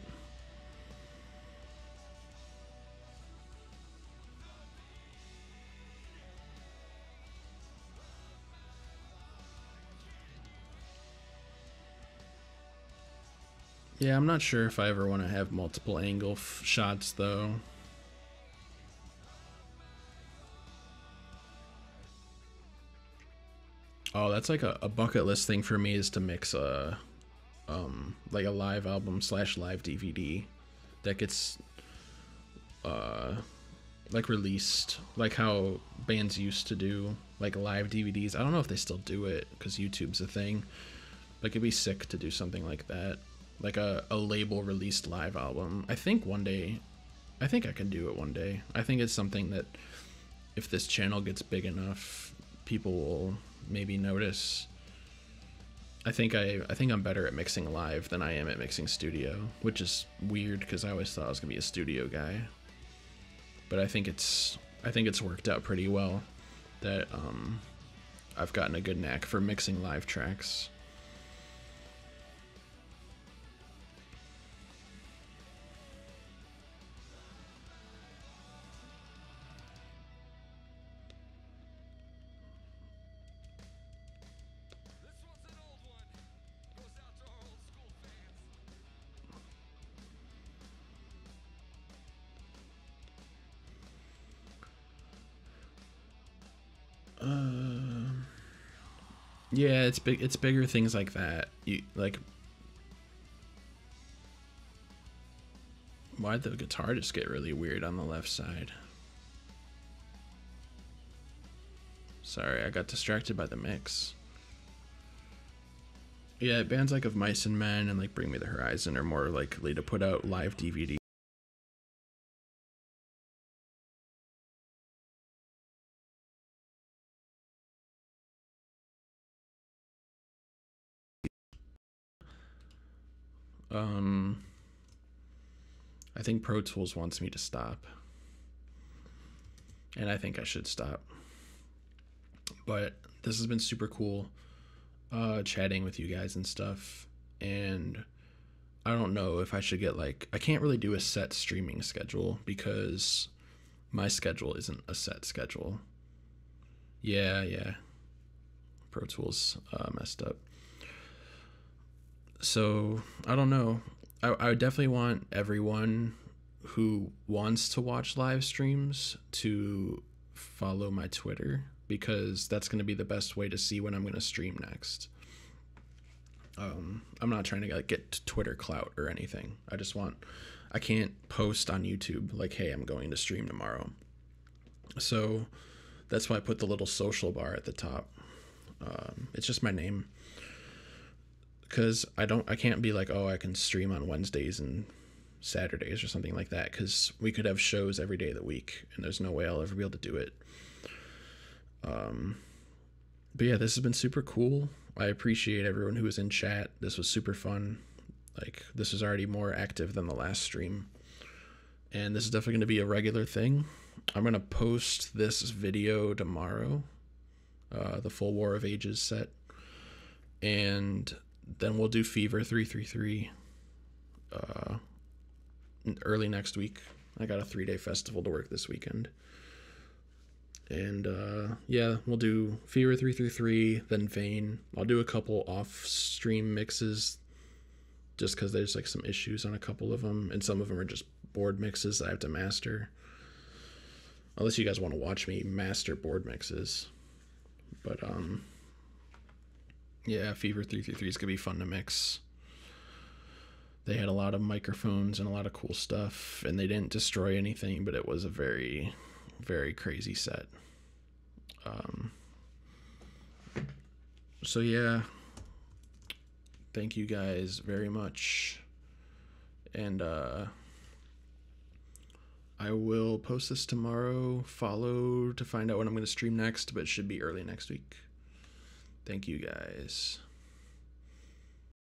Yeah, I'm not sure if I ever want to have multiple angle shots though. Oh, that's like a bucket list thing for me, is to mix like a live album / live DVD that gets like released, like how bands used to do, like live DVDs. I don't know if they still do it because YouTube's a thing. Like it'd be sick to do something like that, like a label released live album. I think one day, I think I can do it one day. I think it's something that if this channel gets big enough, people will maybe notice. I think I'm better at mixing live than I am at mixing studio, which is weird because I always thought I was gonna be a studio guy. But I think it's worked out pretty well that I've gotten a good knack for mixing live tracks. Yeah, it's big. It's bigger things like that. You like. Why'd the guitar just get really weird on the left side? Sorry, I got distracted by the mix. Yeah, bands like Of Mice and Men and like Bring Me the Horizon are more likely to put out live DVD. I think Pro Tools wants me to stop, and I think I should stop. But this has been super cool, chatting with you guys and stuff. And I don't know if I should get like, I can't really do a set streaming schedule because my schedule isn't a set schedule. Yeah. Pro Tools messed up. So I don't know. I definitely want everyone who wants to watch live streams to follow my Twitter, because that's going to be the best way to see when I'm going to stream next. I'm not trying to get Twitter clout or anything. I can't post on YouTube like, hey, I'm going to stream tomorrow. So that's why I put the little social bar at the top. It's just my name. Because I can't be like, oh, I can stream on Wednesdays and Saturdays or something like that, because we could have shows every day of the week, and there's no way I'll ever be able to do it. But yeah, this has been super cool. I appreciate everyone who was in chat. This was super fun. Like, this was already more active than the last stream, and this is definitely going to be a regular thing. I'm going to post this video tomorrow, the full War of Ages set, and then we'll do Fever 333 early next week. I got a 3-day festival to work this weekend. And yeah, we'll do Fever 333, then Vane. I'll do a couple off-stream mixes just because there's like some issues on a couple of them, and some of them are just board mixes that I have to master. Unless you guys want to watch me master board mixes. But yeah, Fever 333 is going to be fun to mix. They had a lot of microphones and a lot of cool stuff, and they didn't destroy anything, but it was a very, very crazy set. So yeah, thank you guys very much. And I will post this tomorrow. Follow to find out when I'm going to stream next, but it should be early next week. Thank you guys.